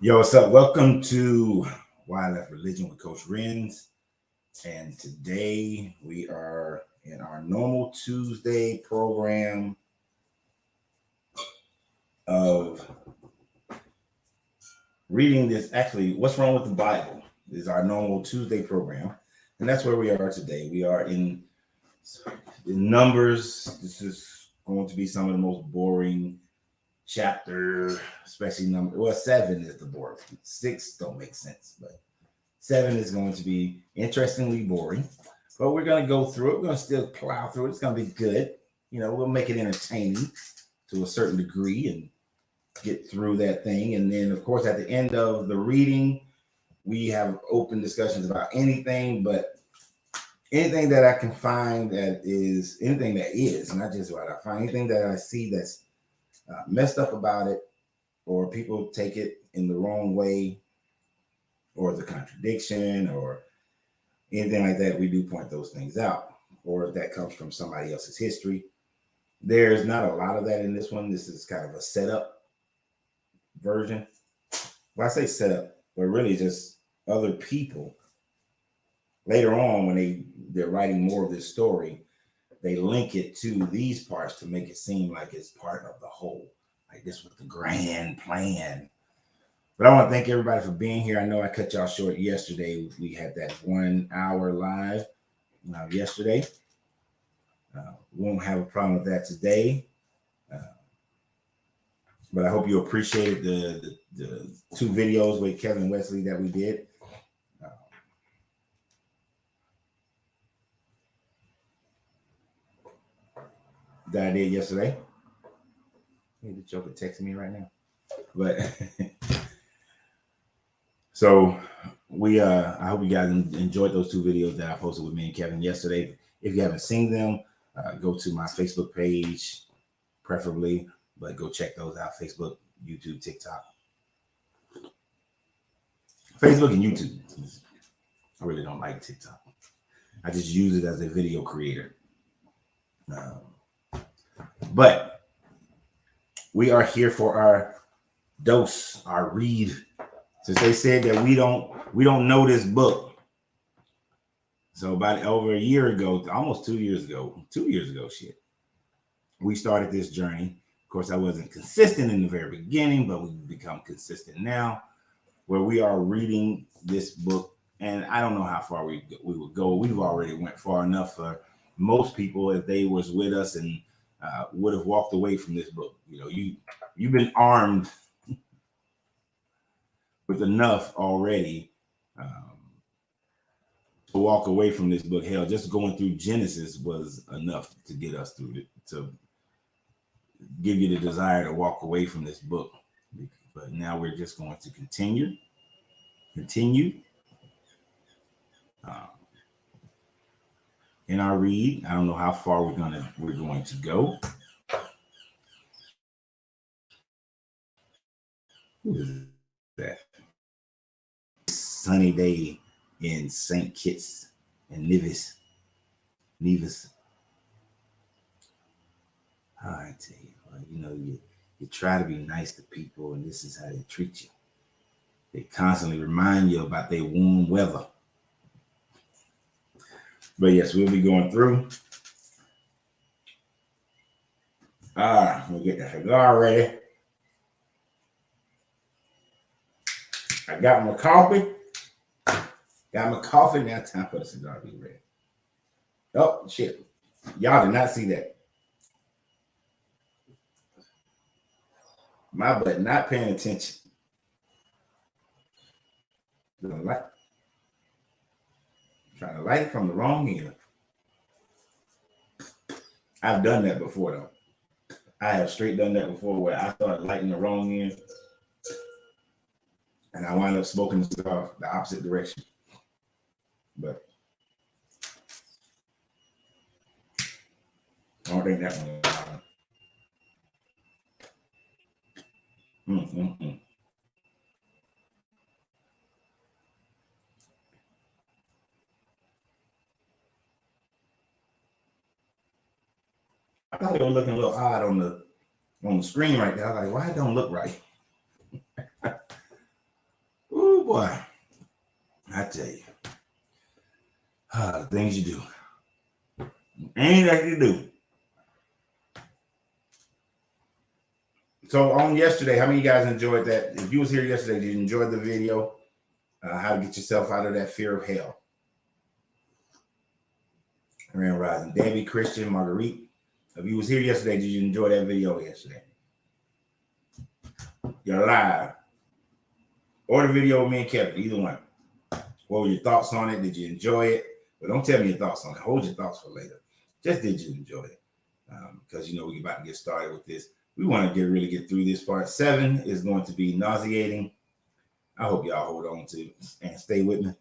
Yo, what's up? Welcome to Wildlife Religion with Coach Renz. And today we are in our normal Tuesday program of reading this. Actually, what's wrong with the Bible is our normal Tuesday program. And that's where we are today. We are in Numbers. This is going to be some of the most boring chapter, especially number. Well, 7 is the boring. 6 don't make sense, but 7 is going to be interestingly boring. But we're going to go through it. We're going to still plow through it. It's going to be good. We'll make it entertaining to a certain degree and get through that thing. And then, of course, at the end of the reading, we have open discussions about anything, but anything that I can find that is anything that is, not just what I find, anything that I see that's messed up about it, or people take it in the wrong way, or the contradiction, or anything like that, we do point those things out, or if that comes from somebody else's history. There's not a lot of that in this one. This is kind of a setup version. Well, I say setup, but really just other people. Later on, when they're writing more of this story, they link it to these parts to make it seem like it's part of the whole. Like this was the grand plan. But I want to thank everybody for being here. I know I cut y'all short yesterday. We had that 1 hour live yesterday. Won't have a problem with that today. But I hope you appreciated the 2 videos with Kevin Wesley that we did. That I did yesterday. Maybe the Joker texting me right now. But so I hope you guys enjoyed those 2 videos that I posted with me and Kevin yesterday. If you haven't seen them, go to my Facebook page, preferably, but go check those out. Facebook, YouTube, TikTok. Facebook and YouTube. I really don't like TikTok. I just use it as a video creator. But we are here for our dose, our read. Since they said that we don't know this book. So about over a year ago, almost 2 years ago, shit, we started this journey. Of course, I wasn't consistent in the very beginning, but we've become consistent now, where we are reading this book. And I don't know how far we would go. We've already went far enough for most people if they was with us and would have walked away from this book. You've been armed with enough already to walk away from this book. Hell, just going through Genesis was enough to get us through it, to give you the desire to walk away from this book. But now we're just going to continue. In our read, I don't know how far we're going to go. Who is that? Sunny day in St. Kitts and Nevis. I tell you, you try to be nice to people, and this is how they treat you. They constantly remind you about their warm weather. But yes, we'll be going through. We'll get the cigar ready. I got my coffee. Now time for the cigar to be ready. Oh, shit. Y'all did not see that. My butt not paying attention. Trying to light it from the wrong end. I've done that before, though. I have straight done that before where I started lighting the wrong end and I wound up smoking the cigar the opposite direction. But I don't think that one. I thought it was looking a little odd on the screen right there. I was like, why it don't look right? Woo, boy. I tell you. The things you do. Ain't that you do. So on yesterday, how many of you guys enjoyed that? If you was here yesterday, did you enjoy the video? How to get yourself out of that fear of hell. Grand Rising. Debbie, Christian, Marguerite. If you was here yesterday, did you enjoy that video yesterday? You're live. Or the video with me and Kevin, either one. What were your thoughts on it? Did you enjoy it? But don't tell me your thoughts on it. Hold your thoughts for later. Just did you enjoy it? Because you know we're about to get started with this. We want to really get through this part. 7 is going to be nauseating. I hope y'all hold on to and stay with me.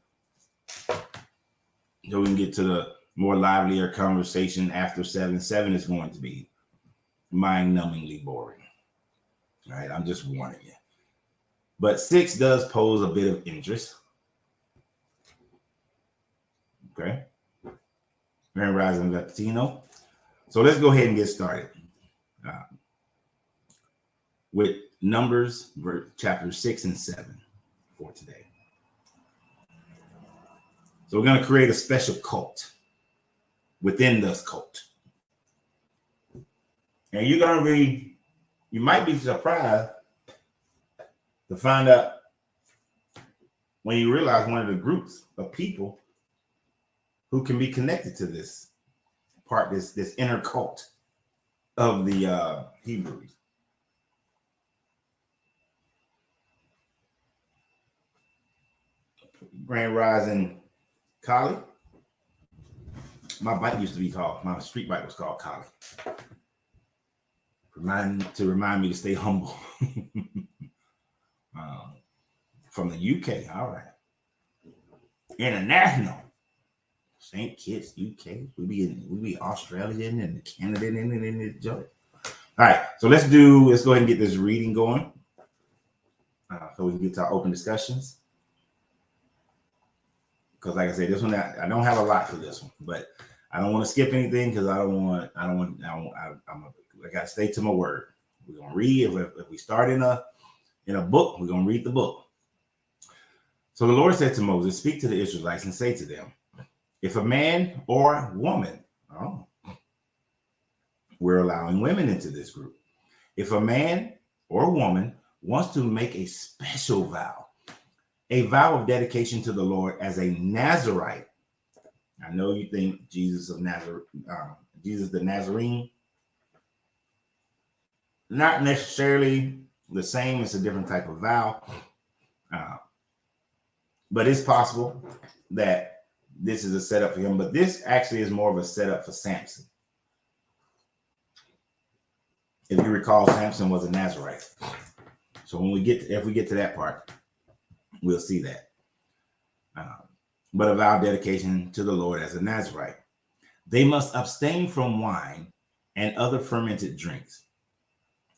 So we can get to the more livelier conversation after 7. 7 is going to be mind-numbingly boring. All right, I'm just warning you. But 6 does pose a bit of interest. Okay. Grand Rising Latino. So let's go ahead and get started with Numbers, chapter 6 and 7 for today. So we're going to create a special cult within this cult. And you're going to read, you might be surprised to find out when you realize one of the groups of people who can be connected to this part, this inner cult of the Hebrews. Grand Rising Collie. My bike used to be called, my street bike was called Collie. Remind me to stay humble. From the UK, all right. International. St. Kitts, UK. We be Australian and Canadian in the joke. All right, so let's go ahead and get this reading going. So we can get to our open discussions. Because like I said, this one I don't have a lot for this one, but I don't want to skip anything because I got to stay to my word. We're gonna read. If we start in a book, we're gonna read the book. So the Lord said to Moses, "Speak to the Israelites and say to them, if a man or woman," we're allowing women into this group. If a man or woman wants to make a special vow, a vow of dedication to the Lord as a Nazarite. I know you think Jesus of Nazareth, Jesus the Nazarene. Not necessarily the same. It's a different type of vow. But it's possible that this is a setup for him. But this actually is more of a setup for Samson. If you recall, Samson was a Nazarite. So if we get to that part, we'll see that. But a vow dedication to the Lord as a Nazarite. They must abstain from wine and other fermented drinks,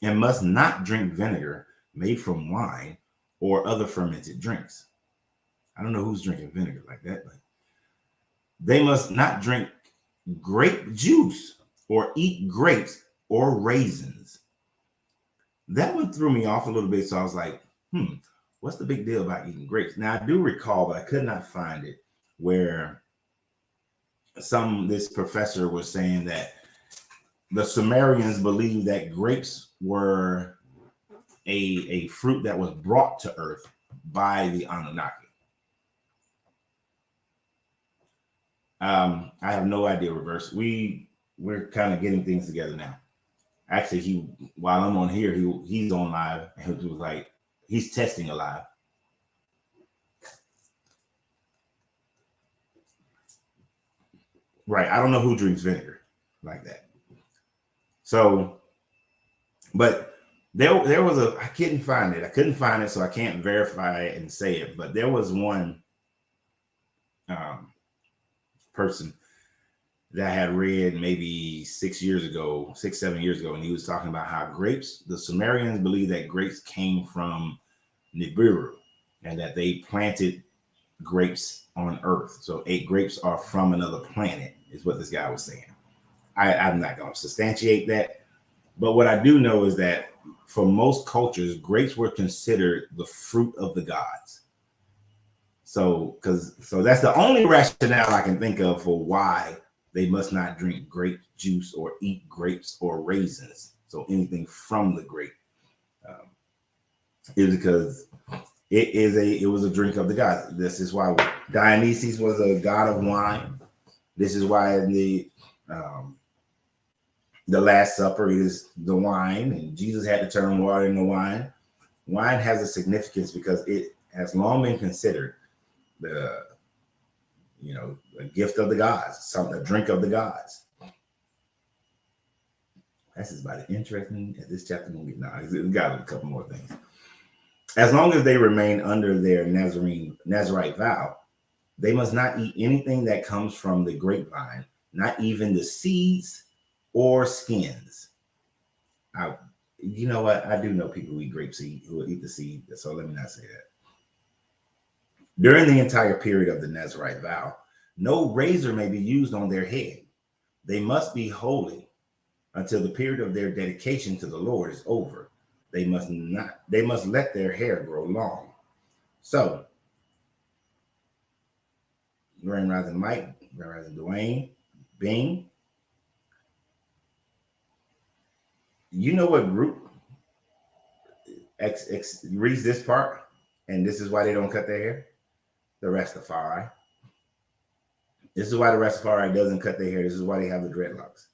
and must not drink vinegar made from wine or other fermented drinks. I don't know who's drinking vinegar like that, but they must not drink grape juice or eat grapes or raisins. That one threw me off a little bit, so I was like, what's the big deal about eating grapes? Now, I do recall, but I could not find it, where this professor was saying that the Sumerians believed that grapes were a fruit that was brought to earth by the Anunnaki. I have no idea, Reverse. We're kind of getting things together now. Actually, while I'm on here, he's on live, and he was like, he's testing a live. Right. I don't know who drinks vinegar like that. So, but there was I couldn't find it. I couldn't find it, so I can't verify it and say it. But there was one person that I had read maybe 7 years ago, and he was talking about how the Sumerians believe that grapes came from Nibiru, and that they planted grapes on Earth. So 8 grapes are from another planet, is what this guy was saying. I'm not going to substantiate that, but what I do know is that for most cultures, grapes were considered the fruit of the gods. So that's the only rationale I can think of for why they must not drink grape juice or eat grapes or raisins. So anything from the grape is because it was a drink of the gods. This is why Dionysus was a god of wine. This is why in the Last Supper is the wine, and Jesus had to turn water into wine. Wine has a significance because it has long been considered the a gift of the gods, a drink of the gods. That's just about interesting at this chapter. We got a couple more things. As long as they remain under their Nazarite vow, they must not eat anything that comes from the grapevine, not even the seeds or skins. You know what? I do know people who eat grape seed, who will eat the seed. So let me not say that. During the entire period of the Nazarite vow, no razor may be used on their head. They must be holy until the period of their dedication to the Lord is over. They must let their hair grow long. So, Grand Rising Mike, Grand Rising Dwayne, Bing, you know what group reads this part, and this is why they don't cut their hair? The Rastafari. This is why the Rastafari doesn't cut their hair. This is why they have the dreadlocks.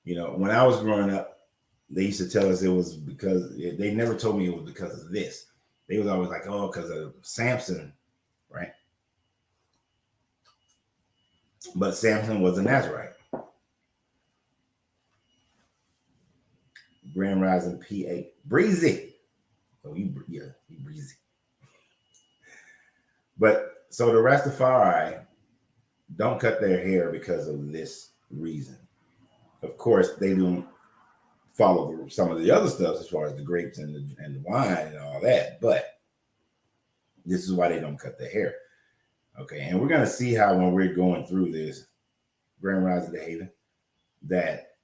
When I was growing up, they used to tell us it was because they never told me it was because of this. They was always like, oh, because of Samson, right? But Samson was a Nazarite. Grand Rising PA. Breezy. Oh, you breezy. But so the Rastafari don't cut their hair because of this reason. Of course, they don't follow some of the other stuff as far as the grapes and the wine and all that, but this is why they don't cut their hair. Okay, and we're going to see how when we're going through this, Grand Rising to Haven, that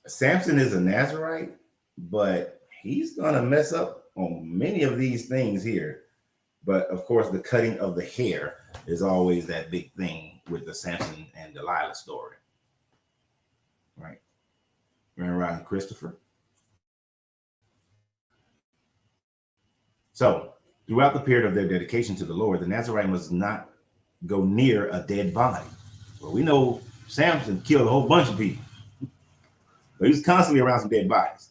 Samson is a Nazarite, but he's going to mess up on many of these things here. But of course, the cutting of the hair is always that big thing with the Samson and Delilah story. Right? Grand Rising Christopher. So, throughout the period of their dedication to the Lord, the Nazarite must not go near a dead body. Well, we know Samson killed a whole bunch of people, but he was constantly around some dead bodies.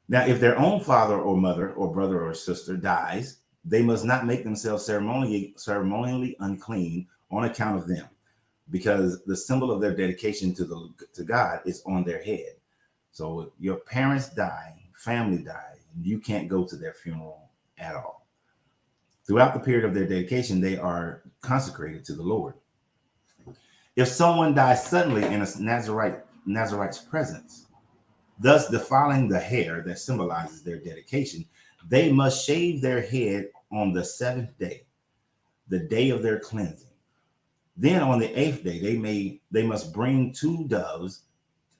Now, if their own father or mother or brother or sister dies, they must not make themselves ceremonially unclean on account of them, because the symbol of their dedication to God is on their head. So if your parents die, family die, you can't go to their funeral at all. Throughout the period of their dedication, they are consecrated to the Lord. If someone dies suddenly in a Nazarite's presence, thus defiling the hair that symbolizes their dedication, they must shave their head on the 7th day, the day of their cleansing. Then on the 8th day, they must bring 2 doves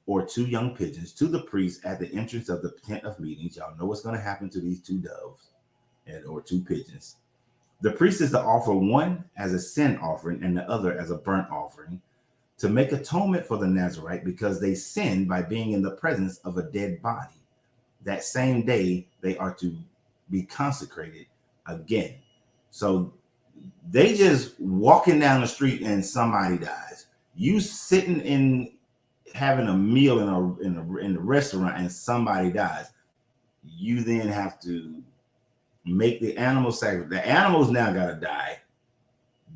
or 2 young pigeons to the priest at the entrance of the tent of meetings. Y'all know what's going to happen to these 2 doves or 2 pigeons. The priest is to offer one as a sin offering and the other as a burnt offering to make atonement for the Nazarite, because they sinned by being in the presence of a dead body. That same day, they are to be consecrated again. So they just walking down the street and somebody dies. You sitting in having a meal in the restaurant and somebody dies. You then have to make the animal sacrifice. The animals now got to die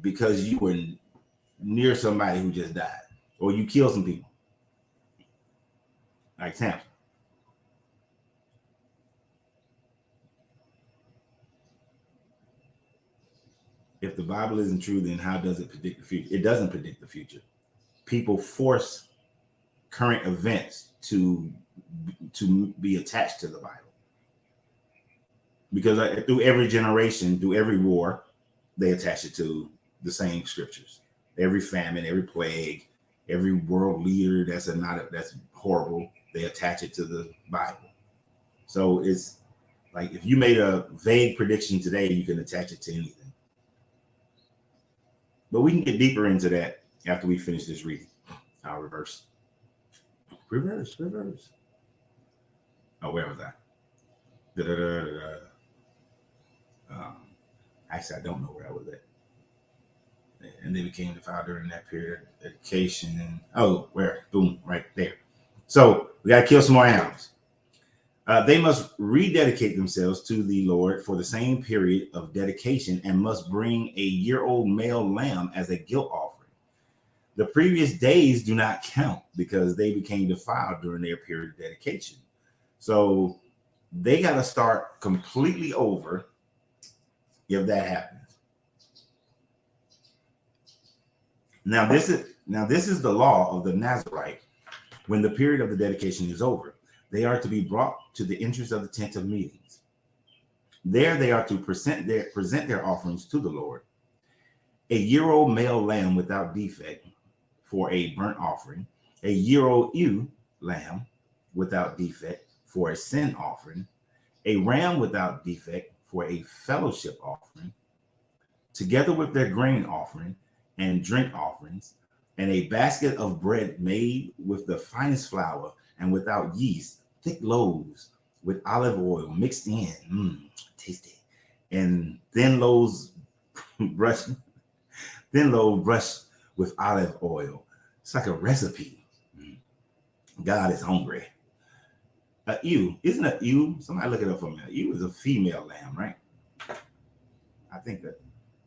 because you were near somebody who just died, or you killed some people, like Samson. If the Bible isn't true, then how does it predict the future? It doesn't predict the future. People force current events to be attached to the Bible, because through every generation, through every war, they attach it to the same scriptures. Every famine, every plague, every world leader that's horrible, they attach it to the Bible. So it's Like if you made a vague prediction today, you can attach it to anything. But we can get deeper into that after we finish this reading. I'll reverse. Oh, where was I? Actually, I don't know where I was at. And they became defiled during that period of dedication. And oh, where? Boom, right there. So we got to kill some more animals. They must rededicate themselves to the Lord for the same period of dedication and must bring a year-old male lamb as a guilt offering. The previous days do not count because they became defiled during their period of dedication. So they got to start completely over if that happens. Now this is the law of the Nazarite. When the period of the dedication is over, they are to be brought to the entrance of the tent of meetings. There they are to present their offerings to the Lord. A year-old male lamb without defect for a burnt offering, a year-old ewe lamb without defect for a sin offering, a ram without defect for a fellowship offering, together with their grain offering and drink offerings, and a basket of bread made with the finest flour and without yeast, thick loaves with olive oil mixed in, tasty, and thin loaves brushed with olive oil. It's like a recipe. God is hungry. Ewe, isn't it ewe? Somebody look it up for me. Ewe is a female lamb, right? I think that,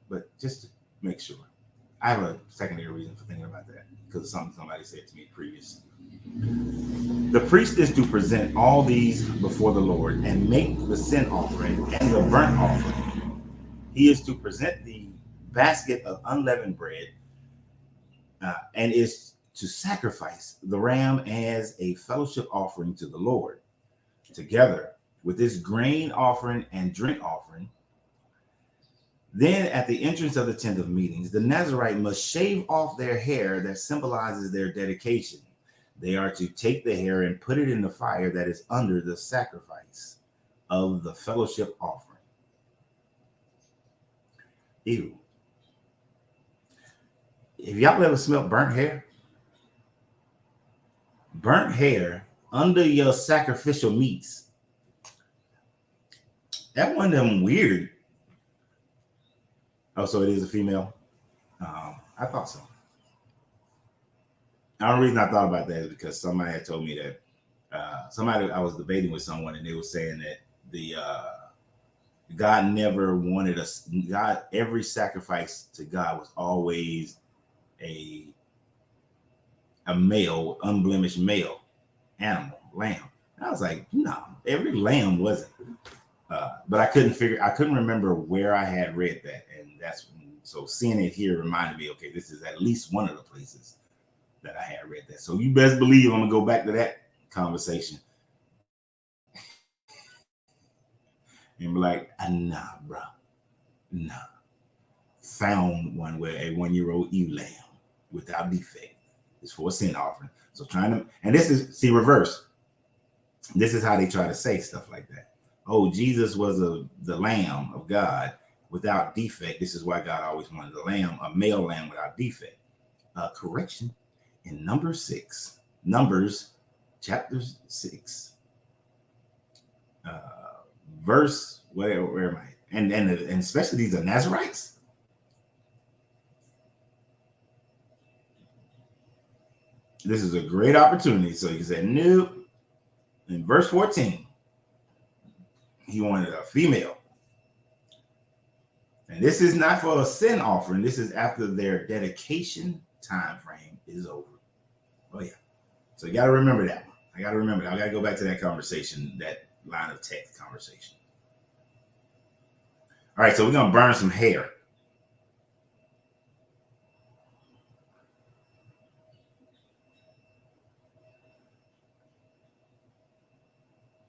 but just to make sure. I have a secondary reason for thinking about that because of something somebody said to me previously. The priest is to present all these before the Lord and make the sin offering and the burnt offering. He is to present the basket of unleavened bread and is to sacrifice the ram as a fellowship offering to the Lord, together with this grain offering and drink offering. Then at the entrance of the tent of meetings, the Nazarite must shave off their hair that symbolizes their dedication. They are to take the hair and put it in the fire that is under the sacrifice of the fellowship offering. Ew. Have y'all ever smelled burnt hair? Burnt hair under your sacrificial meats. That one of them weird. Oh, so it is a female? I thought so. The only reason I thought about that is because somebody had told me that I was debating with someone and they were saying that the God never wanted us. God, every sacrifice to God was always a male, unblemished male animal, lamb. And I was like, no, every lamb wasn't. But I couldn't remember where I had read that, and so seeing it here reminded me, okay, this is at least one of the places that I had read that. So you best believe I'm gonna go back to that conversation and be like, nah, bro, nah. Found one where a 1-year-old ewe lamb without defect is for a sin offering. So and this is reverse. This is how they try to say stuff like that. Oh, Jesus was the Lamb of God without defect. This is why God always wanted a male lamb without defect. Correction in Numbers chapter 6, verse, where am I? And especially these are Nazarites. This is a great opportunity. So you say, nope. In verse 14, he wanted a female. And this is not for a sin offering. This is after their dedication time frame is over. Oh, yeah. So you got to remember that one. I got to go back to that conversation, that line of text conversation. All right, so we're going to burn some hair.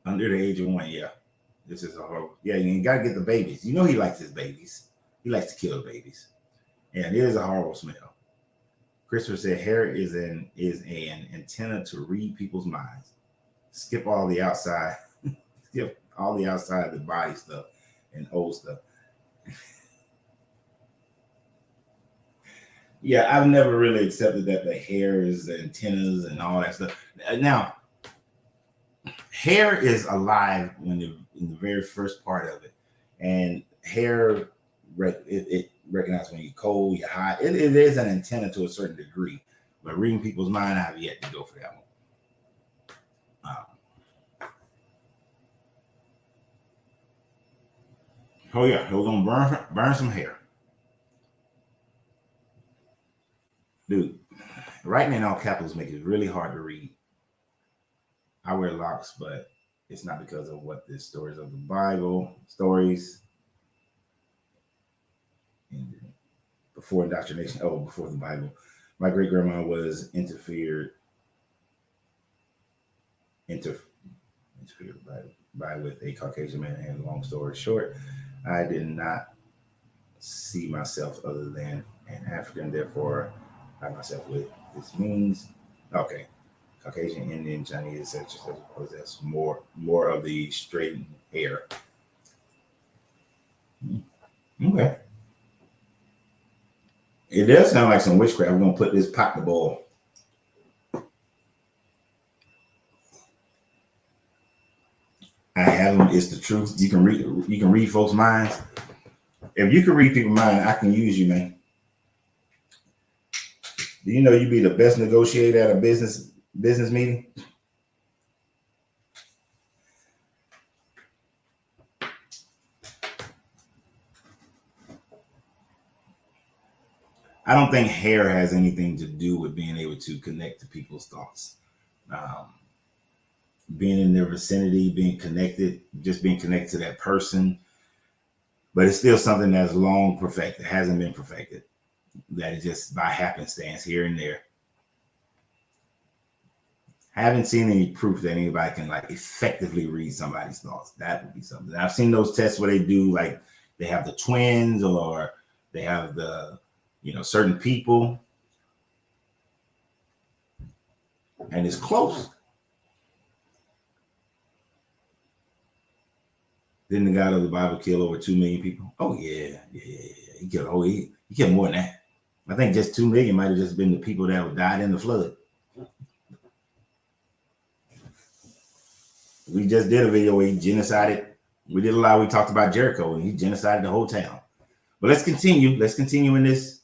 Under the age of 1, yeah. This is a horrible. Yeah, you got to get the babies. You know he likes his babies. He likes to kill babies. And it is a horrible smell. Christopher said hair is an antenna to read people's minds. Skip all the outside all the outside the body stuff and old stuff. Yeah, I've never really accepted that the hair is the antennas and all that stuff. Now, hair is alive in the very first part of it, and hair it recognizes when you're cold, you're hot. It is an antenna to a certain degree, but reading people's mind, I have yet to go for that one. Oh yeah, we're gonna burn some hair, dude. Writing in all capitals makes it really hard to read. I wear locks, but it's not because of what the stories of the Bible stories and before indoctrination. Oh, before the Bible, my great grandma was interfered by with a Caucasian man. And long story short, I did not see myself other than an African. Therefore, I myself with this means okay. Caucasian, Indian, Chinese, etc. Possess more of the straightened hair. Okay. It does sound like some witchcraft. We're gonna put this pot to boil. I have them. It's the truth. You can read folks' minds. If you can read people's minds, I can use you, man. Do you know you be the best negotiator at a business meeting? I don't think hair has anything to do with being able to connect to people's thoughts. Being in their vicinity, being connected, just being connected to that person. But it's still something that's long perfected, hasn't been perfected. That is just by happenstance here and there. I haven't seen any proof that anybody can like effectively read somebody's thoughts. That would be something. I've seen those tests where they do like they have the twins or they have the certain people, and it's close. Didn't the God of the Bible kill over 2 million people? Oh yeah. He killed he killed more than that. I think just 2 million might have just been the people that died in the flood. We just did a video where he genocided. We did a lot. We talked about Jericho and he genocided the whole town. But let's continue. Let's continue in this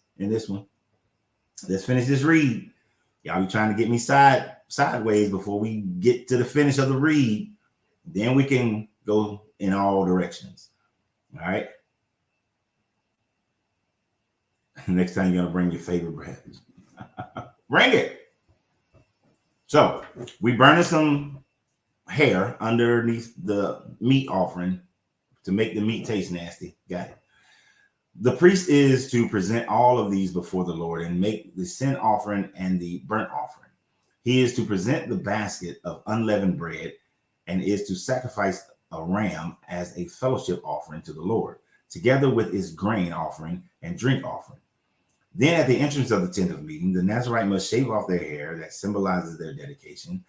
one. Let's finish this read. Y'all be trying to get me sideways before we get to the finish of the read. Then we can go in all directions. All right. Next time you're gonna bring your favorite bread. Bring it. So we burning some hair underneath the meat offering to make the meat taste nasty. Got it. The priest is to present all of these before the Lord and make the sin offering and the burnt offering. He is to present the basket of unleavened bread and is to sacrifice a ram as a fellowship offering to the Lord, together with its grain offering and drink offering. Then at the entrance of the tent of meeting, the Nazarite must shave off their hair that symbolizes their dedication.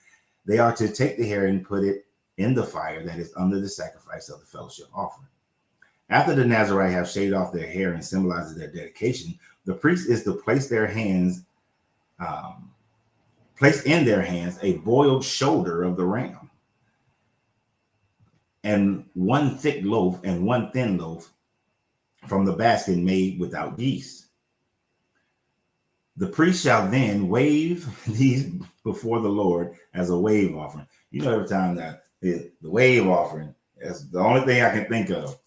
They are to take the hair and put it in the fire that is under the sacrifice of the fellowship offering. After the Nazarite have shaved off their hair and symbolizes their dedication, the priest is to place in their hands a boiled shoulder of the ram, and one thick loaf and one thin loaf from the basket made without yeast. The priest shall then wave these before the Lord as a wave offering. You know, every time that the wave offering is the only thing I can think of.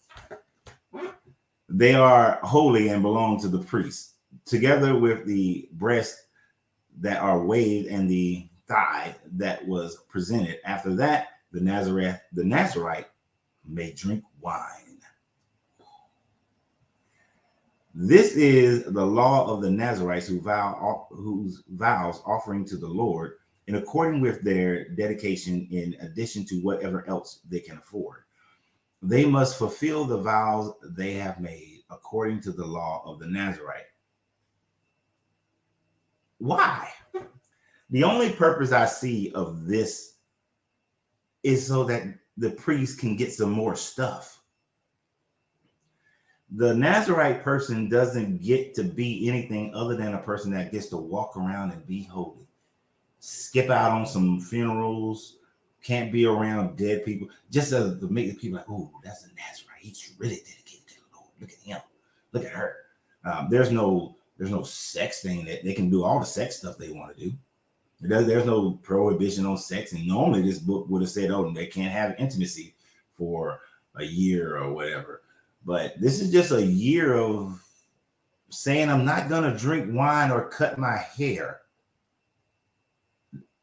They are holy and belong to the priest, together with the breast that are waved and the thigh that was presented. After that, the Nazarite may drink wine. This is the law of the Nazarites whose vows offering to the Lord in accordance with their dedication, in addition to whatever else they can afford. They must fulfill the vows they have made according to the law of the Nazarite. Why? The only purpose I see of this is so that the priest can get some more stuff. The Nazirite person doesn't get to be anything other than a person that gets to walk around and be holy. Skip out on some funerals, can't be around dead people, just to make the people like, oh, that's a Nazirite. He's really dedicated to the Lord. Look at him. Look at her. There's no sex thing that they can do all the sex stuff they want to do. There's no prohibition on sex. And normally this book would have said, oh, they can't have intimacy for a year or whatever. But this is just a year of saying, I'm not going to drink wine or cut my hair.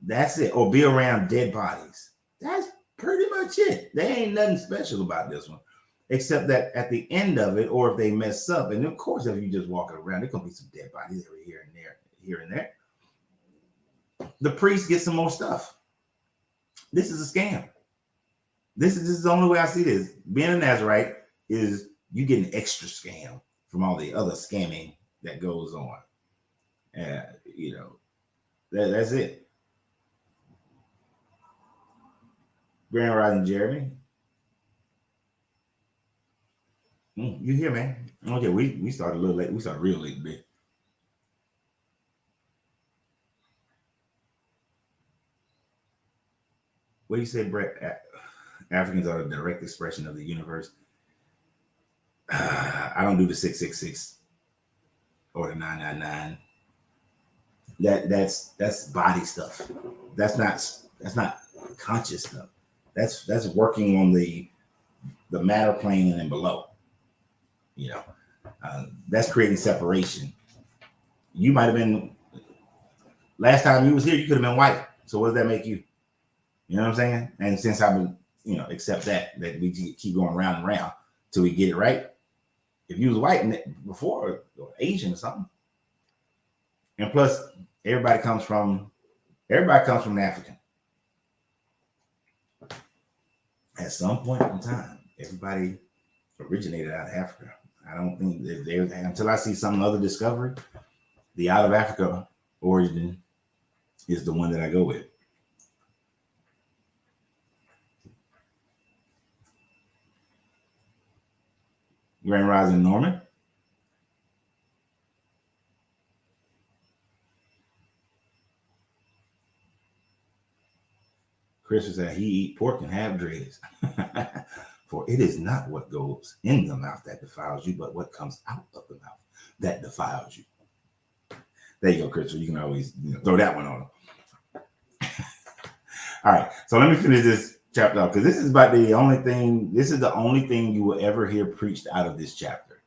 That's it. Or be around dead bodies. That's pretty much it. There ain't nothing special about this one, except that at the end of it, or if they mess up, and of course, if you just walk around, there's going to be some dead bodies every here and there. The priest gets some more stuff. This is a scam. This is the only way I see this. Being a Nazirite is you get an extra scam from all the other scamming that goes on. That's it. Grand Rising Jeremy. You here, man? Okay, we started a little late. We started real late today. What do you say, Brett? Africans are the direct expression of the universe. I don't do the 666 or the 999. That's body stuff. That's not conscious stuff. That's working on the matter plane and below. That's creating separation. You might have been, last time you was here, you could have been white. So what does that make you? You know what I'm saying? And since I've been, accept that we keep going round and round till we get it right. If you was white before, or Asian or something. And plus, everybody comes from African. At some point in time, everybody originated out of Africa. I don't think until I see some other discovery, the out of Africa origin is the one that I go with. Grand Rising Norman. Chris said he eat pork and have dreads. For it is not what goes in the mouth that defiles you, but what comes out of the mouth that defiles you. There you go, Chris. You can always throw that one on. All right. So let me finish this chapter off, because this is about the only thing. This is the only thing you will ever hear preached out of this chapter.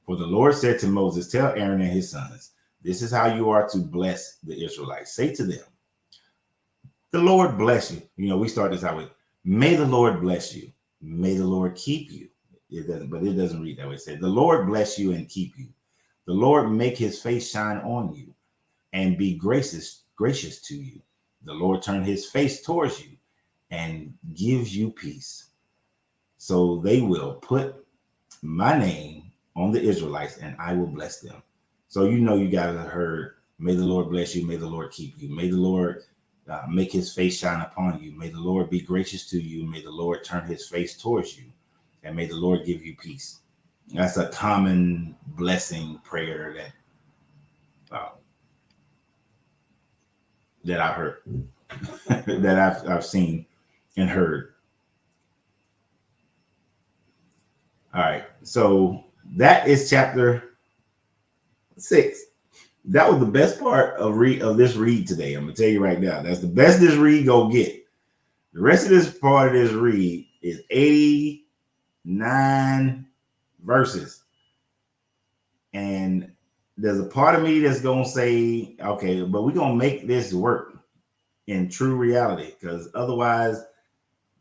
For the Lord said to Moses, tell Aaron and his sons, this is how you are to bless the Israelites. Say to them, the Lord bless you. We start this out with, may the Lord bless you. May the Lord keep you. It doesn't read that way. It says, the Lord bless you and keep you. The Lord make his face shine on you and be gracious to you. The Lord turn his face towards you and gives you peace. So they will put my name on the Israelites and I will bless them. So you guys have heard, may the Lord bless you. May the Lord keep you. May the Lord make his face shine upon you. May the Lord be gracious to you. May the Lord turn his face towards you. And may the Lord give you peace. That's a common blessing prayer that I've heard, that I've seen and heard. All right. So that is chapter 6. That was the best part of this read today. I'm gonna tell you right now. That's the best this read go get. The rest of this part of this read is 89 verses, and there's a part of me that's gonna say, okay, but we're gonna make this work in true reality, because otherwise,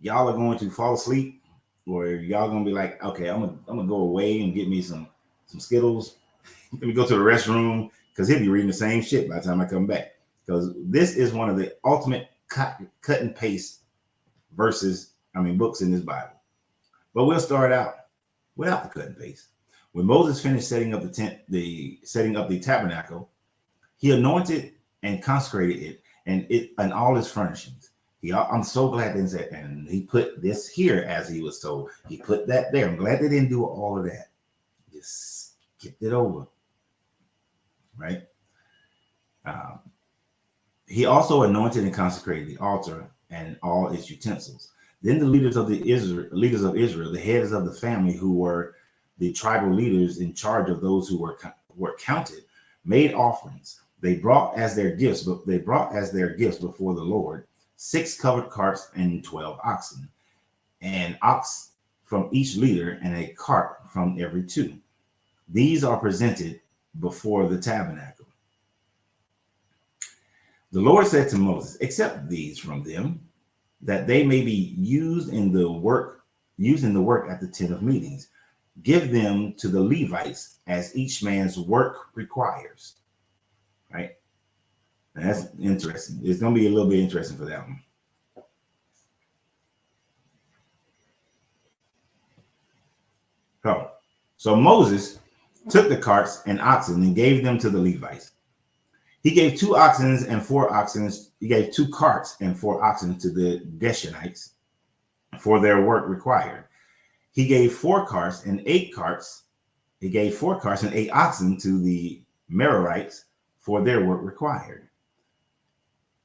y'all are going to fall asleep, or y'all gonna be like, okay, I'm gonna go away and get me some Skittles. Let me go to the restroom. Because he'll be reading the same shit by the time I come back. Because this is one of the ultimate cut and paste books in this Bible. But we'll start out without the cut and paste. When Moses finished setting up the tabernacle, he anointed and consecrated it and all its furnishings. I'm so glad they didn't say, and he put this here as he was told. He put that there. I'm glad they didn't do all of that. Just skipped it over, right? Um, he also anointed and consecrated the altar and all its utensils. Then the leaders of Israel, the heads of the family, who were the tribal leaders in charge of those who were counted, made offerings. They brought as their gifts before the Lord 6 covered carts and 12 oxen, an ox from each leader and a cart from every 2. These are presented before the tabernacle. The Lord said to Moses, accept these from them, that they may be used in the work at the tent of meetings. Give them to the Levites as each man's work requires. Right? And that's interesting. It's going to be a little bit interesting for that one. So Moses took the carts and oxen and gave them to the Levites. He gave 2 oxen and 4 oxen. He gave 2 carts and 4 oxen to the Gershonites for their work required. He gave 4 carts and 8 carts. He gave 4 carts and 8 oxen to the Merarites for their work required.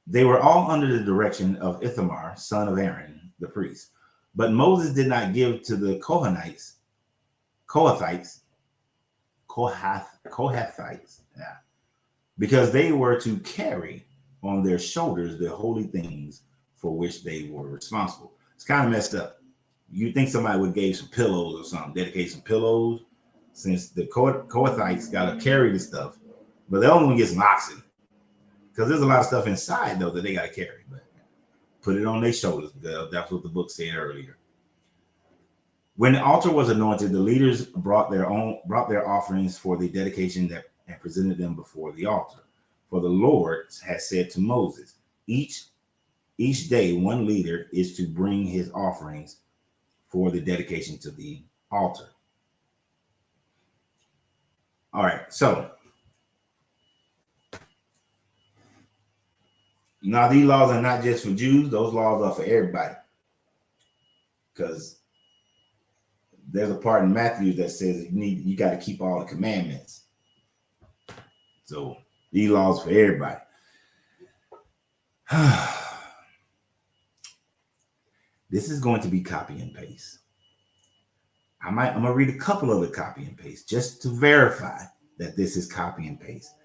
They were all under the direction of Ithamar, son of Aaron, the priest. But Moses did not give to the Kohathites, because they were to carry on their shoulders the holy things for which they were responsible. It's kind of messed up. You think somebody would give some pillows or something, dedicate some pillows, since the Kohathites got to carry the stuff, but they only get some oxen, because there's a lot of stuff inside though that they got to carry. But put it on their shoulders. That's what the book said earlier. When the altar was anointed, the leaders brought their offerings for the dedication and presented them before the altar. For the Lord has said to Moses, each day one leader is to bring his offerings for the dedication to the altar. All right, so now these laws are not just for Jews; those laws are for everybody. Because there's a part in Matthew that says you got to keep all the commandments. So these laws for everybody. This is going to be copy and paste. I'm gonna read a couple of the copy and paste just to verify that this is copy and paste.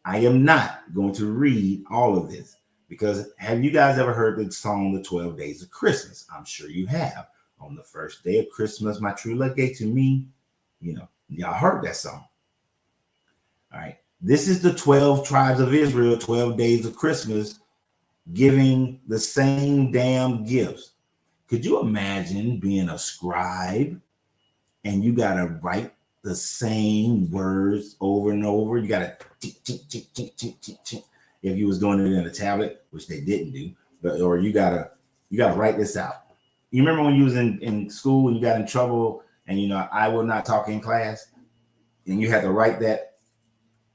I am not going to read all of this, because have you guys ever heard the song The 12 Days of Christmas? I'm sure you have. On the first day of Christmas, my true love gave to me. Y'all heard that song. All right. This is the 12 tribes of Israel, 12 days of Christmas, giving the same damn gifts. Could you imagine being a scribe and you got to write the same words over and over? You got to if you was doing it in a tablet, which they didn't do, or you got to write this out. You remember when you was in school and you got in trouble and I will not talk in class, and you had to write that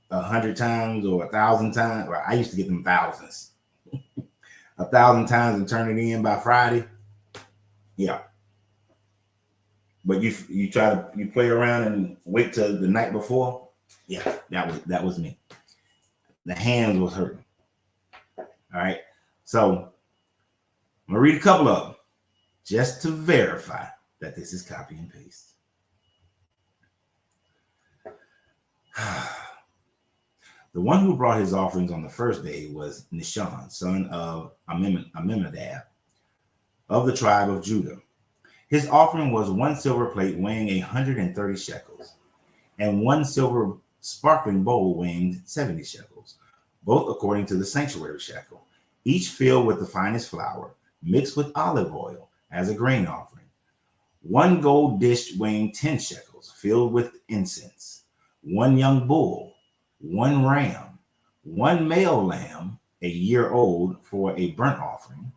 100 times or 1,000 times? Or I used to get them thousands, 1,000 times and turn it in by Friday. Yeah. But you play around and wait till the night before. Yeah, that was me. The hands was hurting. All right. So I'm gonna read a couple of them just to verify that this is copy and paste. The one who brought his offerings on the first day was Nishon, son of Amminadab, of the tribe of Judah. His offering was 1 silver plate weighing 130 shekels, and 1 silver sparkling bowl weighing 70 shekels, both according to the sanctuary shekel, each filled with the finest flour, mixed with olive oil as a grain offering. 1 gold dish weighing 10 shekels, filled with incense. 1 young bull, 1 ram, 1 male lamb, a year old, for a burnt offering.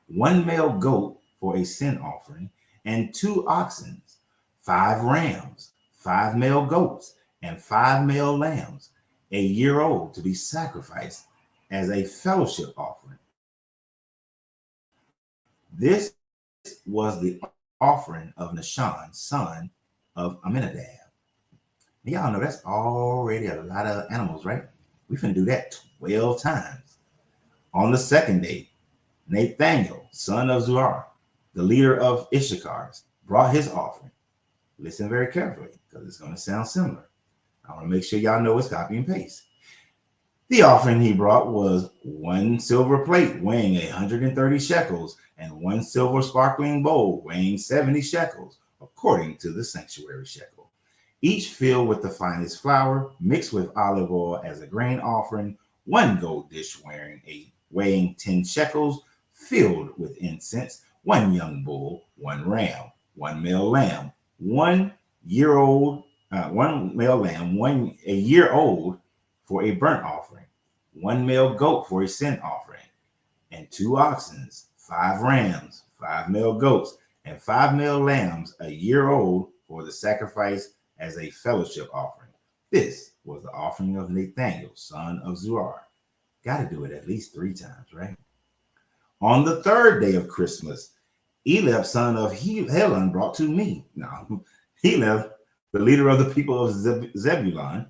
1 male goat for a sin offering, and 2 oxen, 5 rams, 5 male goats, and 5 male lambs, a year old, to be sacrificed as a fellowship offering. This was the offering of Nahshon, son of Amminadab. Y'all know that's already a lot of animals, right? We finna do that 12 times. On the second day, Nathaniel, son of Zuar, the leader of Issachar, brought his offering. Listen very carefully, because it's going to sound similar. I want to make sure y'all know it's copy and paste. The offering he brought was 1 silver plate weighing 130 shekels and 1 silver sparkling bowl weighing 70 shekels, according to the sanctuary shekel, each filled with the finest flour mixed with olive oil as a grain offering, 1 gold dish weighing 10 shekels filled with incense, 1 young bull, 1 ram, 1 male lamb, 1 year-old, 1 male lamb, a year old for a burnt offering, 1 male goat for a sin offering, and 2 oxen, 5 rams, 5 male goats, and 5 male lambs a year old for the sacrifice as a fellowship offering. This was the offering of Nathaniel, son of Zuar. Got to do it at least 3 times, right? On the 3rd day of Christmas, Eliab, son of Helon, brought to me. Now, Eliab, the leader of the people of Zebulun,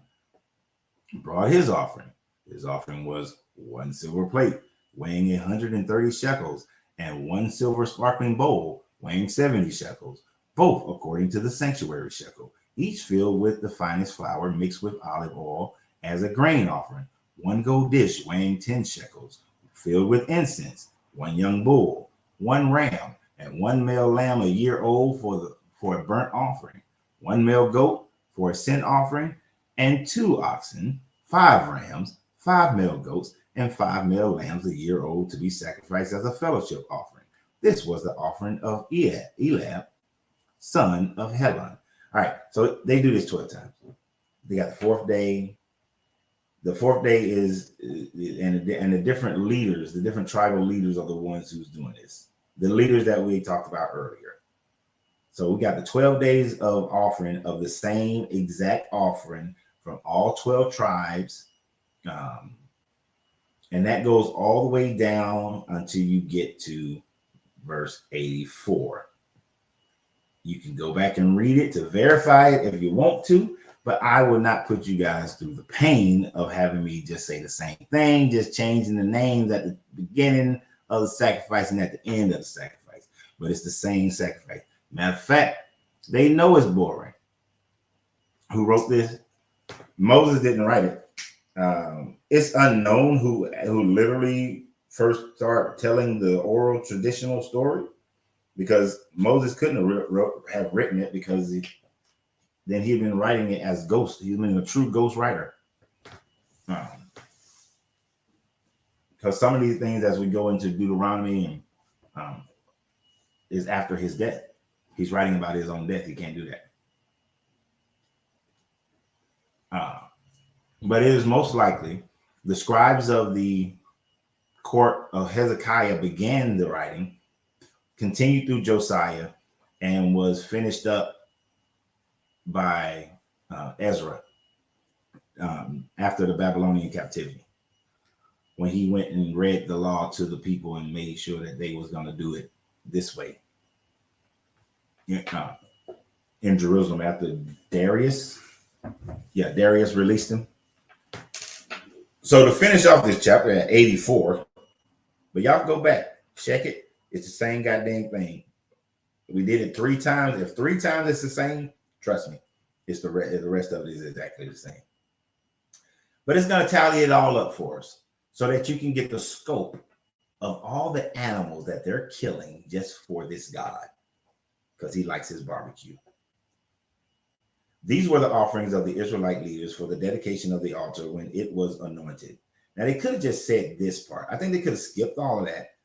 brought his offering. His offering was 1 silver plate weighing 130 shekels and 1 silver sparkling bowl weighing 70 shekels, both according to the sanctuary shekel, each filled with the finest flour mixed with olive oil as a grain offering, 1 gold dish weighing 10 shekels, filled with incense, 1 young bull, 1 ram, and 1 male lamb a year old for a burnt offering, 1 male goat for a sin offering, and 2 oxen, 5 rams, 5 male goats, and 5 male lambs a year old to be sacrificed as a fellowship offering. This was the offering of Eliab, son of Helon. All right, so they do this 12 times. They got the 4th day. The 4th day is, and the different leaders, the different tribal leaders are the ones who's doing this. The leaders that we talked about earlier. So we got the 12 days of offering of the same exact offering from all 12 tribes. And that goes all the way down until you get to verse 84. You can go back and read it to verify it if you want to, but I will not put you guys through the pain of having me just say the same thing, just changing the names at the beginning of the sacrifice and at the end of the sacrifice. But it's the same sacrifice. Matter of fact, they know it's boring. Who wrote this? Moses didn't write it. It's unknown who literally first started telling the oral traditional story, because Moses couldn't have written it, because then he'd been writing it as ghost. He'd been a true ghost writer. Because some of these things, as we go into Deuteronomy, is after his death. He's writing about his own death. He can't do that. But it is most likely the scribes of the court of Hezekiah began the writing, continued through Josiah, and was finished up by Ezra after the Babylonian captivity, when he went and read the law to the people and made sure that they was going to do it this way in Jerusalem after Darius. Yeah, Darius released him. So to finish off this chapter at 84, but y'all go back, check it. It's the same goddamn thing. We did it 3 times. If 3 times it's the same, trust me, it's the rest of it is exactly the same. But it's going to tally it all up for us so that you can get the scope of all the animals that they're killing just for this God, because he likes his barbecue. These were the offerings of the Israelite leaders for the dedication of the altar when it was anointed. Now, they could have just said this part. I think they could have skipped all of that,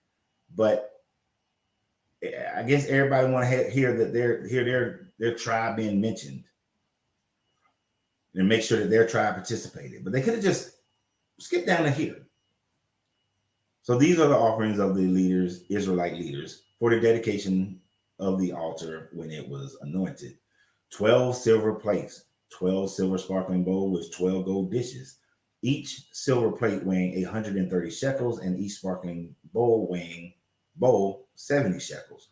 but I guess everybody want to hear that their tribe being mentioned and make sure that their tribe participated. But they could have just skipped down to here. So these are the offerings of the leaders, Israelite leaders, for the dedication of the altar when it was anointed. 12 silver plates, 12 silver sparkling bowls with 12 gold dishes, each silver plate weighing 130 shekels, and each sparkling bowl 70 shekels.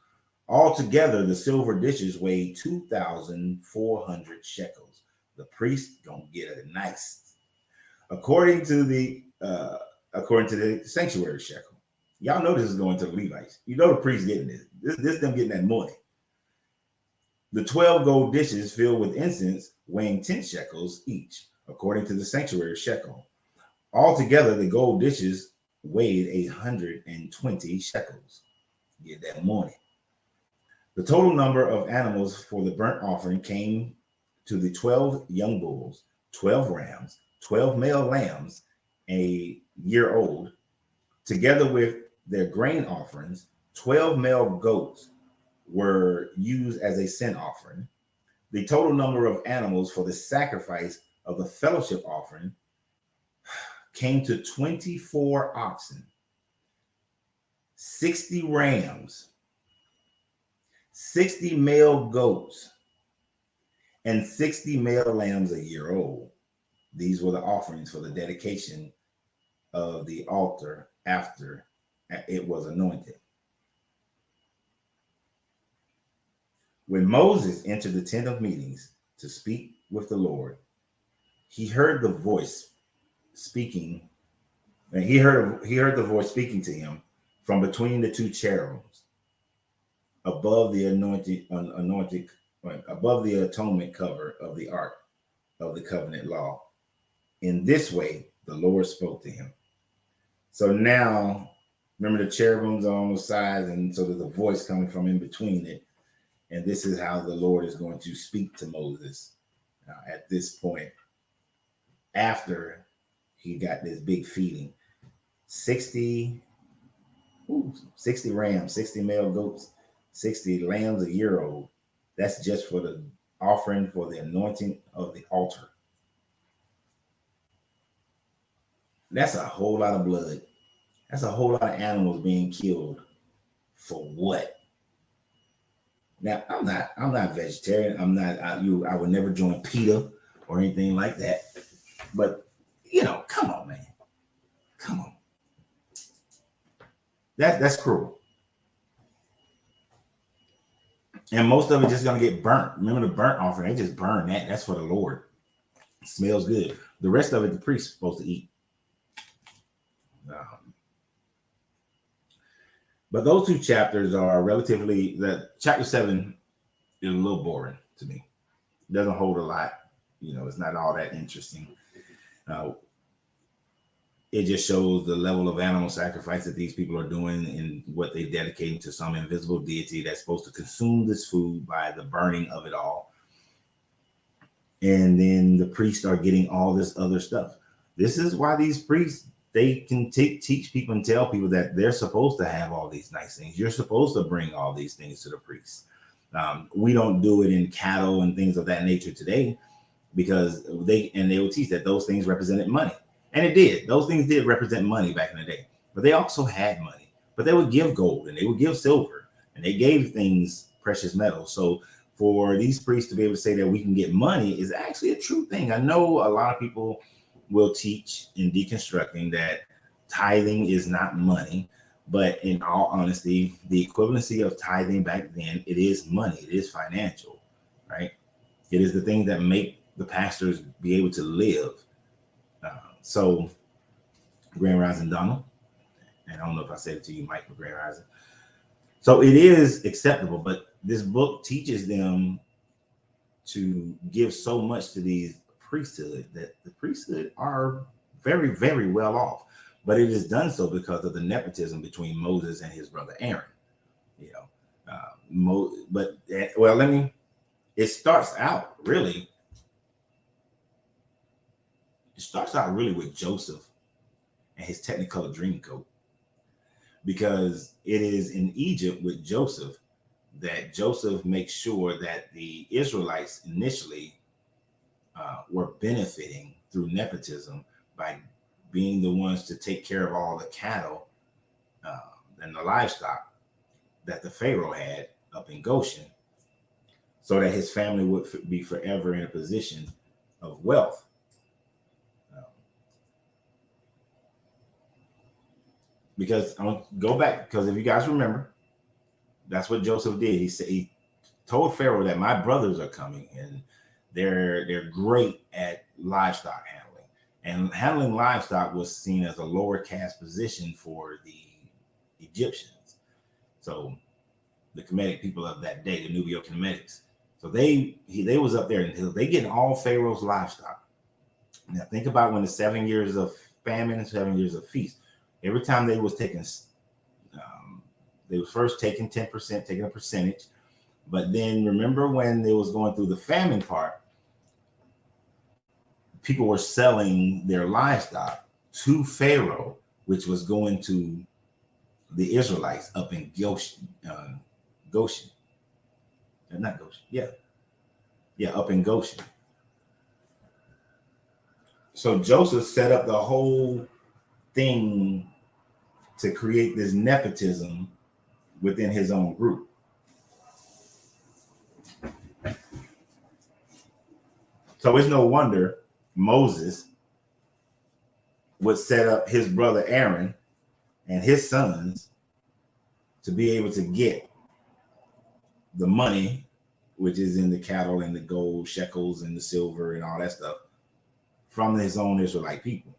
Altogether, the silver dishes weighed 2,400 shekels. The priest gonna get a nice, according to the sanctuary shekel. Y'all know this is going to the Levites. You know the priest getting this. This them getting that money. The 12 gold dishes filled with incense, weighing 10 shekels each, according to the sanctuary shekel. Altogether, the gold dishes weighed 120 shekels. Get that money. The total number of animals for the burnt offering came to the 12 young bulls, 12 rams, 12 male lambs, a year old, together with their grain offerings. 12 male goats were used as a sin offering. The total number of animals for the sacrifice of the fellowship offering came to 24 oxen, 60 rams, 60 male goats, and 60 male lambs a year old. These were the offerings for the dedication of the altar after it was anointed. When Moses entered the tent of meetings to speak with the Lord, he heard the voice speaking, and he heard the voice speaking to him from between the two cherubims above the above the atonement cover of the ark of the covenant law. In this way, the Lord spoke to him. So now, remember the cherubims are on the sides, and so there's a voice coming from in between it. And this is how the Lord is going to speak to Moses at this point, after he got this big feeding. 60 rams, 60 male goats, 60 lambs a year old. That's just for the offering for the anointing of the altar. That's a whole lot of blood. That's a whole lot of animals being killed for what? Now, I'm not vegetarian. I would never join PETA or anything like that. But come on, man. Come on. That's cruel. And most of it just gonna get burnt. Remember the burnt offering? They just burn that. That's for the Lord. It smells good. The rest of it, the priest's supposed to eat. But those two chapters are relatively. That chapter 7 is a little boring to me. It doesn't hold a lot. It's not all that interesting. It just shows the level of animal sacrifice that these people are doing and what they're dedicating to some invisible deity that's supposed to consume this food by the burning of it all. And then the priests are getting all this other stuff. This is why these priests, they can teach people and tell people that they're supposed to have all these nice things. You're supposed to bring all these things to the priests. We don't do it in cattle and things of that nature today, because they will teach that those things represented money. And it did. Those things did represent money back in the day. But they also had money. But they would give gold and they would give silver and they gave things precious metals. So for these priests to be able to say that we can get money is actually a true thing. I know a lot of people will teach in deconstructing that tithing is not money. But in all honesty, the equivalency of tithing back then, it is money. It is financial, right? It is the thing that make the pastors be able to live. So, Grand Rising Donald, and I don't know if I said it to you, Mike, for Grand Rising. So it is acceptable, but this book teaches them to give so much to these priesthood that the priesthood are very, very well off. But it is done so because of the nepotism between Moses and his brother Aaron. It starts out really. It starts out really with Joseph and his Technicolor Dreamcoat, because it is in Egypt with Joseph that Joseph makes sure that the Israelites initially were benefiting through nepotism by being the ones to take care of all the cattle and the livestock that the Pharaoh had up in Goshen, so that his family would be forever in a position of wealth. Because I'm going to go back, because if you guys remember, That's what Joseph did. He said he told Pharaoh that my brothers are coming and they're great at livestock handling. And handling livestock was seen as a lower caste position for the Egyptians. So the Kemetic people of that day, the Nubio-Kemetics. So they was up there until they getting all Pharaoh's livestock. Now think about when the 7 years of famine and 7 years of feast. Every time they was taking, they was first taking 10%, taking a percentage. But then remember when they was going through the famine part, people were selling their livestock to Pharaoh, which was going to the Israelites up in Goshen. Goshen. Not Goshen. Yeah, up in Goshen. So Joseph set up the whole thing to create this nepotism within his own group. So it's no wonder Moses would set up his brother Aaron and his sons to be able to get the money, which is in the cattle and the gold shekels and the silver and all that stuff, from his own Israelite people.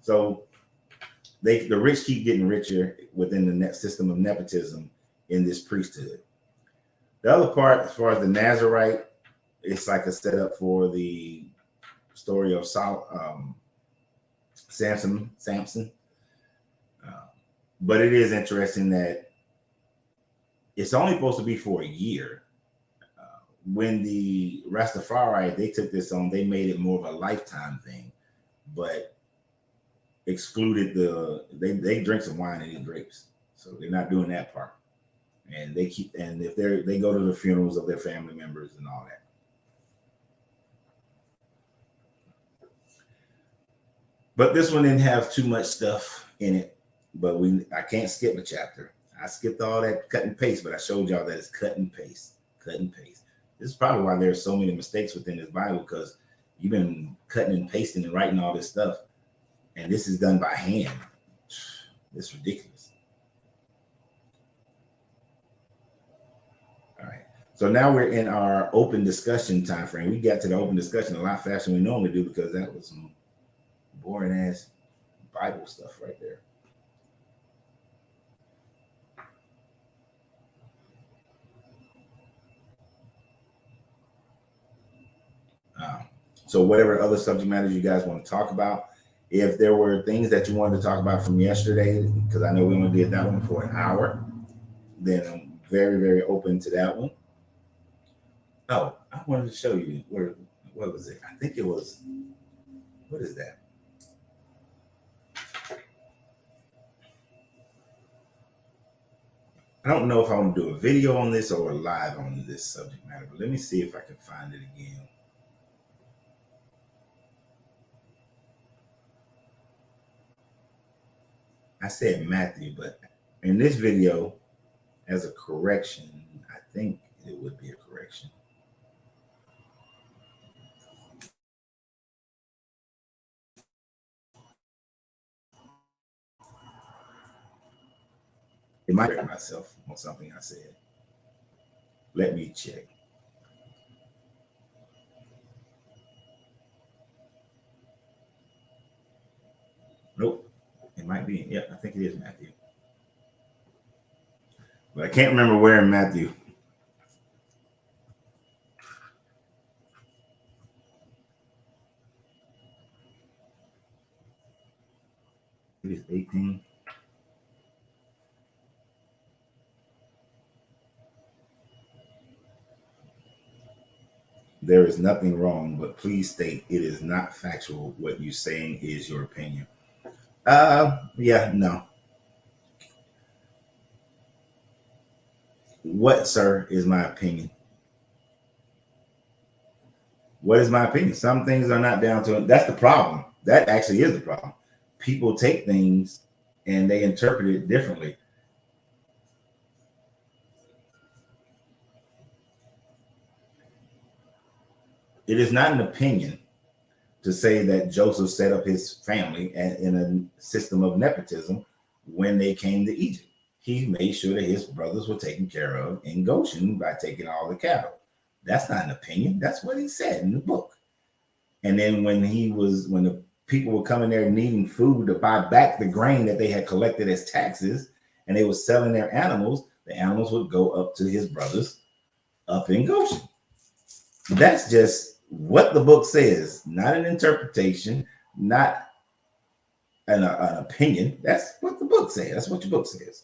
So the rich keep getting richer within the net system of nepotism in this priesthood. The other part, as far as the Nazarite, it's like a setup for the story of Samson. But it is interesting that it's only supposed to be for a year. When the Rastafari, they took this on, they made it more of a lifetime thing, but excluded they drink some wine and eat grapes. So they're not doing that part. And they if they go to the funerals of their family members and all that. But this one didn't have too much stuff in it. But I can't skip a chapter. I skipped all that cut and paste, but I showed y'all that it's cut and paste. This is probably why there's so many mistakes within this Bible, because you've been cutting and pasting and writing all this stuff. And this is done by hand. It's ridiculous. All right. So now we're in our open discussion time frame. We got to the open discussion a lot faster than we normally do, because that was some boring ass Bible stuff right there. So whatever other subject matters you guys want to talk about, if there were things that you wanted to talk about from yesterday, because I know we only did that one for an hour, then I'm very, very open to that one. Oh, I wanted to show you what was it? I think it was, what is that? I don't know if I want to do a video on this or live on this subject matter, but let me see if I can find it again. I said Matthew, but in this video, as a correction, I think it would be a correction. It might hurt myself on something I said. Let me check. Nope. It might be. Yeah, I think it is Matthew. But I can't remember where in Matthew. It is 18. There is nothing wrong, but please state it is not factual. What you're saying is your opinion. Yeah, no. What, sir, is my opinion? What is my opinion? Some things are not down to it. That's the problem. That actually is the problem. People take things and they interpret it differently. It is not an opinion to say that Joseph set up his family in a system of nepotism when they came to Egypt. He made sure that his brothers were taken care of in Goshen by taking all the cattle. That's not an opinion. That's what he said in the book. And then when the people were coming there needing food to buy back the grain that they had collected as taxes, and they were selling their animals, the animals would go up to his brothers up in Goshen. That's just what the book says, not an interpretation, not an opinion. That's what the book says. That's what your book says.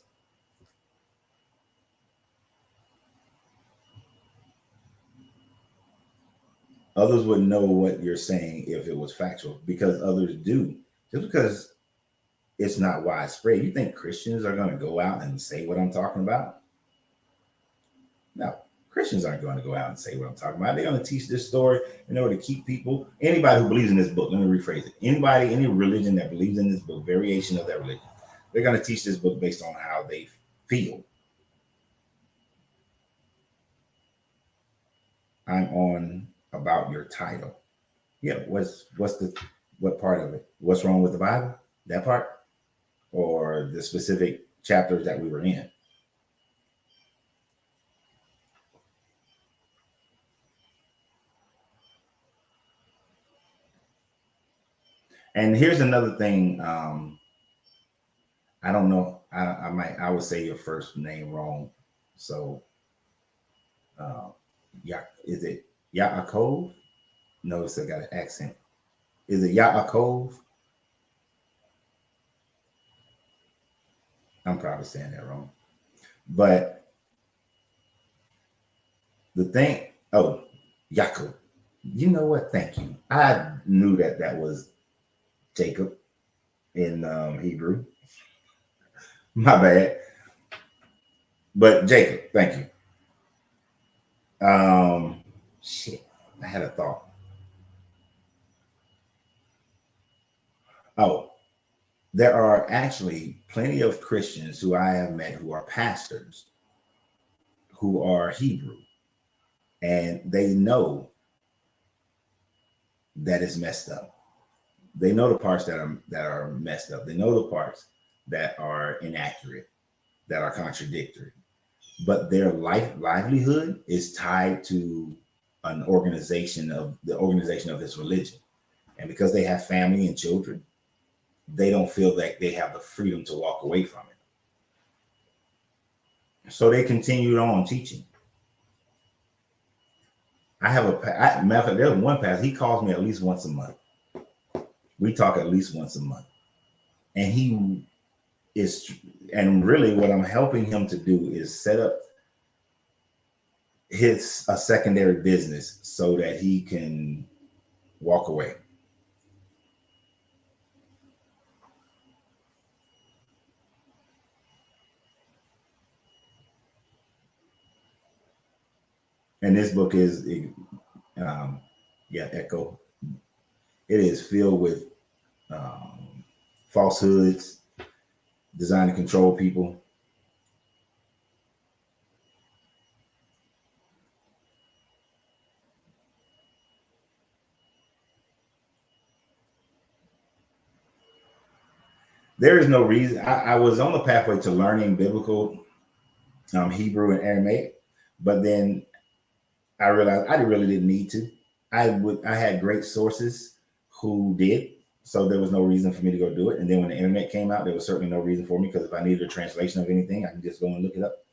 Others would know what you're saying if it was factual, because others do. Just because it's not widespread, you think Christians are going to go out and say what I'm talking about? No, Christians aren't going to go out and say what I'm talking about. They're going to teach this story in order to keep people. Anybody who believes in this book, let me rephrase it. Anybody, any religion that believes in this book, variation of that religion, they're going to teach this book based on how they feel. I'm on about your title. Yeah, what part of it? What's wrong with the Bible? That part? Or the specific chapters that we were in? And here's another thing. I don't know. I would say your first name wrong. So, is it Yaakov? No, it's got an accent. Is it Yaakov? I'm probably saying that wrong. But the thing, Yaakov. You know what? Thank you. I knew that was Jacob in Hebrew. My bad. But Jacob, thank you. Shit, I had a thought. Oh, there are actually plenty of Christians who I have met who are pastors who are Hebrew, and they know that it's messed up. They know the parts that are messed up. They know the parts that are inaccurate, that are contradictory. But their livelihood is tied to the organization of this religion. And because they have family and children, they don't feel that they have the freedom to walk away from it. So they continued on teaching. Matter of fact, there's one pastor, he calls me at least once a month. We talk at least once a month. And really what I'm helping him to do is set up a secondary business so that he can walk away. And this book is, Echo. It is filled with falsehoods designed to control people. There is no reason. I was on the pathway to learning biblical Hebrew and Aramaic, but then I realized I really didn't need to. I had great sources who did, so there was no reason for me to go do it. And then when the internet came out, there was certainly no reason for me, because if I needed a translation of anything, I can just go and look it up.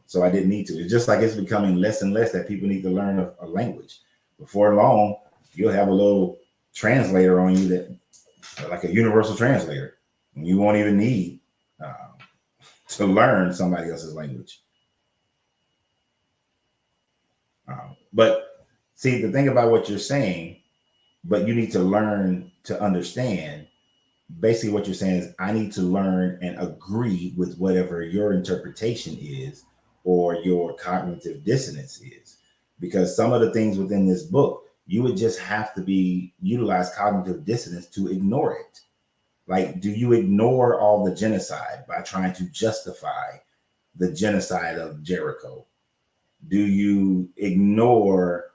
So I didn't need to. It's just like it's becoming less and less that people need to learn a language. Before long, you'll have a little translator on you that, like a universal translator, and you won't even need to learn somebody else's language. But see, the thing about what you're saying, but you need to learn to understand. Basically, what you're saying is, I need to learn and agree with whatever your interpretation is or your cognitive dissonance is. Because some of the things within this book, you would just have to utilize cognitive dissonance to ignore it. Like, do you ignore all the genocide by trying to justify the genocide of Jericho? Do you ignore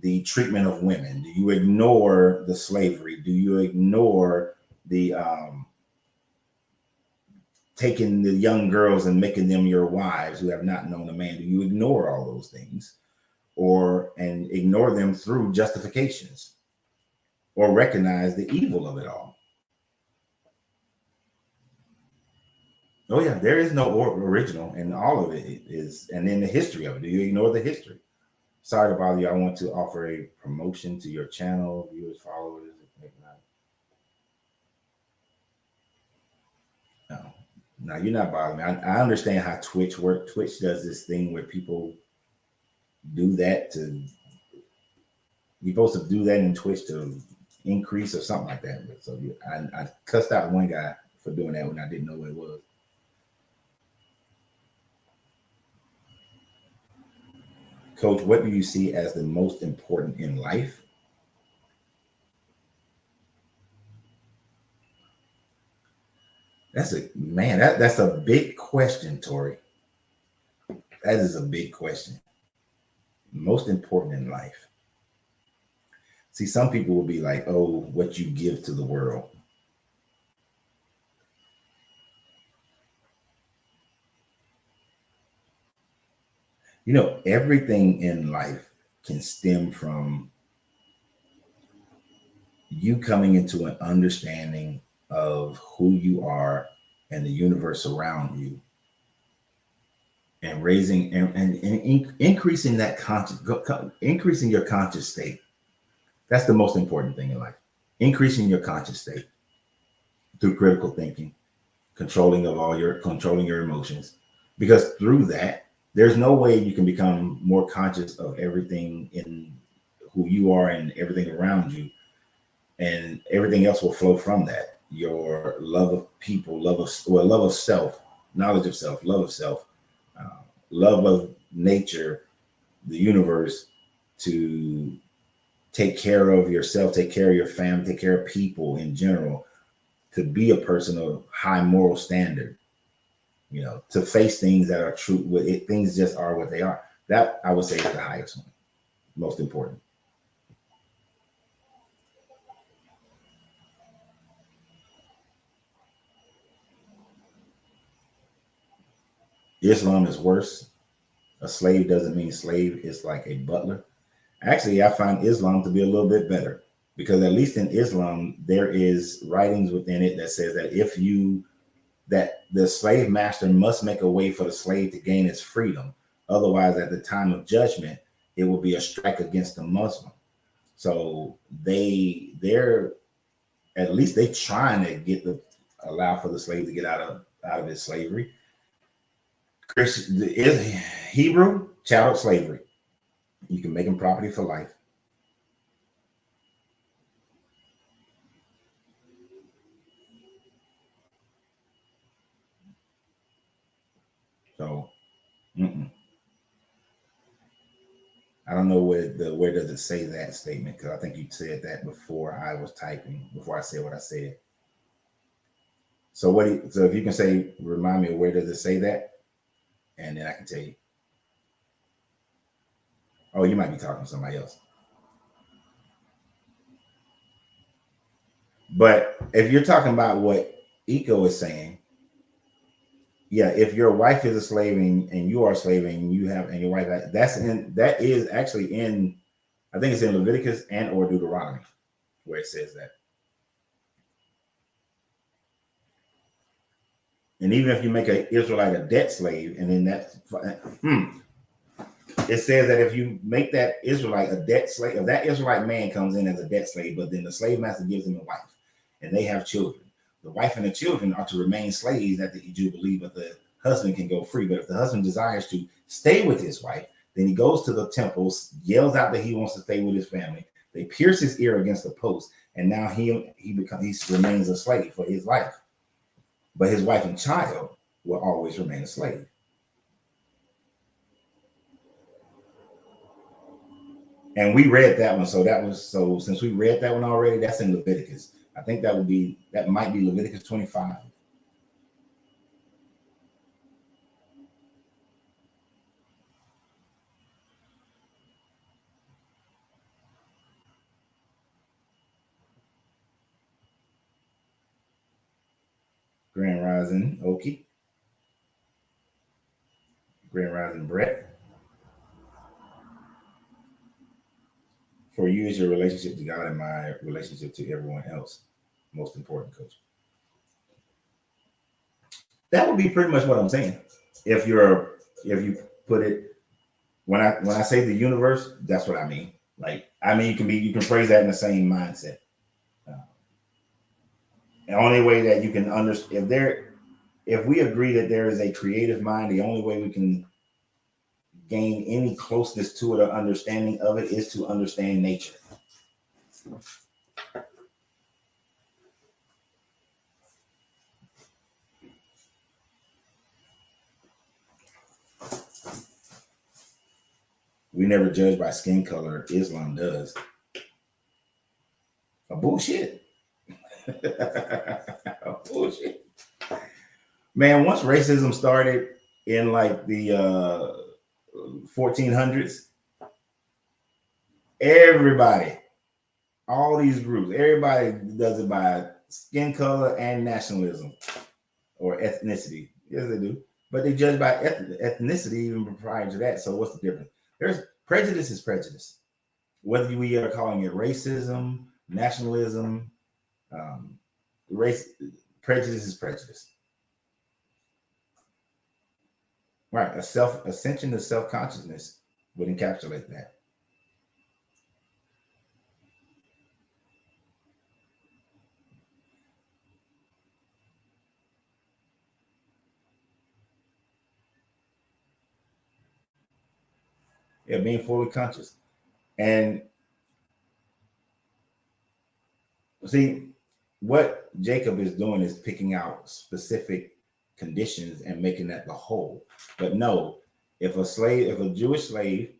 the treatment of women? Do you ignore the slavery? Do you ignore the taking the young girls and making them your wives who have not known a man? Do you ignore all those things, and ignore them through justifications, or recognize the evil of it all? Oh yeah, there is no original, and all of it is, and then the history of it. Do you ignore the history? Sorry to bother you. I want to offer a promotion to your channel, viewers, followers. No, no, you're not bothering me. I understand how Twitch works. Twitch does this thing where people do that to. You're supposed to do that in Twitch to increase or something like that. But so I cussed out one guy for doing that when I didn't know what it was. Coach, what do you see as the most important in life? That's that's a big question, Tori. That is a big question. Most important in life. See, some people will be like, oh, what you give to the world. You know, everything in life can stem from you coming into an understanding of who you are and the universe around you, and raising and increasing that increasing your conscious state. That's the most important thing in life. Increasing your conscious state through critical thinking, controlling your emotions, because through that, there's no way you can become more conscious of everything in who you are and everything around you, and everything else will flow from that. Your love of people, love of self, knowledge of self, love of nature, the universe, to take care of yourself, take care of your family, take care of people in general, to be a person of high moral standard, you know, to face things that are true. Things just are what they are. That, I would say, is the highest one, most important. Islam is worse. A slave doesn't mean slave. It's like a butler. Actually, I find Islam to be a little bit better, because at least in Islam, there is writings within it that says that the slave master must make a way for the slave to gain his freedom. Otherwise, at the time of judgment, it will be a strike against the Muslim. So they're at least they trying to allow for the slave to get out of his slavery. Christian is Hebrew chattel slavery. You can make them property for life. So, I don't know where does it say that statement, because I think you said that before I was typing, before I said what I said. So so if you can say, remind me, where does it say that, and then I can tell you. Oh, you might be talking to somebody else. But if you're talking about what Eco is saying, yeah, if your wife is a slave and you are a slave and your wife, that is actually in, I think it's in Leviticus and or Deuteronomy where it says that. And even if you make an Israelite a debt slave, and then it says that if you make that Israelite a debt slave, if that Israelite man comes in as a debt slave, but then the slave master gives him a wife and they have children, the wife and the children are to remain slaves at the Jubilee, but the husband can go free. But if the husband desires to stay with his wife, then he goes to the temples, yells out that he wants to stay with his family. They pierce his ear against the post, and now he remains a slave for his life. But his wife and child will always remain a slave. And we read that one. So since we read that one already, that's in Leviticus. I think that might be Leviticus 25. Grand Rising Oki. Grand Rising Brett. For you is your relationship to God and my relationship to everyone else most important, coach. That would be pretty much what I'm saying. If you put it when I say the universe, that's what I mean. Like I mean you can phrase that in the same mindset. The only way that you can understand if we agree that there is a creative mind, the only way we can gain any closeness to it or understanding of it is to understand nature. We never judge by skin color. Islam does. A bullshit. A bullshit. Man, once racism started in like the 1400s, everybody, all these groups, everybody does it by skin color and nationalism or ethnicity. Yes, they do. But they judge by ethnicity even prior to that. So what's the difference? There's prejudice is prejudice. Whether we are calling it racism, nationalism, race, prejudice is prejudice. Right. Ascension to self-consciousness would encapsulate that. Yeah, being fully conscious. And see, what Jacob is doing is picking out specific conditions and making that the whole. But no, if a Jewish slave,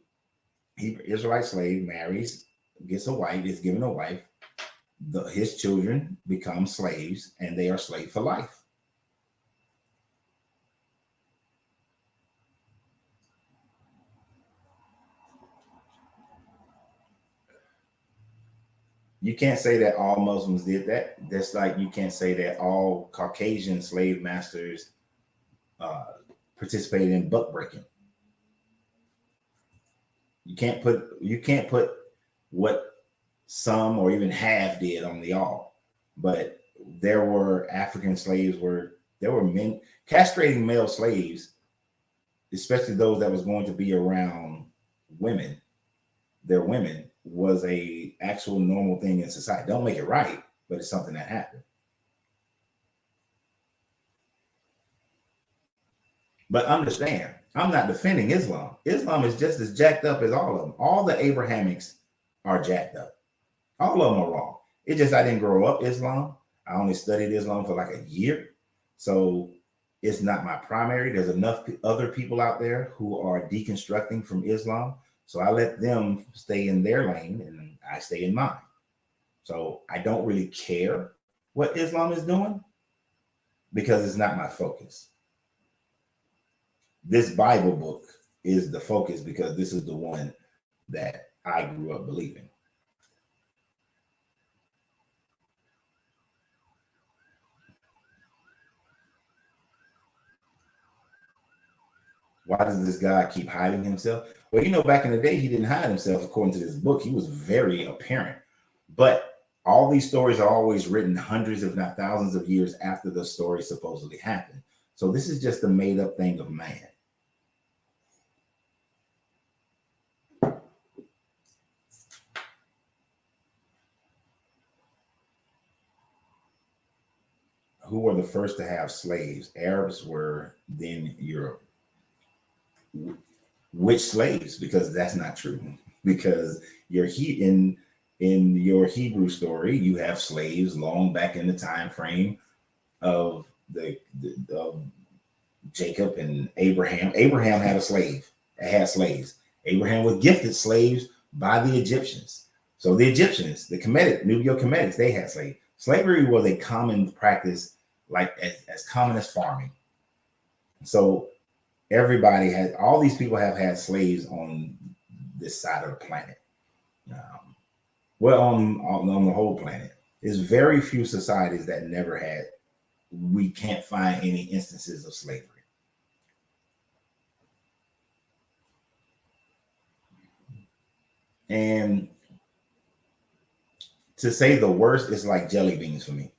Israelite slave marries, gets a wife, is given a wife, his children become slaves and they are slave for life. You can't say that all Muslims did that. That's like you can't say that all Caucasian slave masters participated in buck breaking. You can't put what some or even half did on the all. But there were African slaves there were men castrating male slaves, especially those that was going to be around women, their women, was a actual normal thing in society. Don't make it right, but it's something that happened. But understand, I'm not defending Islam. Islam is just as jacked up as all of them. All the Abrahamics are jacked up. All of them are wrong. It's just I didn't grow up Islam. I only studied Islam for like a year. So it's not my primary. There's enough other people out there who are deconstructing from Islam. So I let them stay in their lane and I stay in mine. So I don't really care what Islam is doing because it's not my focus. This Bible book is the focus because this is the one that I grew up believing. Why does this guy keep hiding himself? Well, back in the day, he didn't hide himself. According to this book, he was very apparent. But all these stories are always written hundreds, if not thousands of years after the story supposedly happened. So this is just a made up thing of man. Who were the first to have slaves? Arabs were, then Europe. Which slaves? Because that's not true. Because in your Hebrew story, you have slaves long back in the time frame of of Jacob and Abraham. Abraham had slaves. Abraham was gifted slaves by the Egyptians. So the Egyptians, the Kemetic, Nubio-Kemetics, they had slaves. Slavery was a common practice, like as common as farming. So all these people have had slaves on this side of the planet. On the whole planet. There's very few societies that never had we can't find any instances of slavery. And to say the worst is like jelly beans for me.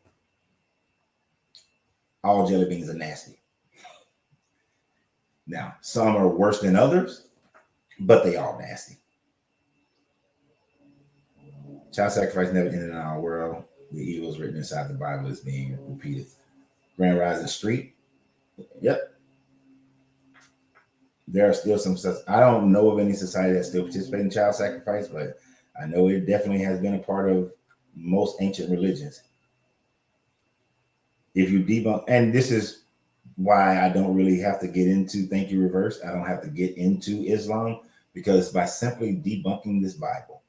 All jelly beans are nasty. Now, some are worse than others, but they all nasty. Child sacrifice never ended in our world. The evils written inside the Bible is being repeated. Grand Rising Street. Yep. There are still some stuff. I don't know of any society that still participates in child sacrifice, but I know it definitely has been a part of most ancient religions. If you debunk, and this is why I don't really have to get into Thank You Reverse. I don't have to get into Islam, because by simply debunking this Bible,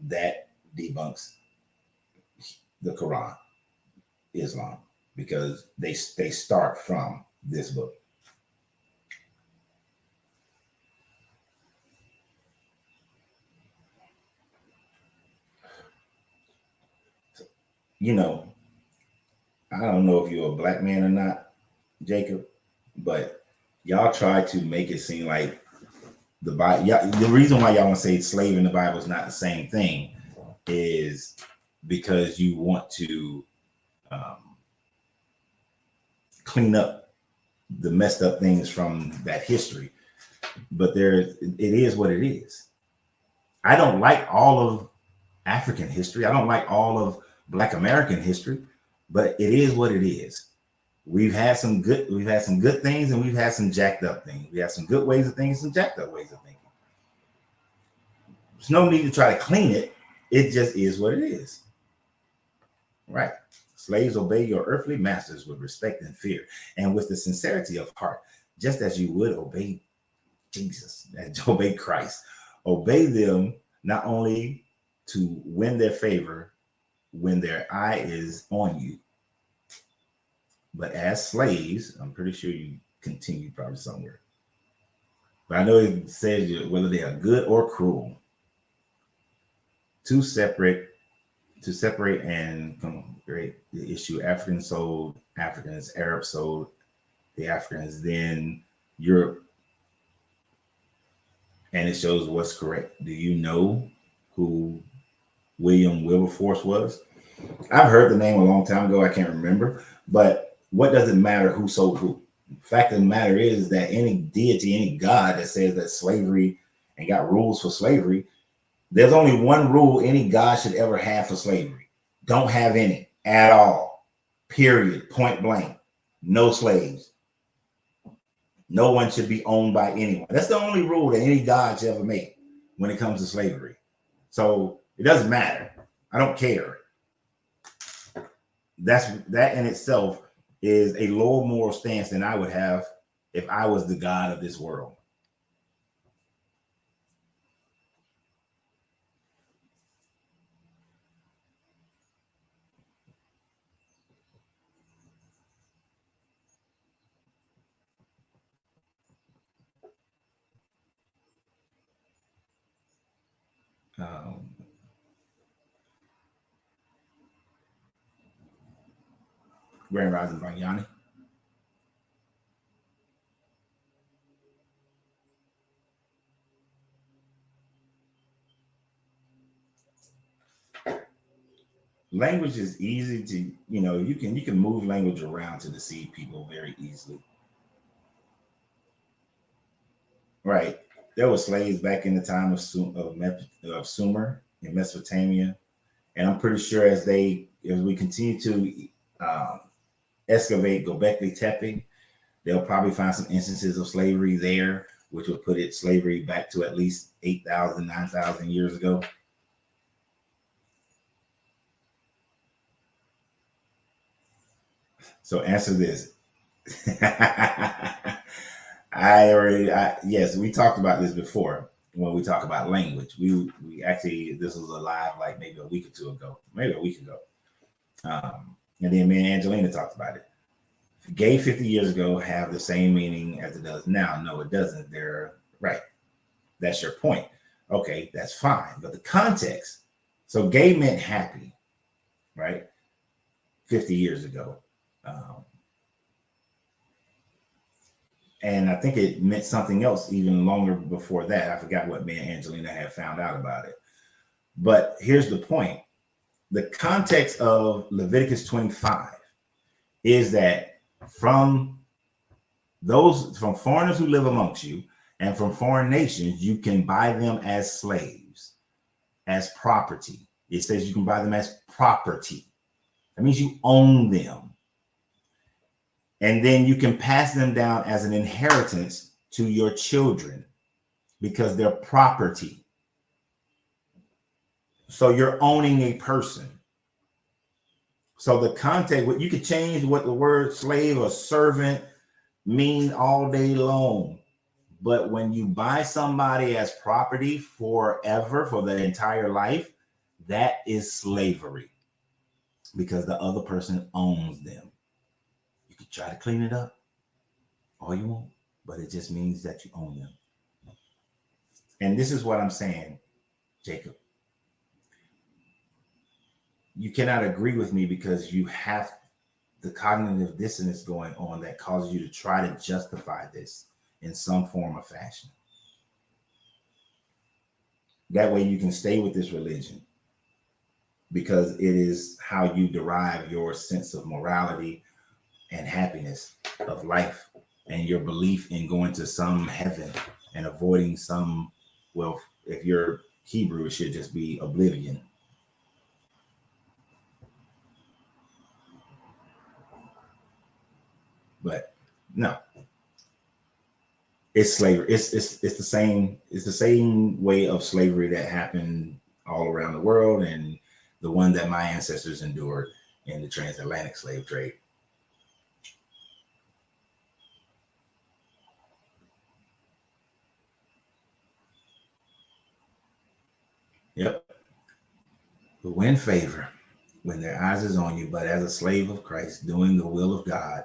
that debunks the Quran, Islam, because they start from this book. You know, I don't know if you're a black man or not, Jacob, but y'all try to make it seem like the Bible. The reason why y'all want to say slave in the Bible is not the same thing is because you want to clean up the messed up things from that history. But it is what it is. I don't like all of African history. I don't like all of Black American history, but it is what it is. We've had some good things, and we've had some jacked up things. We have some good ways of thinking, some jacked up ways of thinking. There's no need to try to clean it. It just is what it is. Right. Slaves, obey your earthly masters with respect and fear, and with the sincerity of heart, just as you would obey Jesus, and obey Christ. Obey them not only to win their favor when their eye is on you, but as slaves. I'm pretty sure you continue probably somewhere, but I know it says whether they are good or cruel, to separate and create the issue. Africans sold Africans, Arabs sold the Africans, then Europe, and it shows what's correct. Do you know who William Wilberforce was? I've heard the name a long time ago. I can't remember, but what does it matter who sold who? The fact of the matter is that any deity, any God that says that slavery and got rules for slavery, there's only one rule any God should ever have for slavery. Don't have any at all. Period. Point blank. No slaves. No one should be owned by anyone. That's the only rule that any God should ever make when it comes to slavery. So it doesn't matter. I don't care. That in itself is a lower moral stance than I would have if I was the God of this world. Grand Rising Yanni. Language is easy to, you can move language around to deceive people very easily. Right. There were slaves back in the time of Sumer in Mesopotamia. And I'm pretty sure as we continue to excavate Göbekli Tepe, they'll probably find some instances of slavery there, which would put slavery back to at least 8,000, 9,000 years ago. So answer this. Yes, we talked about this before when we talk about language. We actually, this was a live like maybe a week or two ago, maybe a week ago. And then me and Angelina talked about it. Gay 50 years ago have the same meaning as it does now. No, it doesn't. They're right. That's your point. Okay, that's fine. But the context, so gay meant happy, right? 50 years ago. And I think it meant something else even longer before that. I forgot what me and Angelina had found out about it. But here's the point. The context of Leviticus 25 is that from foreigners who live amongst you and from foreign nations, you can buy them as slaves, as property. It says you can buy them as property. That means you own them. And then you can pass them down as an inheritance to your children because they're property. So you're owning a person. So the context, you could change what the word slave or servant mean all day long. But when you buy somebody as property forever, for the entire life, that is slavery because the other person owns them. You could try to clean it up all you want, but it just means that you own them. And this is what I'm saying, Jacob. You cannot agree with me because you have the cognitive dissonance going on that causes you to try to justify this in some form or fashion. That way you can stay with this religion because it is how you derive your sense of morality and happiness of life and your belief in going to some heaven and avoiding some, well, if you're Hebrew, it should just be oblivion. But no, it's slavery. It's the same way of slavery that happened all around the world and the one that my ancestors endured in the transatlantic slave trade. Yep. Who win favor when their eyes is on you, but as a slave of Christ, doing the will of God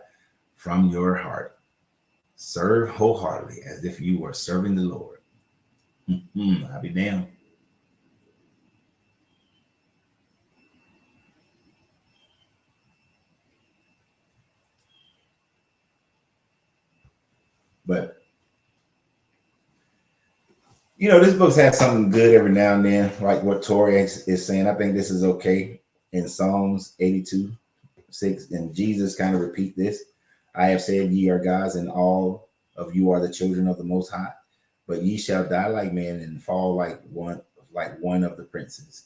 from your heart. Serve wholeheartedly as if you were serving the Lord. I'll be damned. But this book has something good every now and then, like what Tori is saying. I think this is okay in Psalms 82:6, and Jesus kind of repeat this. I have said ye are gods, and all of you are the children of the Most High, but ye shall die like men and fall like one of the princes.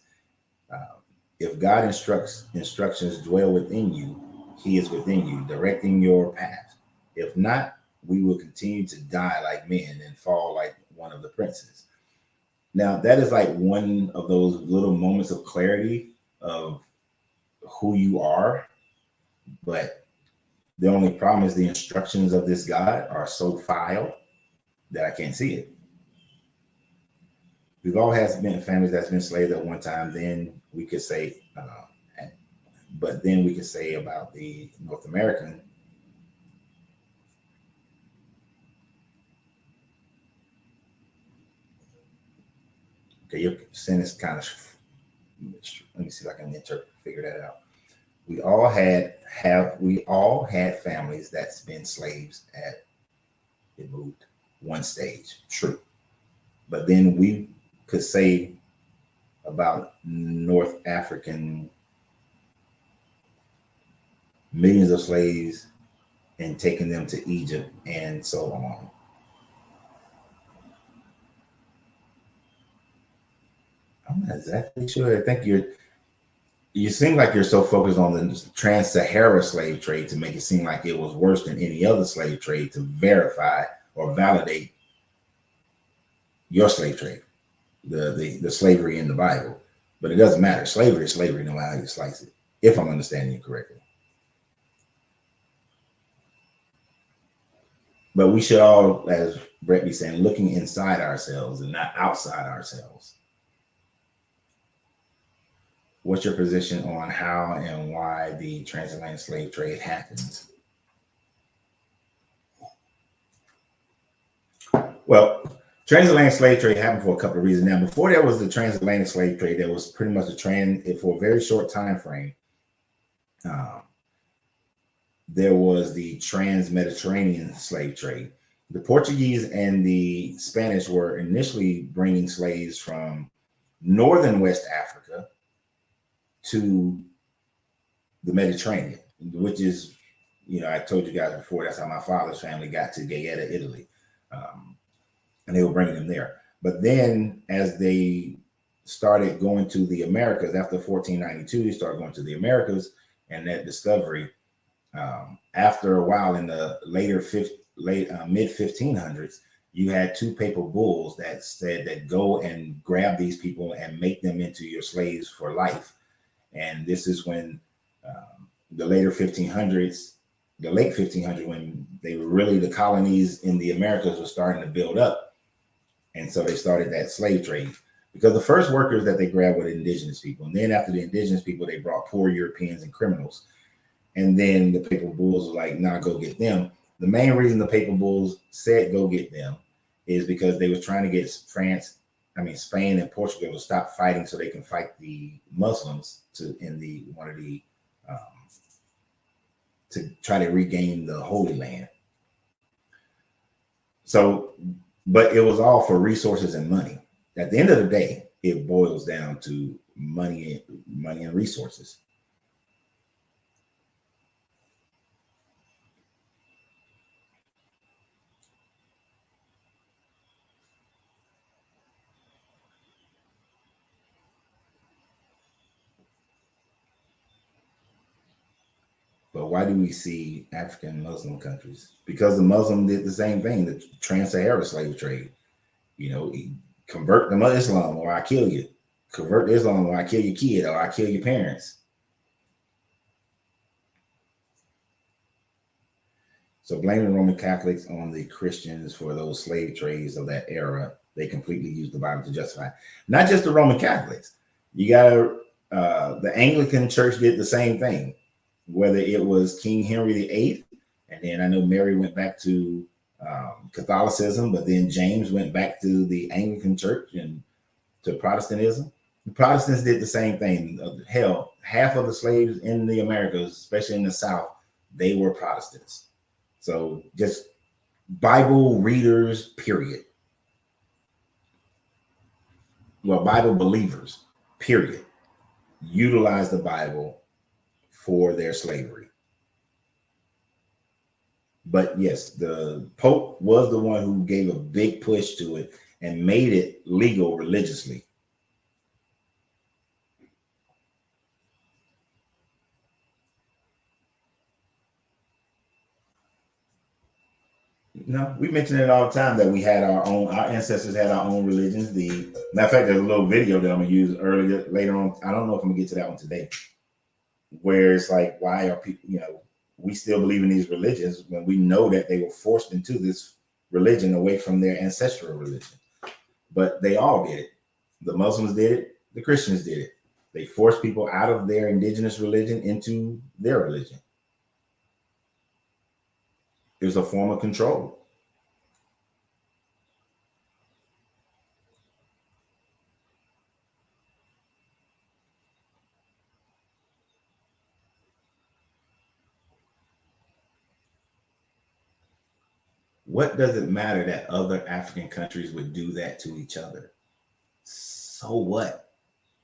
If God instructions dwell within you, he is within you, directing your path. If not, we will continue to die like men and fall like one of the princes. Now, that is like one of those little moments of clarity of who you are. But the only problem is the instructions of this God are so filed that I can't see it. We've all had been families that's been enslaved at one time. Then we could say, but then we could say about the North American. Okay, your sentence kind of. Let me see if I can figure that out. We all had families that's been slaves at it moved one stage. True, but then we could say about North African millions of slaves and taking them to Egypt and so on. I'm not exactly sure. I think you seem like you're so focused on the trans-Sahara slave trade to make it seem like it was worse than any other slave trade to verify or validate your slave trade, the slavery in the Bible. But it doesn't matter. Slavery is slavery no matter how you slice it, if I'm understanding you correctly. But we should all, as Brett be saying, looking inside ourselves and not outside ourselves. What's your position on how and why the transatlantic slave trade happens? Well, transatlantic slave trade happened for a couple of reasons. Now, before there was the transatlantic slave trade, there was pretty much for a very short time frame. There was the trans-Mediterranean slave trade. the Portuguese and the Spanish were initially bringing slaves from northern West Africa to the Mediterranean, which is, I told you guys before, that's how my father's family got to Gaeta, Italy. And they were bringing them there. But then as they started going to the Americas after 1492, they started going to the Americas, and that discovery, after a while in the mid 1500s, you had two papal bulls that said that go and grab these people and make them into your slaves for life. And this is when the late 1500s, when they were really, the colonies in the Americas were starting to build up. And so they started that slave trade, because the first workers that they grabbed were the indigenous people. And then after the indigenous people, they brought poor Europeans and criminals. And then the papal bulls were like, nah, go get them. The main reason the papal bulls said go get them is because they was trying to get Spain and Portugal to stop fighting so they can fight the Muslims to try to regain the Holy Land. So, but it was all for resources and money. At the end of the day, it boils down to money and resources. But why do we see African Muslim countries? Because the Muslim did the same thing, the trans-Sahara slave trade. Convert them to Islam or I kill you. Convert to Islam or I kill your kid or I kill your parents. So blaming Roman Catholics on the Christians for those slave trades of that era, they completely used the Bible to justify it. Not just the Roman Catholics. You got the Anglican Church did the same thing, whether it was King Henry VIII, and then I know Mary went back to Catholicism, but then James went back to the Anglican Church and to Protestantism. The Protestants did the same thing. Hell, half of the slaves in the Americas, especially in the South, they were Protestants. So just Bible readers, period. Well, Bible believers, period, utilize the Bible for their slavery. But yes, the Pope was the one who gave a big push to it and made it legal religiously. We mention it all the time that our ancestors had our own religions. The matter of fact, there's a little video that I'm gonna use later on. I don't know if I'm gonna get to that one today, where it's like, why are people, we still believe in these religions when we know that they were forced into this religion away from their ancestral religion. But they all did it. The Muslims did it. The Christians did it. They forced people out of their indigenous religion into their religion. It was a form of control. What does it matter that other African countries would do that to each other? So what?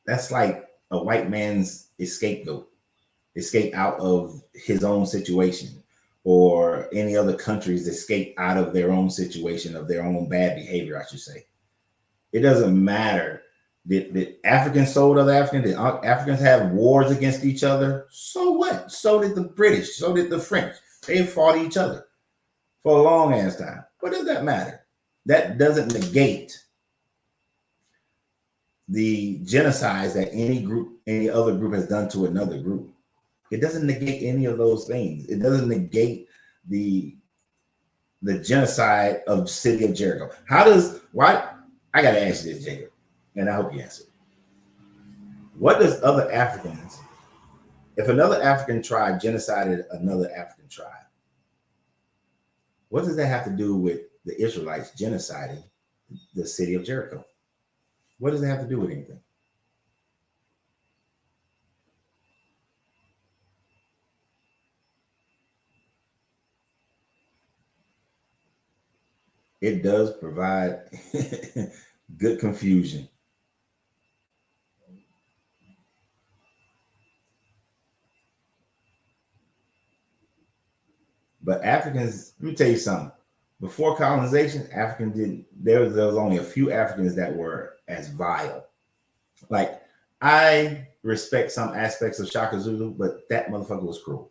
That's like a white man's escape out of his own situation, or any other country's escape out of their own situation, of their own bad behavior, I should say. It doesn't matter. Did Africans sold other Africans? Did Africans have wars against each other? So what? So did the British. So did the French. They fought each other for a long ass time. What does that matter? That doesn't negate the genocides that any other group has done to another group. It doesn't negate any of those things. It doesn't negate the genocide of the city of Jericho. I gotta ask you this, Jacob, and I hope you answer. What does other Africans, if another African tribe genocided another African tribe, what does that have to do with the Israelites genociding the city of Jericho? What does that have to do with anything? it does provide good confusion. But Africans, let me tell you something. Before colonization, Africans didn't. There was only a few Africans that were as vile. Like, I respect some aspects of Shaka Zulu, but that motherfucker was cruel.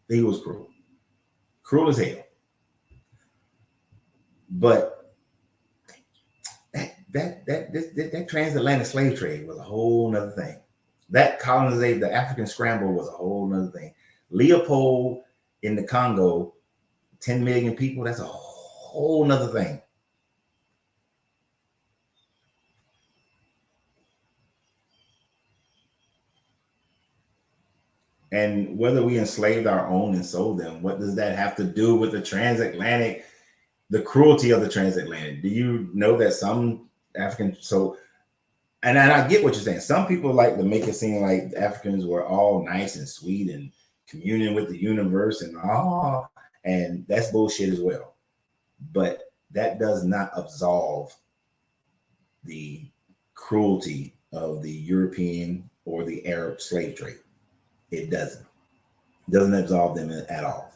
He was cruel as hell. But that transatlantic slave trade was a whole nother thing. That colonization, the African scramble, was a whole nother thing. Leopold in the Congo, 10 million people, that's a whole nother thing. And whether we enslaved our own and sold them, what does that have to do with the transatlantic, the cruelty of the transatlantic? Do you know that some African, and I get what you're saying. Some people like to make it seem like Africans were all nice and sweet and communing with the universe and that's bullshit as well. But that does not absolve the cruelty of the European or the Arab slave trade. It doesn't. It doesn't absolve them at all.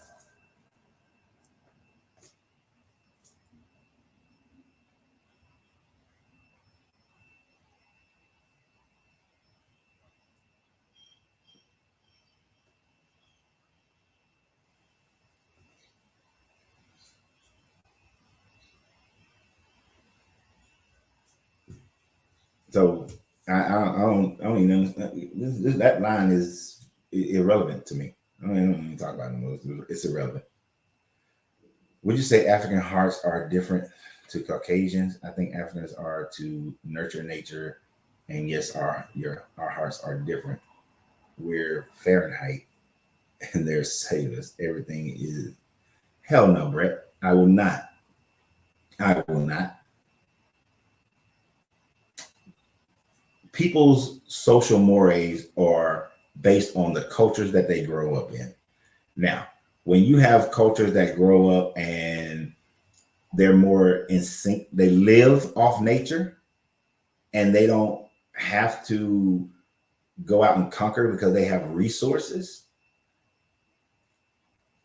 So I don't even know. That line is irrelevant to me. I don't even talk about it. It's irrelevant. Would you say African hearts are different to Caucasians? I think Africans are to nurture nature, and yes, our hearts are different. We're Fahrenheit, and they're sailors. Everything is hell no, Brett. I will not. I will not. People's social mores are based on the cultures that they grow up in. Now, when you have cultures that grow up and they're more in sync, they live off nature and they don't have to go out and conquer because they have resources.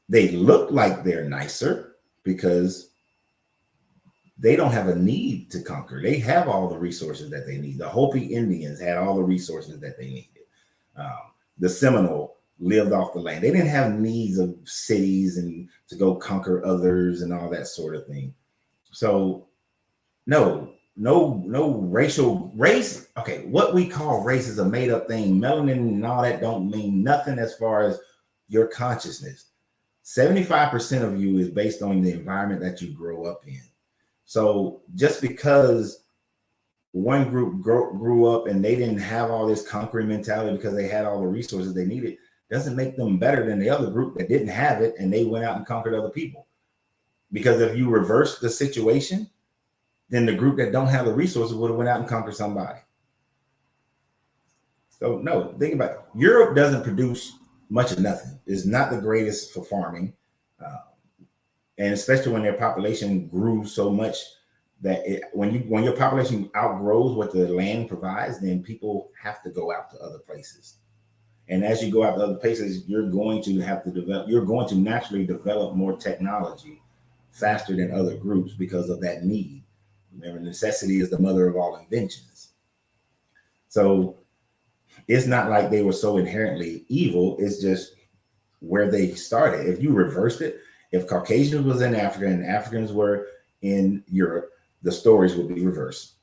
They look like they're nicer because they don't have a need to conquer. They have all the resources that they need. The Hopi Indians had all the resources that they needed. The Seminole lived off the land. They didn't have needs of cities and to go conquer others and all that sort of thing. So no race. Okay, what we call race is a made up thing. Melanin and all that don't mean nothing as far as your consciousness. 75% of you is based on the environment that you grow up in. So just because one group grew up and they didn't have all this conquering mentality because they had all the resources they needed, doesn't make them better than the other group that didn't have it and they went out and conquered other people. Because if you reverse the situation, then the group that don't have the resources would have went out and conquered somebody. So no, think about it. Europe doesn't produce much of nothing. It's not the greatest for farming. And especially when their population grew so much that when your population outgrows what the land provides, then people have to go out to other places. And as you go out to other places, you're going to naturally develop more technology faster than other groups because of that need. Remember, necessity is the mother of all inventions. So it's not like they were so inherently evil. It's just where they started. If you reversed it, if Caucasians was in Africa and Africans were in Europe, the stories would be reversed.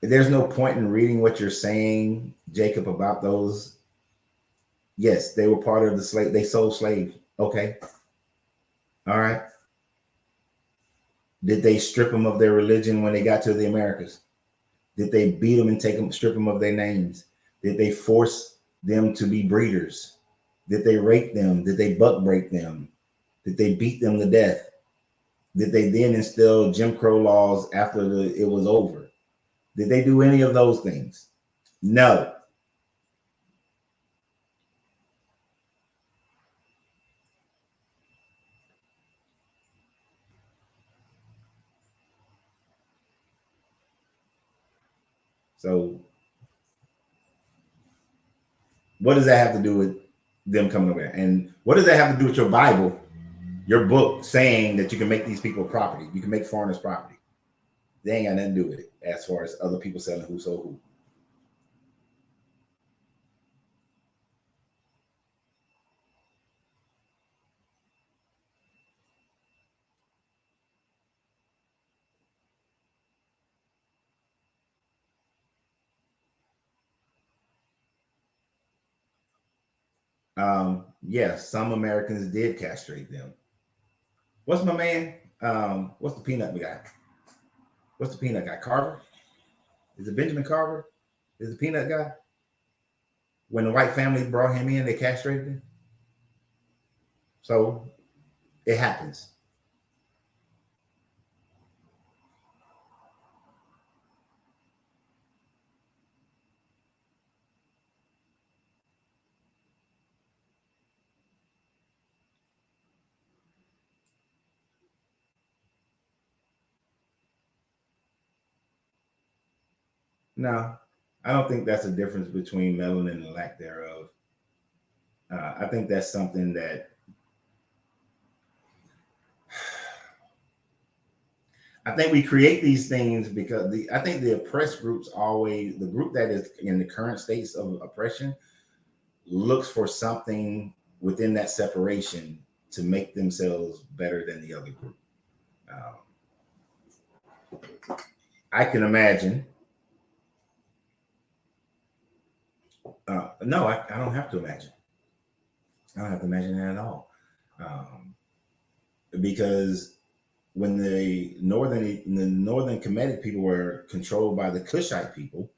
There's no point in reading what you're saying, Jacob, about those. Yes, they were part of the slave. They sold slaves. Okay. All right. Did they strip them of their religion when they got to the Americas? Did they beat them and strip them of their names? Did they force them to be breeders? Did they rape them? Did they buck break them? Did they beat them to death? Did they then instill Jim Crow laws after it was over? Did they do any of those things? No. So what does that have to do with them coming over there? And what does that have to do with your Bible, your book, saying that you can make these people property? You can make foreigners property. They ain't got nothing to do with it as far as other people selling who sold who. Yes, some Americans did castrate them. What's my man? What's the peanut guy? What's the peanut guy? Carver? Is it Benjamin Carver? Is the peanut guy? When the white family brought him in, they castrated him. So it happens. No, I don't think that's a difference between melanin and lack thereof. I think that's something that I think we create these things because I think the oppressed groups always, the group that is in the current states of oppression looks for something within that separation to make themselves better than the other group. I can imagine. No, I don't have to imagine. I don't have to imagine that at all. Because when the northern Kemetic people were controlled by the Kushite people,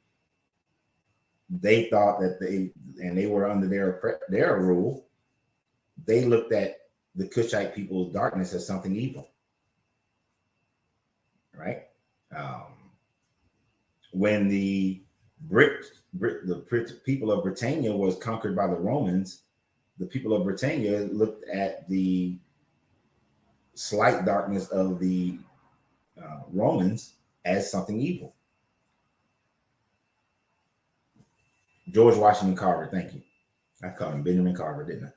they thought that they were under their rule. They looked at the Kushite people's darkness as something evil, right? When the people of Britannia was conquered by the Romans, the people of Britannia looked at the slight darkness of the Romans as something evil. George Washington Carver, thank you. I called him Benjamin Carver, didn't I?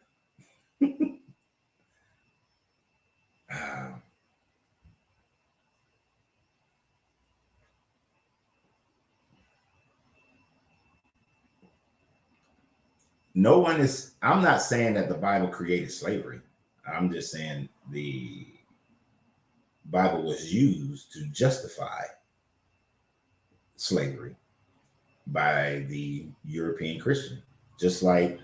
No one is, I'm not saying that the Bible created slavery. I'm just saying the Bible was used to justify slavery by the European Christian, just like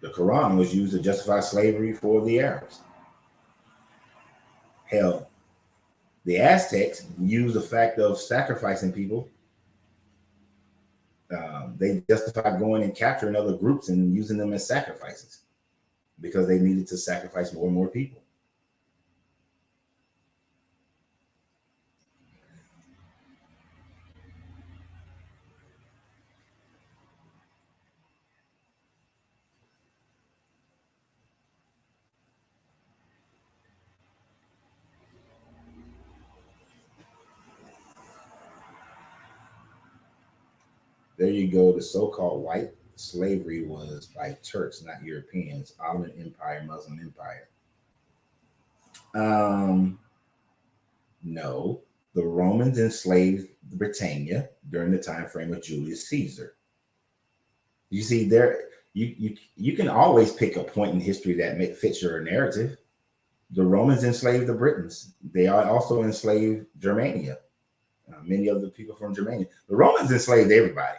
the Quran was used to justify slavery for the Arabs. Hell, the Aztecs used the fact of sacrificing people. They justified going and capturing other groups and using them as sacrifices because they needed to sacrifice more and more people. There you go. The so-called white slavery was by Turks, not Europeans. Ottoman Empire, Muslim Empire. No, the Romans enslaved Britannia during the time frame of Julius Caesar. You see, you can always pick a point in history that fits your narrative. The Romans enslaved the Britons. They also enslaved Germania. Many of the people from Germania. The Romans enslaved everybody.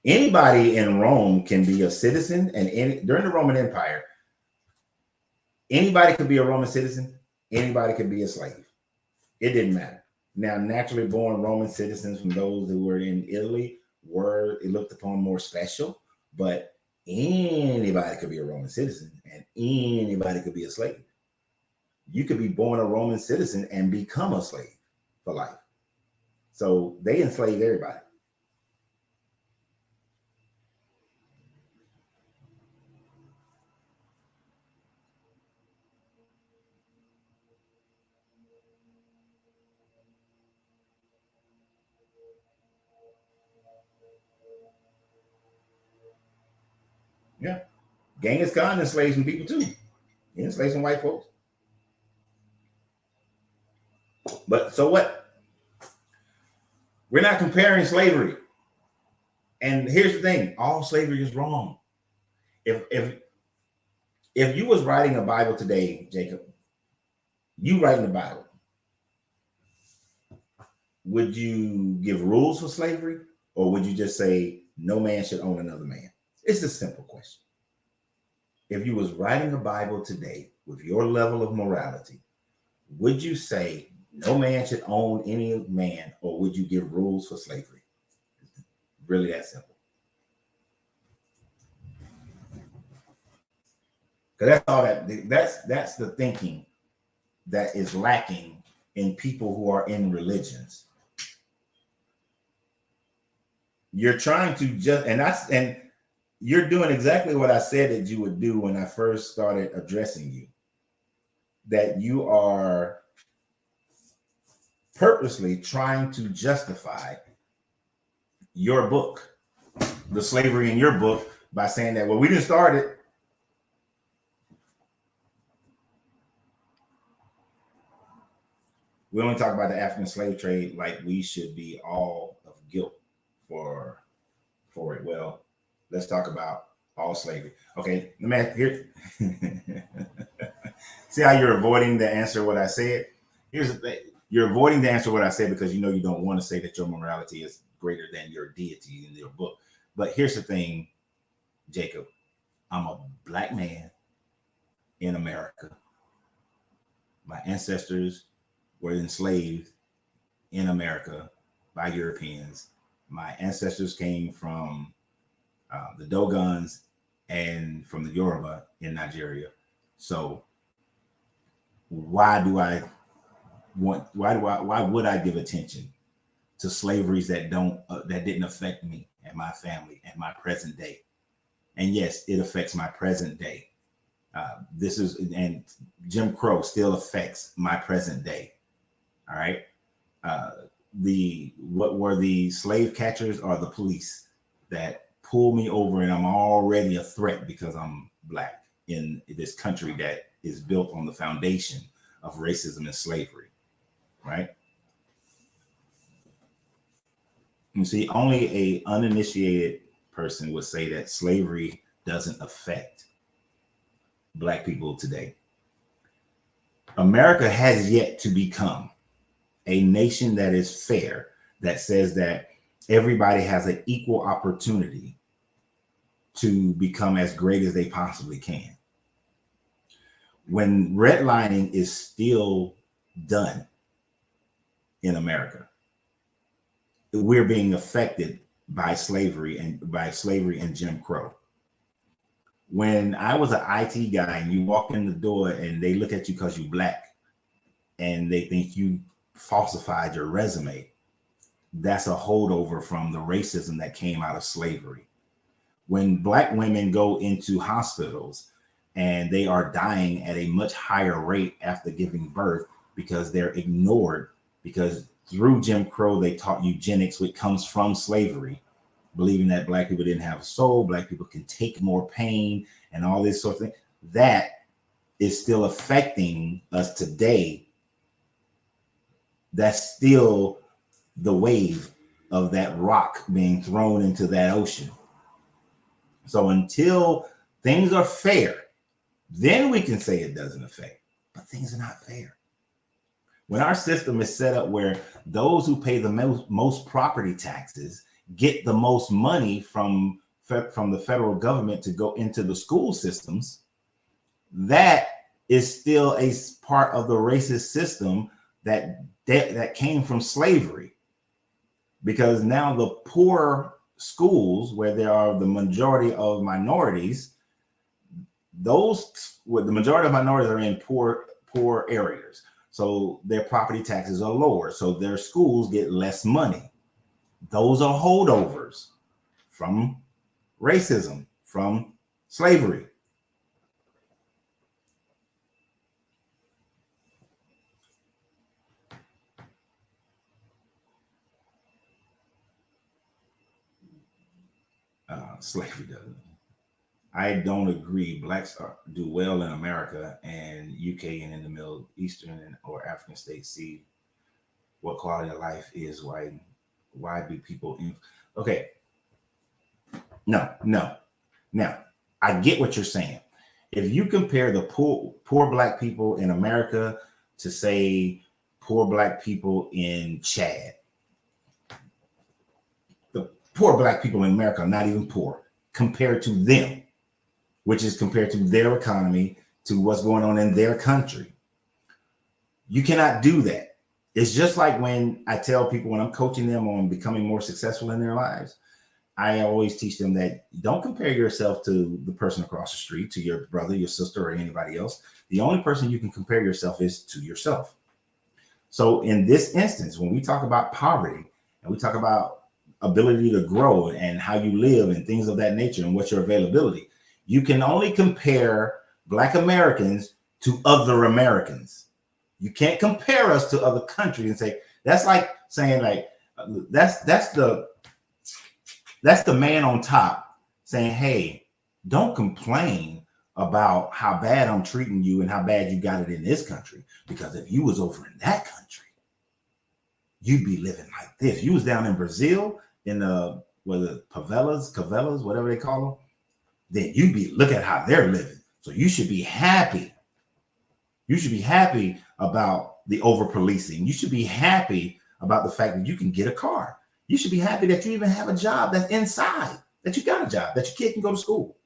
Anybody in Rome can be a citizen, and during the Roman Empire, anybody could be a Roman citizen. Anybody could be a slave. It didn't matter. Now, naturally born Roman citizens from those who were in Italy were looked upon more special, but anybody could be a Roman citizen, and anybody could be a slave. you could be born a Roman citizen and become a slave for life. So they enslaved everybody. Yeah. Genghis Khan enslaved some people too. He enslaved some white folks. But so what? We're not comparing slavery. And here's the thing: all slavery is wrong. If you was writing a Bible today, Jacob, you writing the Bible, would you give rules for slavery, or would you just say no man should own another man? It's a simple question. If you was writing a Bible today with your level of morality, would you say no man should own any man, or would you give rules for slavery? Really that simple. Because that's all that's the thinking that is lacking in people who are in religions. You're trying to just, and you're doing exactly what I said that you would do when I first started addressing you. That you are purposely trying to justify your book, the slavery in your book, by saying that, well, we didn't start it. We only talk about the African slave trade like we should be all of guilt for it. Well, let's talk about all slavery. Okay, let me ask here. See how you're avoiding the answer what I said? Here's the thing. You're avoiding the answer what I said because you know you don't want to say that your morality is greater than your deity in your book. But here's the thing, Jacob. I'm a black man in America. My ancestors were enslaved in America by Europeans. My ancestors came from the Dogons and from the Yoruba in Nigeria. So why would I give attention to slaveries that didn't affect me and my family and my present day? And yes, it affects my present day. And Jim Crow still affects my present day. All right. What were the slave catchers or the police that pull me over, and I'm already a threat because I'm black in this country that is built on the foundation of racism and slavery, right? You see, only a uninitiated person would say that slavery doesn't affect black people today. America has yet to become a nation that is fair, that says that everybody has an equal opportunity to become as great as they possibly can. When redlining is still done in America, we're being affected by slavery and Jim Crow. When I was an IT guy and you walk in the door and they look at you because you're black and they think you falsified your resume, that's a holdover from the racism that came out of slavery. When black women go into hospitals and they are dying at a much higher rate after giving birth because they're ignored, because through Jim Crow they taught eugenics, which comes from slavery, believing that black people didn't have a soul, black people can take more pain and all this sort of thing. That is still affecting us today. That's still the wave of that rock being thrown into that ocean. So until things are fair, then we can say it doesn't affect, but things are not fair. When our system is set up where those who pay the most property taxes get the most money from the federal government to go into the school systems, that is still a part of the racist system that came from slavery. Because now the poor schools where there are the majority of minorities, those with the majority of minorities are in poor poor areas. So their property taxes are lower. So their schools get less money. Those are holdovers from racism, from slavery. Slavery doesn't. I don't agree. Blacks do well in America, and UK and in the Middle Eastern or African states see what quality of life is. Why do people? Okay, no. Now, I get what you're saying. If you compare the poor black people in America to say poor black people in Chad, the poor black people in America are not even poor compared to them, which is compared to their economy, to what's going on in their country. You cannot do that. It's just like when I tell people, when I'm coaching them on becoming more successful in their lives, I always teach them that don't compare yourself to the person across the street, to your brother, your sister, or anybody else. The only person you can compare yourself is to yourself. So in this instance, when we talk about poverty and we talk about ability to grow and how you live and things of that nature and what's your availability, you can only compare Black Americans to other Americans. You can't compare us to other countries and say, that's like saying like, that's the man on top saying, hey, don't complain about how bad I'm treating you and how bad you got it in this country. Because if you was over in that country, you'd be living like this. You was down in Brazil in the favelas, whatever they call them, then you'd be, look at how they're living. So you should be happy. You should be happy about the over policing. You should be happy about the fact that you can get a car. You should be happy that you even have a job that's inside, that you got a job, that your kid can go to school.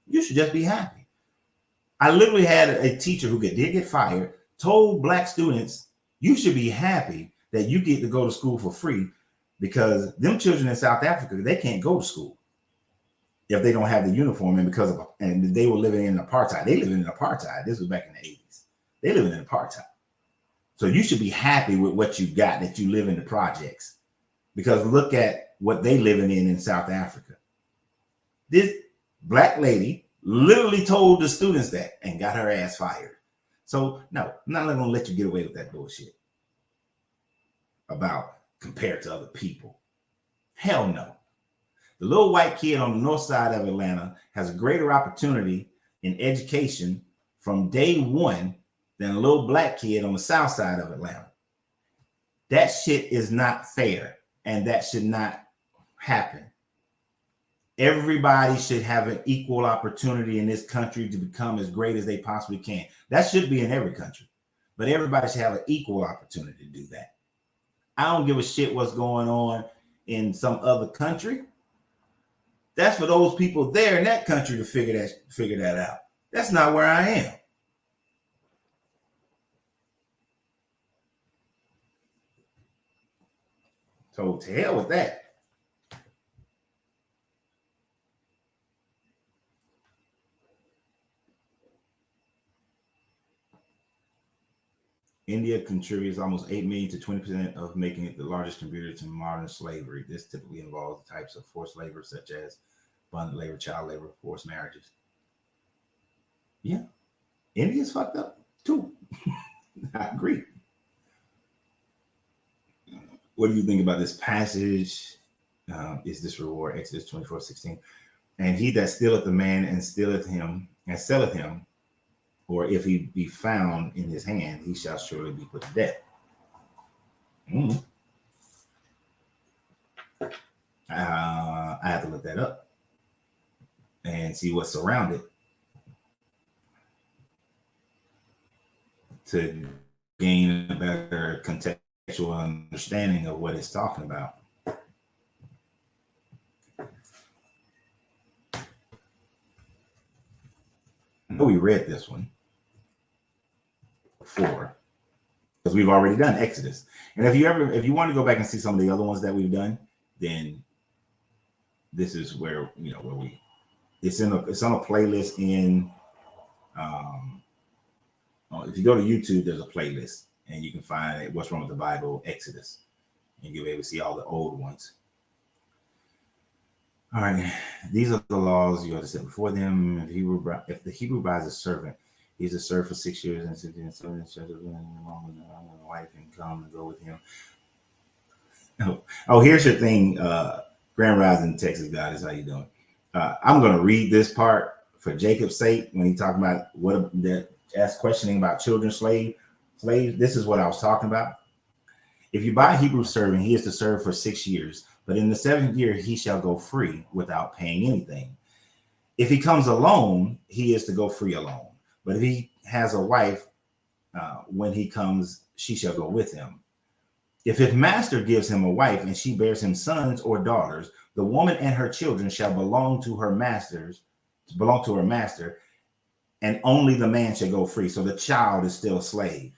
You should just be happy. I literally had a teacher who did get fired, told Black students, you should be happy that you get to go to school for free, because them children in South Africa, they can't go to school if they don't have the uniform, and they were living in apartheid. They live in apartheid. This was back in the 80s. They live in apartheid. So you should be happy with what you got, that you live in the projects, because look at what they living in South Africa. This Black lady literally told the students that and got her ass fired. So no, I'm not going to let you get away with that bullshit about compared to other people. Hell no. The little white kid on the north side of Atlanta has a greater opportunity in education from day one than a little Black kid on the south side of Atlanta. That shit is not fair, and that should not happen. Everybody should have an equal opportunity in this country to become as great as they possibly can. That should be in every country, but everybody should have an equal opportunity to do that. I don't give a shit what's going on in some other country. That's for those people there in that country to figure that out. That's not where I am. So to hell with that. India contributes almost 8 million to 20% of making it the largest contributor to modern slavery. This typically involves the types of forced labor such as bonded labor, child labor, forced marriages. Yeah, India's fucked up too. I agree. What do you think about this passage? Is this reward? Exodus 24:16. And he that stealeth the man and stealeth him and selleth him, or if he be found in his hand, he shall surely be put to death. I have to look that up and see what's surrounded to gain a better contextual understanding of what it's talking about. I know we read this one before because we've already done Exodus. And if you want to go back and see some of the other ones that we've done, then this is where it's on a playlist in If you go to YouTube, there's a playlist, and you can find What's Wrong with the Bible, Exodus, and you'll be able to see all the old ones. All right, these are the laws you have to set before them. If the Hebrew buys a servant, he's to serve for 6 years and 6 years, along with the wife, and come and go with him. Oh, here's your thing, Grand Rising Texas Goddess, how you doing? I'm going to read this part for Jacob's sake when he talked about what that asked questioning about children slaves. This is what I was talking about. If you buy a Hebrew servant, he is to serve for 6 years, but in the 7th year he shall go free without paying anything. If he comes alone, he is to go free alone. But if he has a wife, when he comes, she shall go with him. If his master gives him a wife and she bears him sons or daughters, the woman and her children shall belong to her master, and only the man shall go free. So the child is still a slave.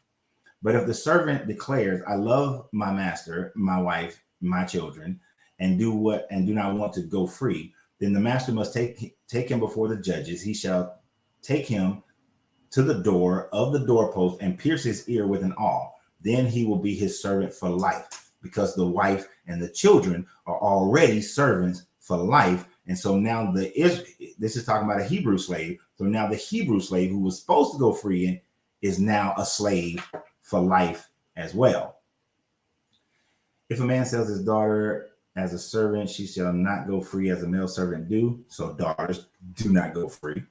But if the servant declares, I love my master, my wife, my children, and do not want to go free, then the master must take him before the judges. He shall take him to the door of the doorpost and pierce his ear with an awl. Then he will be his servant for life, because the wife and the children are already servants for life. And so now this is talking about a Hebrew slave. So now the Hebrew slave who was supposed to go free is now a slave for life as well. If a man sells his daughter as a servant, she shall not go free as a male servant do. So daughters do not go free.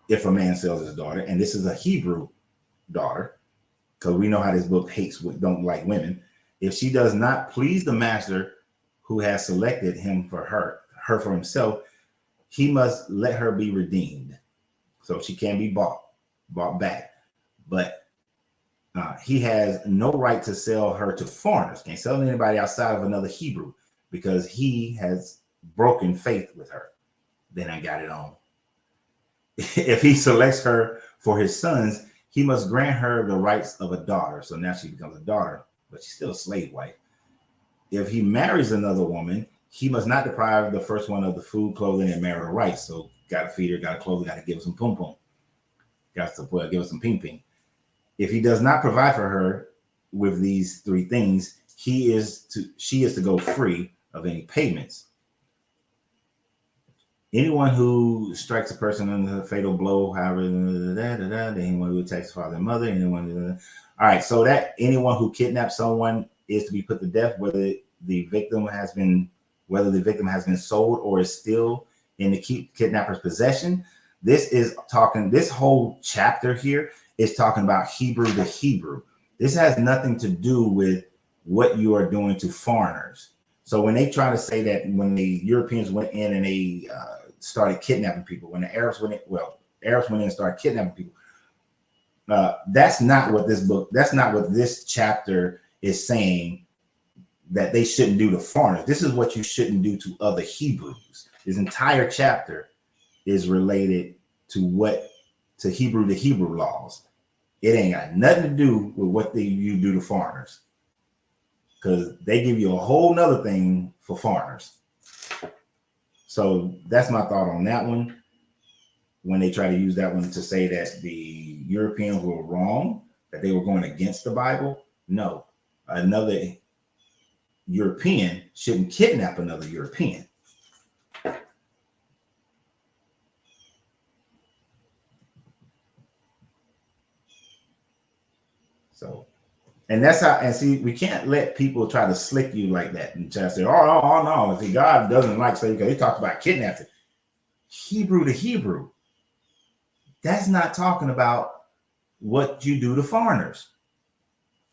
If a man sells his daughter, and this is a Hebrew daughter, because we know how this book don't like women. If she does not please the master who has selected him for her for himself, he must let her be redeemed. So she can be bought back. But he has no right to sell her to foreigners. Can't sell anybody outside of another Hebrew, because he has broken faith with her. Then I got it on. If he selects her for his sons, he must grant her the rights of a daughter. So now she becomes a daughter, but she's still a slave wife. If he marries another woman, he must not deprive the first one of the food, clothing, and marital rights. So got to feed her, got to clothe her, got to give her some pum pum, got to give her some ping ping. If he does not provide for her with these three things, she is to go free of any payments. Anyone who strikes a person under a fatal blow, however, anyone who attacks father and mother, all right. So that anyone who kidnaps someone is to be put to death, whether the victim has been sold or is still in the kidnapper's possession. This whole chapter here is talking about Hebrew to Hebrew. This has nothing to do with what you are doing to foreigners. So when they try to say that when the Europeans went in and they started kidnapping people, when the Arabs went in and started kidnapping people, that's not what this chapter is saying that they shouldn't do to foreigners. This is what you shouldn't do to other Hebrews. This entire chapter is related to Hebrew to Hebrew laws. It ain't got nothing to do with what you do to foreigners, because they give you a whole nother thing for foreigners. So that's my thought on that one. When they try to use that one to say that the Europeans were wrong, that they were going against the Bible. No, another European shouldn't kidnap another European. So, and that's how, and see, we can't let people try to slick you like that and try to say, oh no, see, God doesn't like slavery because he talks about kidnapping. Hebrew to Hebrew. That's not talking about what you do to foreigners.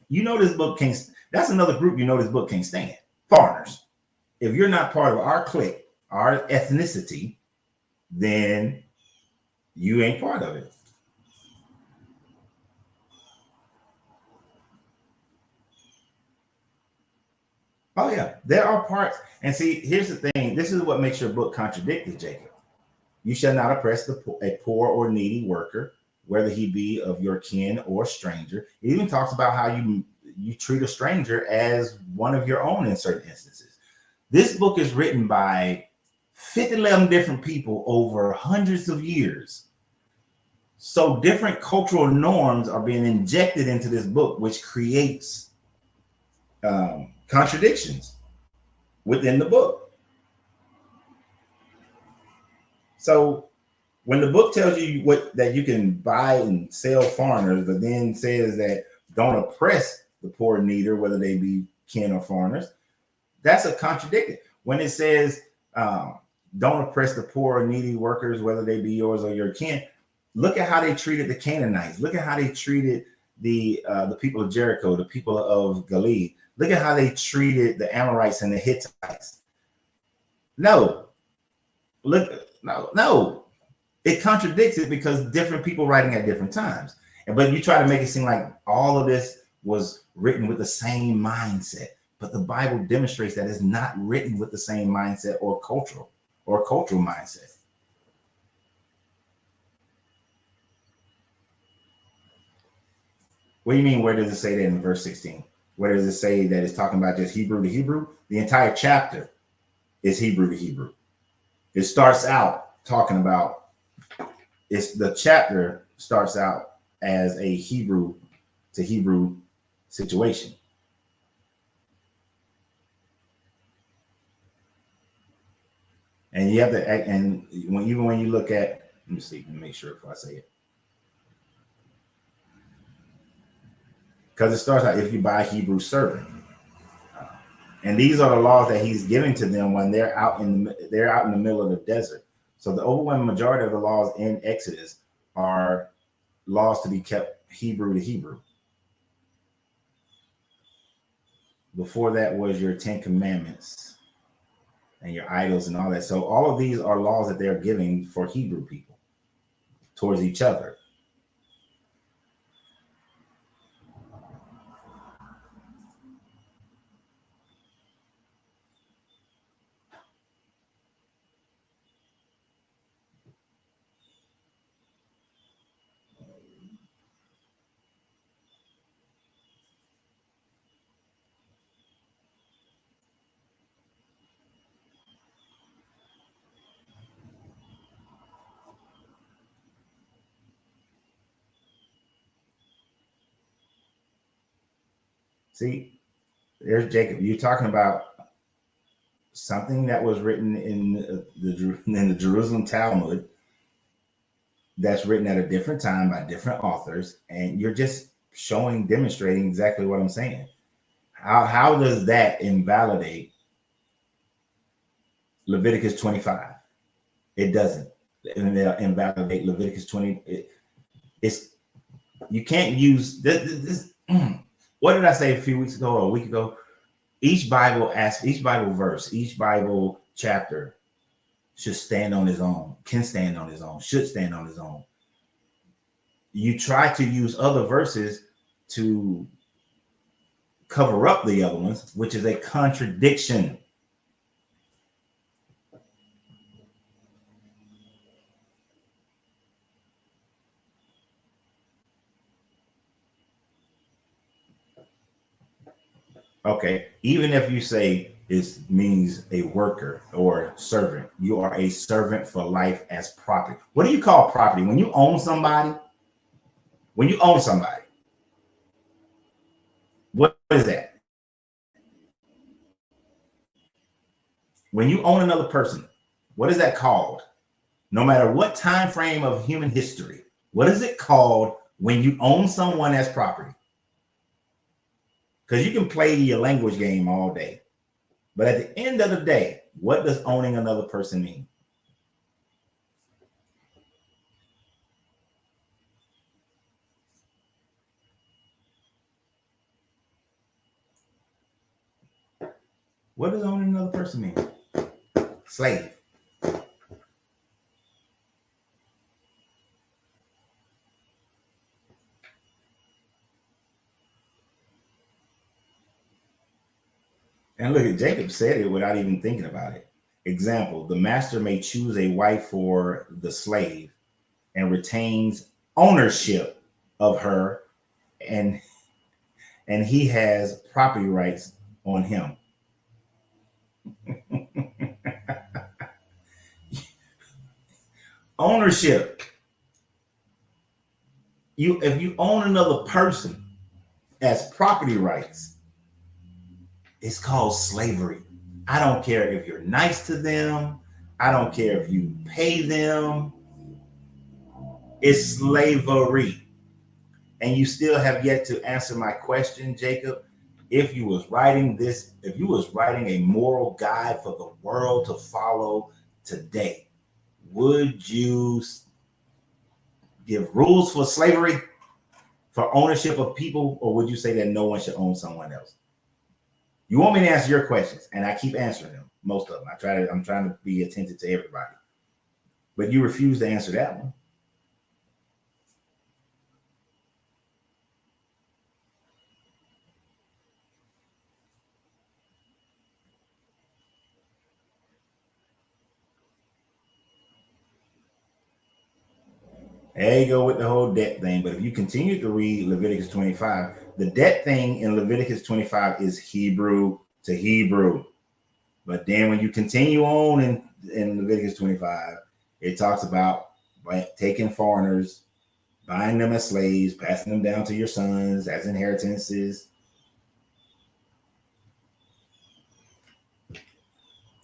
You know, this book can't, that's another group, this book can't stand. Foreigners. If you're not part of our clique, our ethnicity, then you ain't part of it. Oh yeah, there are parts. And see, here's the thing. This is what makes your book contradicted, Jacob. You shall not oppress a poor or needy worker, whether he be of your kin or stranger. It even talks about how you treat a stranger as one of your own in certain instances. This book is written by 11 different people over hundreds of years. So different cultural norms are being injected into this book, which creates contradictions within the book. So when the book tells you that you can buy and sell foreigners, but then says that don't oppress the poor and needy, whether they be kin or foreigners, that's a contradiction. When it says don't oppress the poor or needy workers, whether they be yours or your kin, look at how they treated the Canaanites. Look at how they treated the people of Jericho, the people of Gilead. Look at how they treated the Amorites and the Hittites. No. It contradicts it because different people writing at different times. But you try to make it seem like all of this was written with the same mindset. But the Bible demonstrates that it's not written with the same mindset or cultural mindset. What do you mean? Where does it say that in verse 16? Where does it say that it's talking about just Hebrew to Hebrew? The entire chapter is Hebrew to Hebrew. It starts out talking about the chapter starts out as a Hebrew to Hebrew situation. And you have to, and when you look at, let me see, let me make sure if I say it. Because it starts out, if you buy a Hebrew servant. And these are the laws that he's giving to them when they're out in the middle of the desert. So the overwhelming majority of the laws in Exodus are laws to be kept Hebrew to Hebrew. Before that was your 10 Commandments and your idols and all that. So all of these are laws that they're giving for Hebrew people towards each other. See, there's Jacob. You're talking about something that was written in the Jerusalem Talmud that's written at a different time by different authors, and you're just demonstrating exactly what I'm saying. How does that invalidate Leviticus 25? It doesn't invalidate Leviticus 20. You can't use this. What did I say a few weeks ago or a week ago? Each Bible verse, each Bible chapter should stand on his own, can stand on his own, should stand on his own. You try to use other verses to cover up the other ones, which is a contradiction. Okay, even if you say it means a worker or servant, you are a servant for life as property. What do you call property? When you own somebody, what is that? When you own another person, what is that called? No matter what time frame of human history, what is it called when you own someone as property? Because you can play your language game all day. But at the end of the day, what does owning another person mean? What does owning another person mean? Slave. And look at Jacob said it without even thinking about it. Example, the master may choose a wife for the slave and retains ownership of her, and he has property rights on him. Ownership. if you own another person as property rights, it's called slavery. I don't care if you're nice to them. I don't care if you pay them. It's slavery. And you still have yet to answer my question, Jacob. If you was writing a moral guide for the world to follow today, would you give rules for slavery, for ownership of people, or would you say that no one should own someone else? You want me to answer your questions, and I keep answering them, most of them. I'm trying to be attentive to everybody. But you refuse to answer that one. There you go with the whole debt thing. But if you continue to read Leviticus 25, the debt thing in Leviticus 25 is Hebrew to Hebrew. But then when you continue on in Leviticus 25, it talks about taking foreigners, buying them as slaves, passing them down to your sons as inheritances.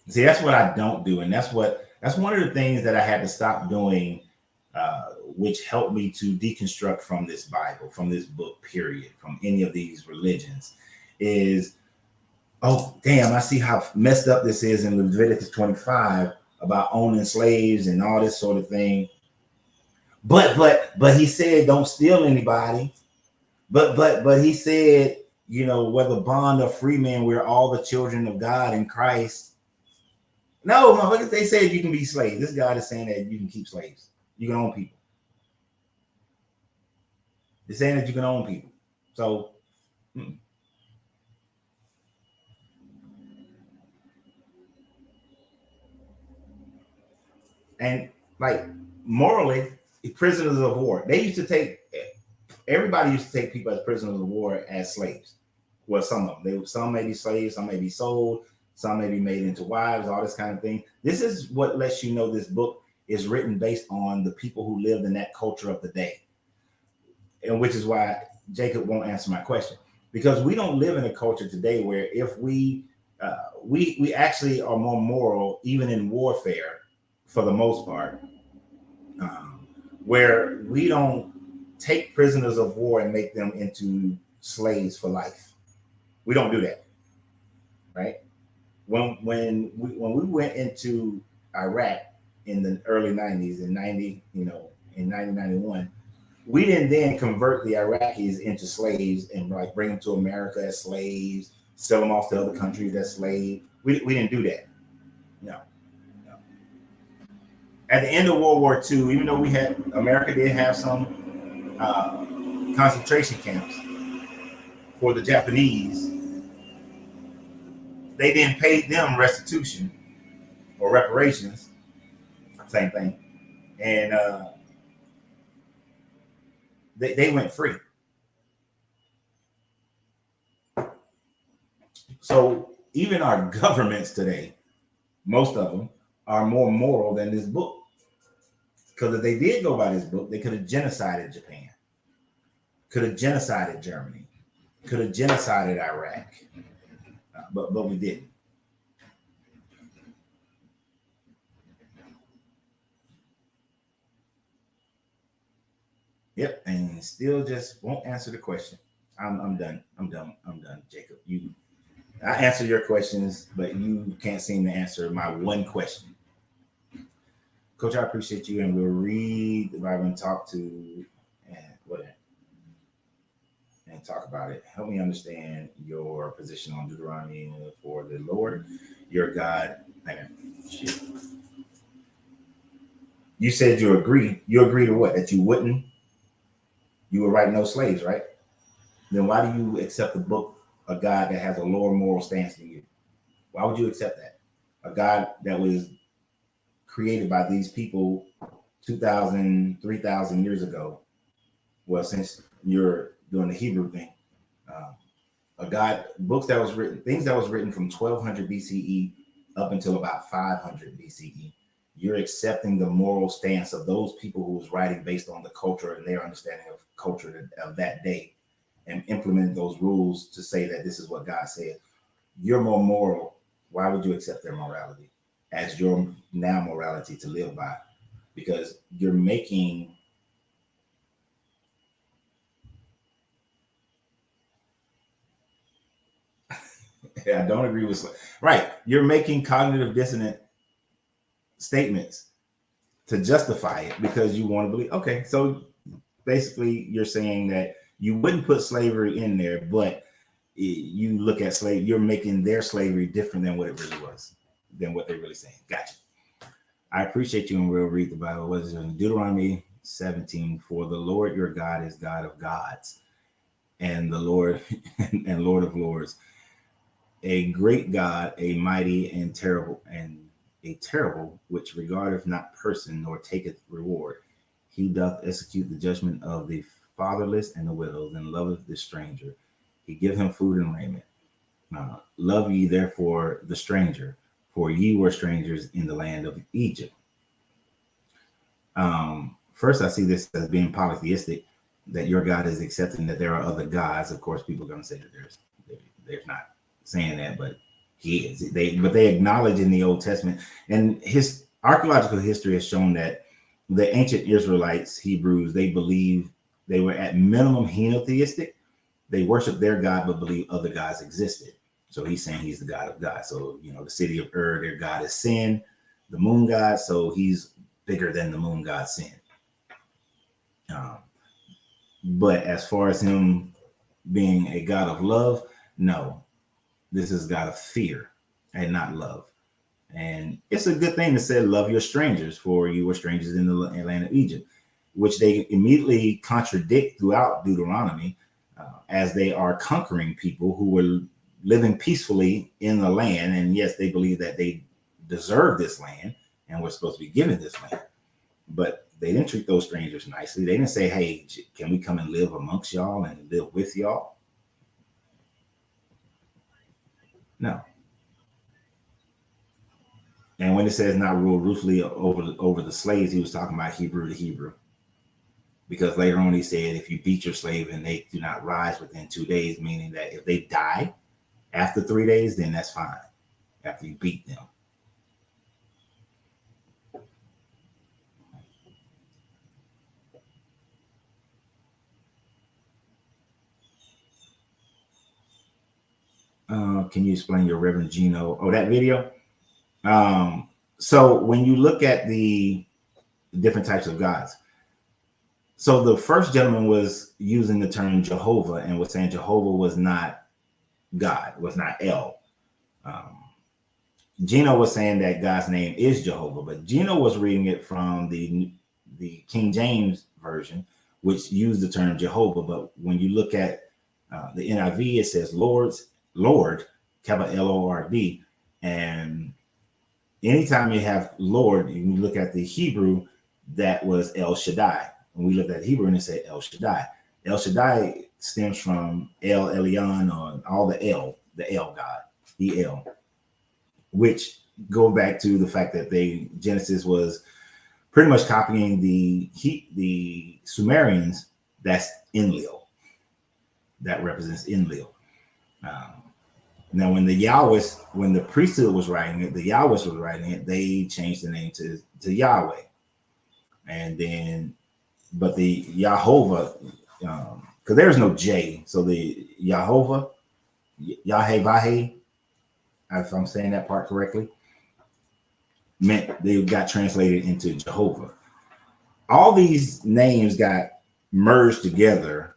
See, that's what I don't do. And that's one of the things that I had to stop doing, which helped me to deconstruct from this Bible, from this book, period, from any of these religions, is, oh, damn, I see how messed up this is in Leviticus 25 about owning slaves and all this sort of thing. But he said, don't steal anybody. But he said, whether bond or free man, we're all the children of God in Christ. No, motherfuckers, they said you can be slaves. This God is saying that you can keep slaves. You can own people. They're saying that you can own people. So, and like morally, prisoners of war. Everybody used to take people as prisoners of war as slaves. Well, some of them. Some may be slaves, some may be sold, some may be made into wives, all this kind of thing. This is what lets you know this book is written based on the people who lived in that culture of the day. And which is why Jacob won't answer my question, because we don't live in a culture today where if we actually are more moral, even in warfare, for the most part, where we don't take prisoners of war and make them into slaves for life. We don't do that, right? When we went into Iraq in the early 90s, in 1991, we didn't then convert the Iraqis into slaves and like bring them to America as slaves, sell them off to other countries as slaves. We didn't do that. No. At the end of World War II, even though America did have some concentration camps for the Japanese, they didn't pay them restitution or reparations, same thing, and they went free. So even our governments today, most of them, are more moral than this book. Because if they did go by this book, they could have genocided Japan, could have genocided Germany, could have genocided Iraq, but we didn't. Yep, and still just won't answer the question. I'm done. I'm done, Jacob. I answer your questions, but you can't seem to answer my one question. Coach, I appreciate you, and we'll read the Bible and talk talk about it. Help me understand your position on Deuteronomy for the Lord, your God. Shit. You said you agree. You agree to what? That you would write no slaves, right? Then why do you accept the book, a God that has a lower moral stance than you? Why would you accept that? A God that was created by these people 2,000, 3,000 years ago. Well, since you're doing the Hebrew thing, things that was written from 1200 BCE up until about 500 BCE. You're accepting the moral stance of those people who was writing based on the culture and their understanding of culture of that day, and implementing those rules to say that this is what God said. You're more moral. Why would you accept their morality as your now morality to live by? Because you're making I don't agree with right. You're making cognitive dissonant statements to justify it because you want to believe. Okay, so basically, you're saying that you wouldn't put slavery in there, but you look at slavery, you're making their slavery different than what it really was, than what they're really saying. Gotcha. I appreciate you, and we'll read the Bible. What is it in Deuteronomy 17? For the Lord your God is God of gods, and the Lord and Lord of lords, a great God, a mighty and a terrible, which regardeth not person nor taketh reward. He doth execute the judgment of the fatherless and the widows, and loveth the stranger. He give him food and raiment. Love ye therefore the stranger, for ye were strangers in the land of Egypt. First, I see this as being polytheistic, that your God is accepting that there are other gods. Of course, people are going to say that there's not saying that, but he is. They acknowledge in the Old Testament, and his archaeological history has shown that the ancient Israelites, Hebrews, they believe they were at minimum henotheistic. They worship their God, but believe other gods existed. So he's saying he's the God of God. So, the city of Ur, their God is Sin, the moon god. So he's bigger than the moon god Sin. But as far as him being a God of love, no, this is God of fear and not love. And it's a good thing to say, love your strangers, for you were strangers in the land of Egypt, which they immediately contradict throughout Deuteronomy, as they are conquering people who were living peacefully in the land. And yes, they believe that they deserve this land and were supposed to be given this land. But they didn't treat those strangers nicely. They didn't say, hey, can we come and live amongst y'all and live with y'all? No. And when it says not rule ruthlessly over the slaves, he was talking about Hebrew to Hebrew. Because later on he said, if you beat your slave and they do not rise within 2 days, meaning that if they die after 3 days, then that's fine. After you beat them. Can you explain your Reverend Gino? Oh, that video? So when you look at the different types of gods, so the first gentleman was using the term Jehovah and was saying Jehovah was not God, was not El. Gino was saying that God's name is Jehovah, but Gino was reading it from the King James version, which used the term Jehovah. But when you look at the NIV, it says Lord, capital Lord, and anytime you have Lord, you look at the Hebrew, that was El Shaddai. When we look at Hebrew and it said El Shaddai. El Shaddai stems from El Elyon, or all the El God, the El, which go back to the fact that Genesis was pretty much copying the Sumerians. That's Enlil. That represents Enlil. Now, when the priesthood was writing it, the Yahweh was writing it, they changed the name to Yahweh. And then, but the Yahovah, because there's no J, so the Yahovah, Yahweh, if I'm saying that part correctly, meant they got translated into Jehovah. All these names got merged together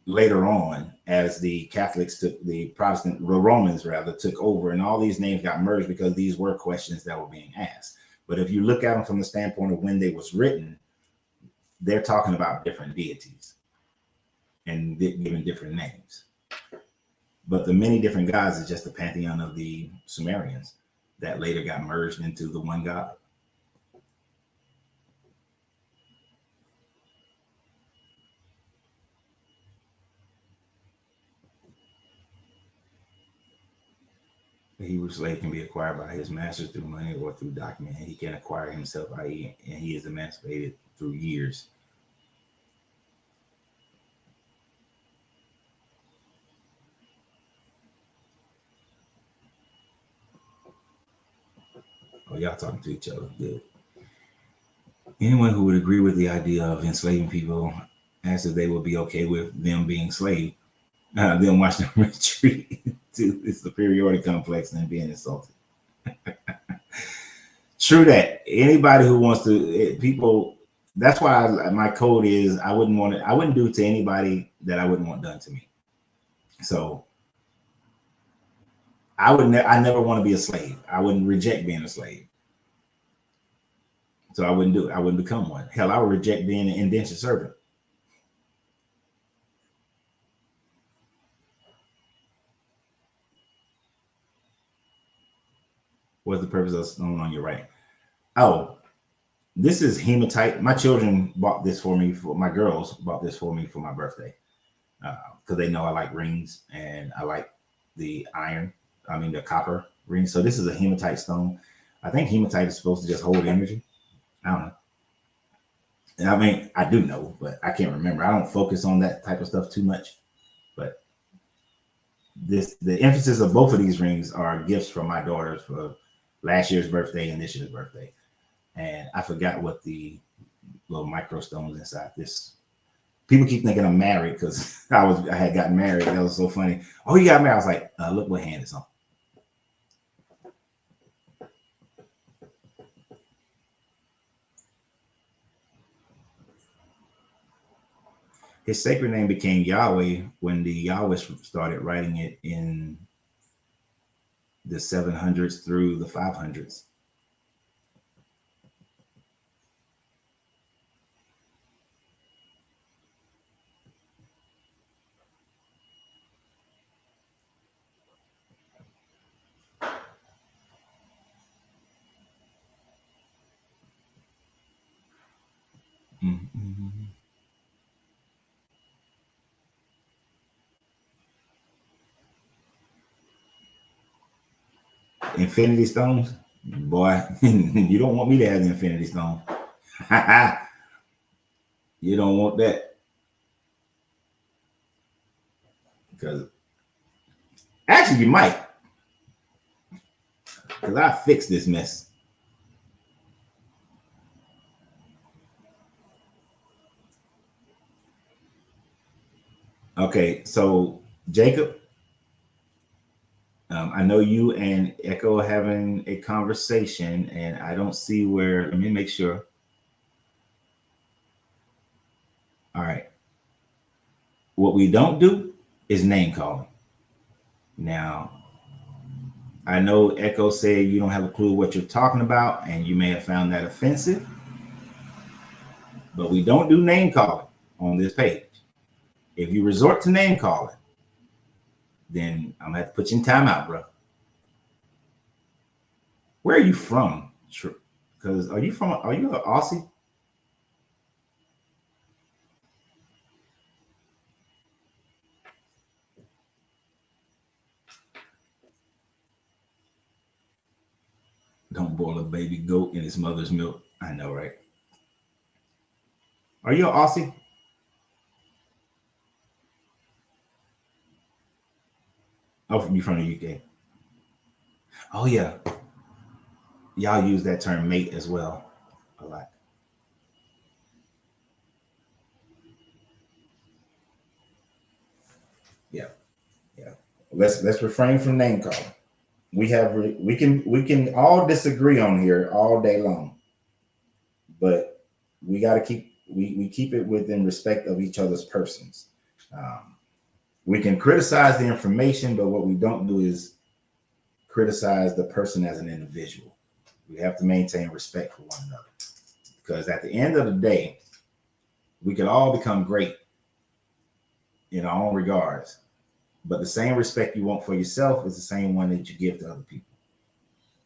later on as the Catholics the Romans took over, and all these names got merged because these were questions that were being asked. But if you look at them from the standpoint of when they was written, they're talking about different deities and giving different names. But the many different gods is just the pantheon of the Sumerians that later got merged into the one God. The Hebrew slave can be acquired by his master through money or through document. And he can acquire himself, i.e., and he is emancipated through years. Oh, y'all talking to each other. Good. Anyone who would agree with the idea of enslaving people as if they would be okay with them being enslaved, then watch them retreat to the superiority complex and being insulted. True that. Anybody who wants to, people, that's why my code is I wouldn't do it to anybody that I wouldn't want done to me. So I never want to be a slave. I wouldn't reject being a slave. So I wouldn't do it. I wouldn't become one. Hell, I would reject being an indentured servant. What's the purpose of stone on your right? Oh, this is hematite. My children bought this for me. My girls bought this for me for my birthday because they know I like rings and I like the iron. I mean the copper ring. So this is a hematite stone. I think hematite is supposed to just hold energy. I don't know. And I mean, I do know, but I can't remember. I don't focus on that type of stuff too much. But the emphasis of both of these rings are gifts from my daughters for last year's birthday and this year's birthday. And I forgot what the little micro stones inside this. People keep thinking I'm married because I had gotten married. That was so funny. Oh, you got married? I was like, look what hand it's on. His sacred name became Yahweh when the Yahweh started writing it in the 700s through the 500s. Mm-hmm. Infinity stones, boy. You don't want me to have the infinity stone. You don't want that because actually you might, because I fixed this mess. Okay, so Jacob, I know you and Echo are having a conversation, and I don't see where. Let me make sure. All right. What we don't do is name calling. Now, I know Echo said you don't have a clue what you're talking about, and you may have found that offensive, but we don't do name calling on this page. If you resort to name calling, then I'm gonna have to put you in timeout, bro. Where are you from? Because are you an Aussie? Don't boil a baby goat in its mother's milk. I know, right? Are you an Aussie? Oh, you from the UK? Oh yeah, y'all use that term mate as well a lot. Yeah, yeah. Let's refrain from name calling. We can all disagree on here all day long, but we got to we keep it within respect of each other's persons. We can criticize the information, but what we don't do is criticize the person as an individual. We have to maintain respect for one another because at the end of the day, we can all become great in our own regards, but the same respect you want for yourself is the same one that you give to other people.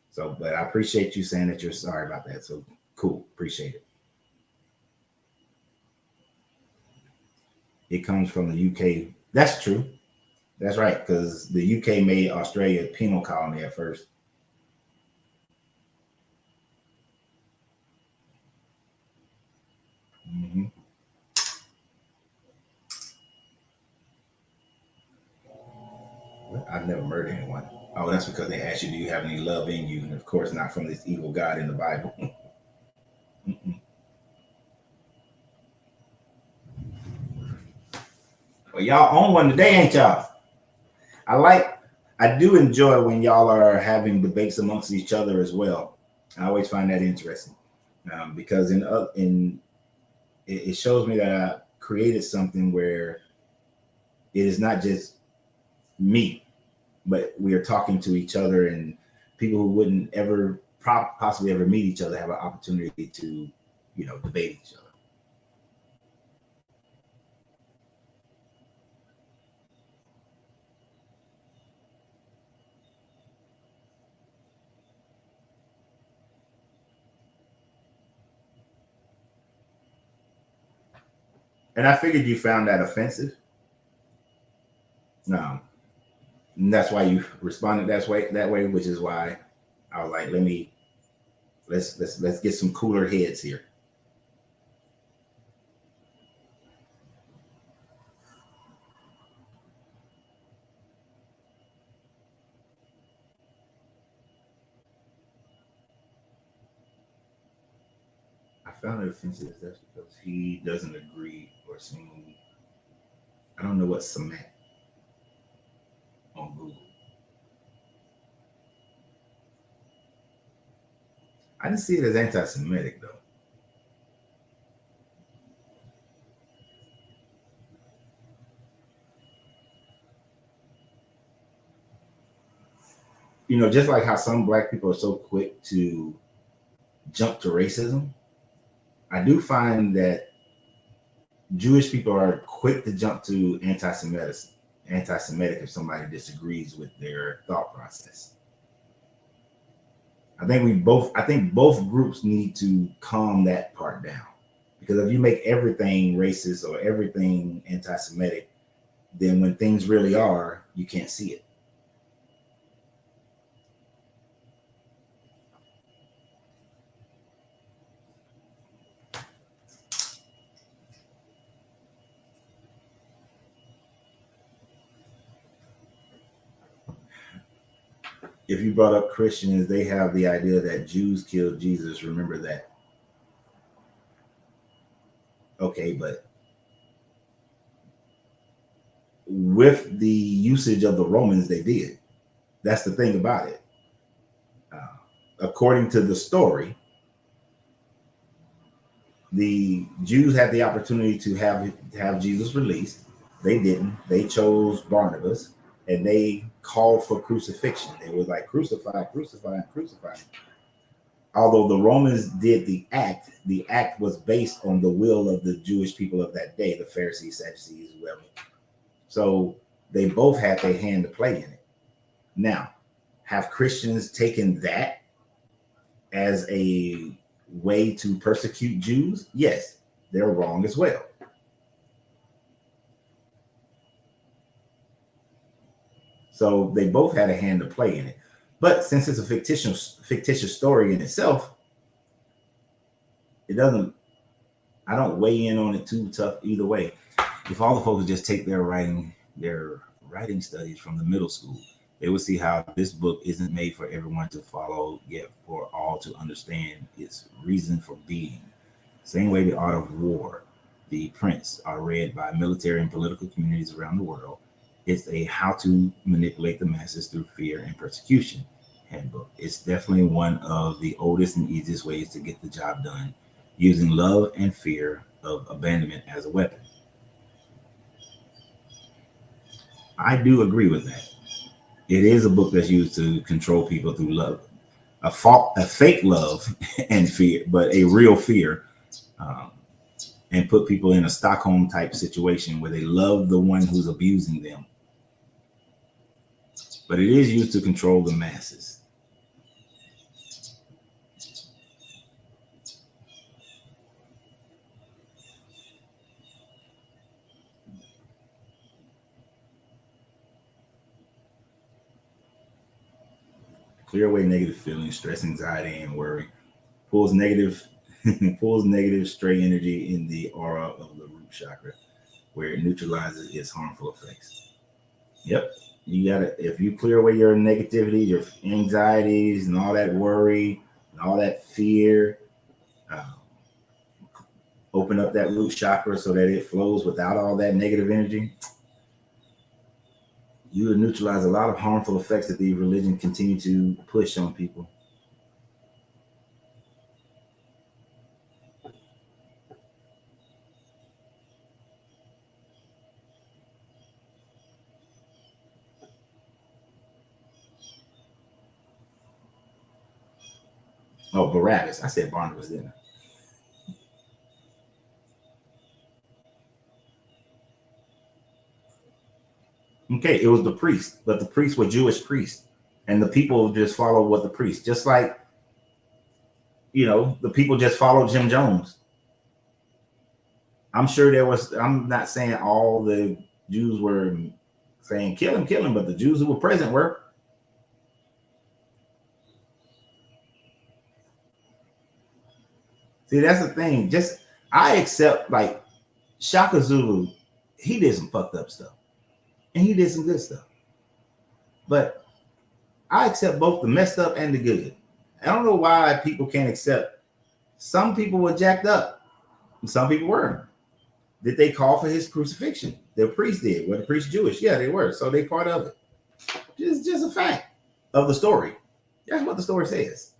So, but I appreciate you saying that you're sorry about that. So cool, appreciate it. It comes from the UK. That's true. That's right, because the UK made Australia a penal colony at first. Mm-hmm. I've never murdered anyone. Oh, that's because they asked you, do you have any love in you? And of course, not from this evil God in the Bible. Well, y'all own one today, ain't y'all? I do enjoy when y'all are having debates amongst each other as well. I always find that interesting because it shows me that I created something where it is not just me, but we are talking to each other, and people who wouldn't ever possibly ever meet each other have an opportunity to, debate each other. And I figured you found that offensive. No, and that's why you responded that way, which is why I was like, let's get some cooler heads here. I found it offensive. That's because he doesn't agree or seem. I don't know what Samat on Google. I didn't see it as anti-Semitic though. Just like how some black people are so quick to jump to racism, I do find that Jewish people are quick to jump to anti-Semitic if somebody disagrees with their thought process. I think both groups need to calm that part down. Because if you make everything racist or everything anti-Semitic, then when things really are, you can't see it. If you brought up Christians, they have the idea that Jews killed Jesus. Remember that. Okay, but with the usage of the Romans, they did. That's the thing about it. According to the story, the Jews had the opportunity to have Jesus released. They didn't. They chose Barnabas, and they called for crucifixion. They were like, crucify, crucify, crucify. Although the Romans did the act was based on the will of the Jewish people of that day, the Pharisees, Sadducees, whoever. So they both had their hand to play in it. Now, have Christians taken that as a way to persecute Jews? Yes, they're wrong as well. So they both had a hand to play in it. But since it's a fictitious story in itself, it doesn't. I don't weigh in on it too tough either way. If all the folks just take their writing studies from the middle school, they would see how this book isn't made for everyone to follow, yet for all to understand its reason for being. Same way the Art of War, The Prince are read by military and political communities around the world. It's a how to manipulate the masses through fear and persecution handbook. It's definitely one of the oldest and easiest ways to get the job done, using love and fear of abandonment as a weapon. I do agree with that. It is a book that's used to control people through love, a fake love and fear, but a real fear, um, and put people in a Stockholm type situation where they love the one who's abusing them. But it is used to control the masses. Clear away negative feelings, stress, anxiety, and worry. Pulls negative pulls negative stray energy in the aura of the root chakra, where it neutralizes its harmful effects. Yep. You gotta, if you clear away your negativity, your anxieties, and all that worry, and all that fear, uh, open up that root chakra so that it flows without all that negative energy, you will neutralize a lot of harmful effects that the religion continue to push on people. Oh, Barabbas. I said Barnabas, didn't I? Okay, it was the priest, but the priests were Jewish priests, and the people just followed what the priest. Just like, the people just followed Jim Jones. I'm sure there was. I'm not saying all the Jews were saying kill him, but the Jews who were present were. See, that's the thing. Just I accept like Shaka Zulu. He did some fucked up stuff, and he did some good stuff. But I accept both the messed up and the good. I don't know why people can't accept. Some people were jacked up, and some people weren't. Did they call for his crucifixion? The priest did. Were the priests Jewish? Yeah, they were. So they part of it. Just a fact of the story. That's what the story says.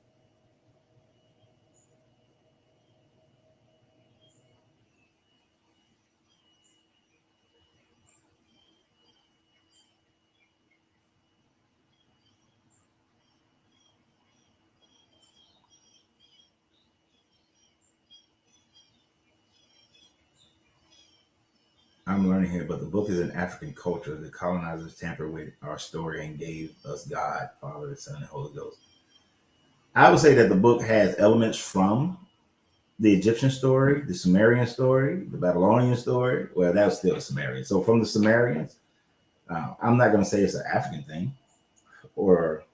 I'm learning here, but the book is an African culture. The colonizers tampered with our story and gave us God, Father, the Son, and Holy Ghost. I would say that the book has elements from the Egyptian story, the Sumerian story, the Babylonian story. Well, that was still a Sumerian. So from the Sumerians, I'm not going to say it's an African thing or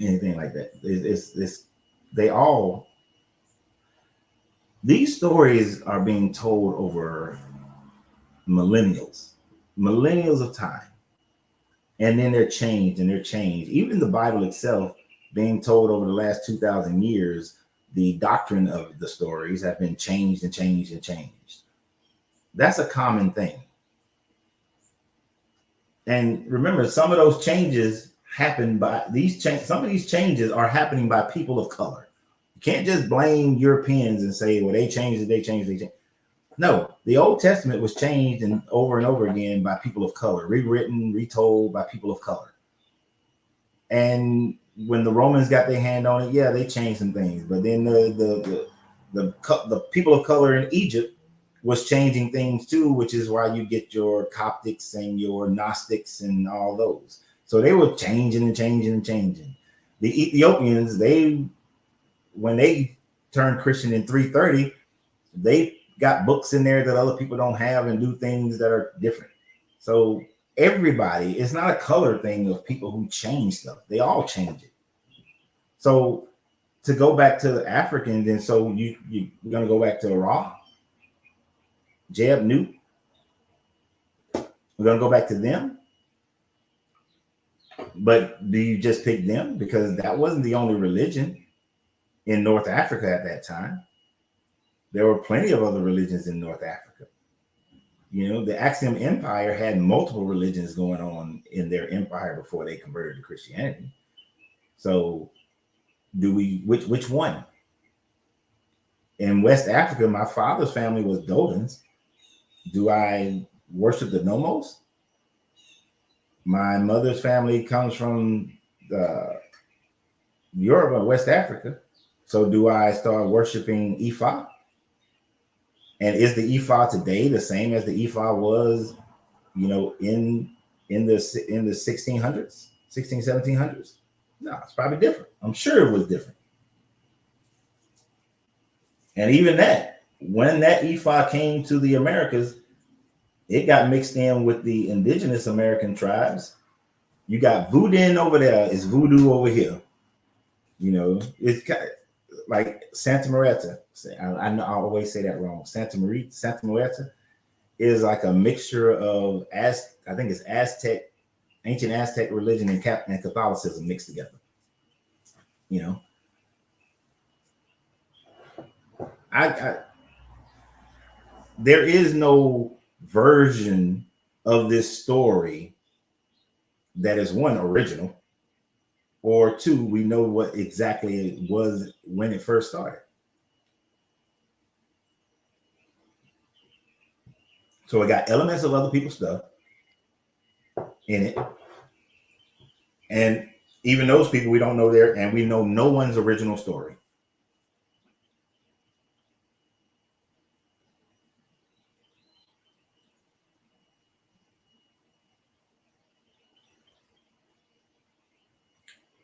anything like that. It's they all these stories are being told over millennials of time, and then they're changed and they're changed. Even the Bible itself being told over the last 2,000 years, the doctrine of the stories have been changed and changed and changed. That's a common thing. And remember, some of those changes happen by some of these changes are happening by people of color. You can't just blame Europeans and say, well, they changed it, they changed it. No, the Old Testament was changed and over again by people of color, rewritten, retold by people of color. And when the Romans got their hand on it, yeah, they changed some things. But then the people of color in Egypt was changing things too, which is why you get your Coptics and your Gnostics and all those. So they were changing and changing and changing. The Ethiopians, when they turned Christian in 330, they got books in there that other people don't have and do things that are different. So everybody, it's not a color thing of people who change stuff. They all change it. So to go back to the African, then so you're going to go back to Ra, Jeb, Newt. We're going to go back to them. But do you just pick them? Because that wasn't the only religion in North Africa at that time. There were plenty of other religions in North Africa. The Axiom Empire had multiple religions going on in their empire before they converted to Christianity. So which one? In West Africa, my father's family was Dovins. Do I worship the Nomos? My mother's family comes from Europe and West Africa. So do I start worshiping Ifa? And is the Ifa today the same as the Ifa was, in the 1600s, 1700s? No, it's probably different. I'm sure it was different. And even that, when that Ifa came to the Americas, it got mixed in with the indigenous American tribes. You got Voodoo over there. It's voodoo over here. You know, it's kind of like Santa Marta. I know I always say that wrong. Santa Marta is like a mixture of I think it's Aztec, ancient Aztec religion and Catholicism mixed together. You know, I there is no version of this story that is one original, or two, we know what exactly it was when it first started. So it got elements of other people's stuff in it. And even those people, we don't know there, and we know no one's original story.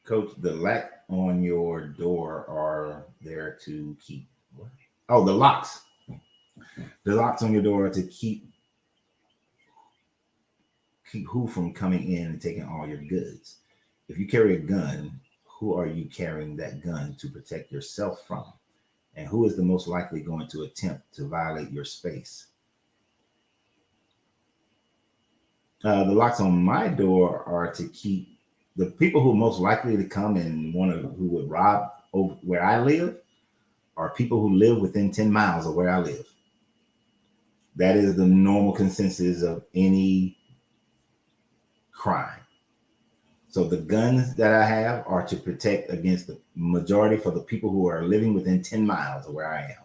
Coach, the lock on your door are there to keep. Oh, the locks. The locks on your door are to keep who from coming in and taking all your goods. If you carry a gun, who are you carrying that gun to protect yourself from? And who is the most likely going to attempt to violate your space? The locks on my door are to keep the people who are most likely to come and who would rob over where I live are people who live within 10 miles of where I live. That is the normal consensus of any crime. So the guns that I have are to protect against the majority for the people who are living within 10 miles of where I am.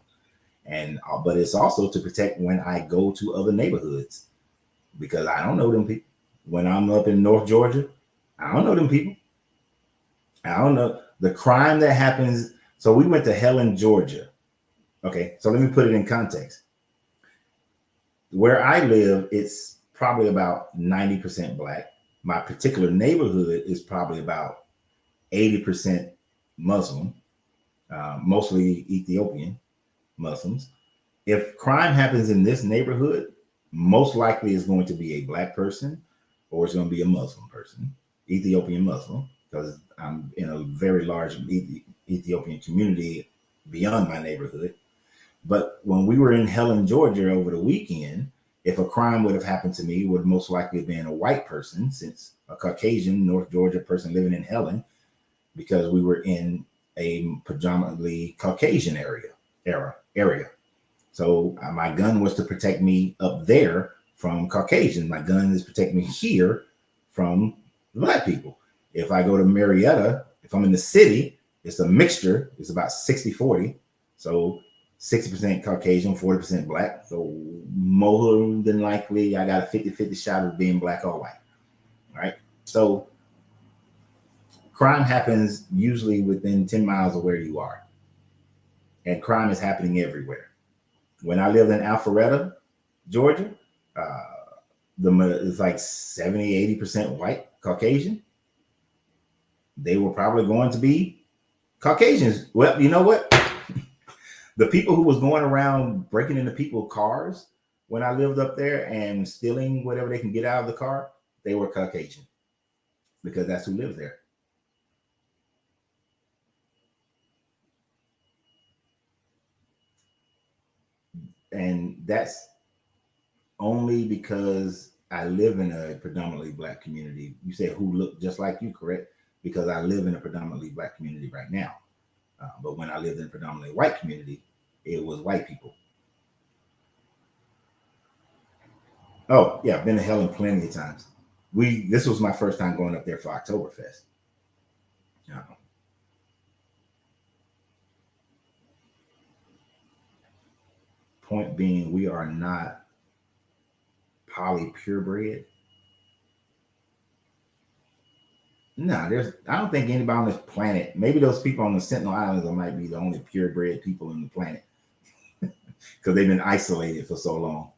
And but it's also to protect when I go to other neighborhoods, because I don't know them people. When I'm up in North Georgia, I don't know them people. I don't know the crime that happens. So we went to Helen, Georgia. Okay, so let me put it in context. Where I live, it's probably about 90% Black. My particular neighborhood is probably about 80% Muslim, mostly Ethiopian Muslims. If crime happens in this neighborhood, most likely it's going to be a Black person or it's going to be a Muslim person, Ethiopian Muslim, because I'm in a very large Ethiopian community beyond my neighborhood. But when we were in Helen, Georgia over the weekend, if a crime would have happened to me, it would most likely have been a white person, since a Caucasian North Georgia person living in Helen, because we were in a predominantly Caucasian area. So my gun was to protect me up there from Caucasian. My gun is protect me here from Black people. If I go to Marietta, if I'm in the city, it's a mixture. It's about 60-40. So 60% Caucasian, 40% Black. So more than likely, I got a 50-50 shot of being Black or white. All right. So crime happens usually within 10 miles of where you are. And crime is happening everywhere. When I lived in Alpharetta, Georgia, it's like 70-80% white Caucasian. They were probably going to be Caucasians. Well, you know what? The people who was going around breaking into people's cars when I lived up there and stealing whatever they can get out of the car, they were Caucasian, because that's who lives there. And that's only because I live in a predominantly Black community. You say who look just like you, correct? Because I live in a predominantly Black community right now. But when I lived in a predominantly white community, it was white people. Oh yeah, I've been to Helen plenty of times. This was my first time going up there for Oktoberfest. Uh, Point being, we are not poly purebred. No, I don't think anybody on this planet, maybe those people on the Sentinel Islands might be the only purebred people on the planet, because they've been isolated for so long.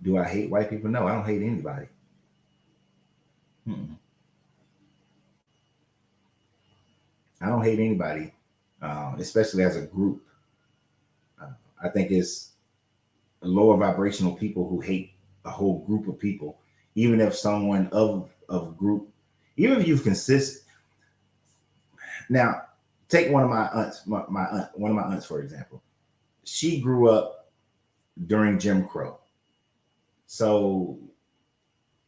Do I hate white people? No, I don't hate anybody. Mm-mm. I don't hate anybody, especially as a group. I think it's lower vibrational people who hate a whole group of people, even if someone of group, even if you've consist. Now, take one of my aunts, my aunt, one of my aunts, for example. She grew up during Jim Crow, so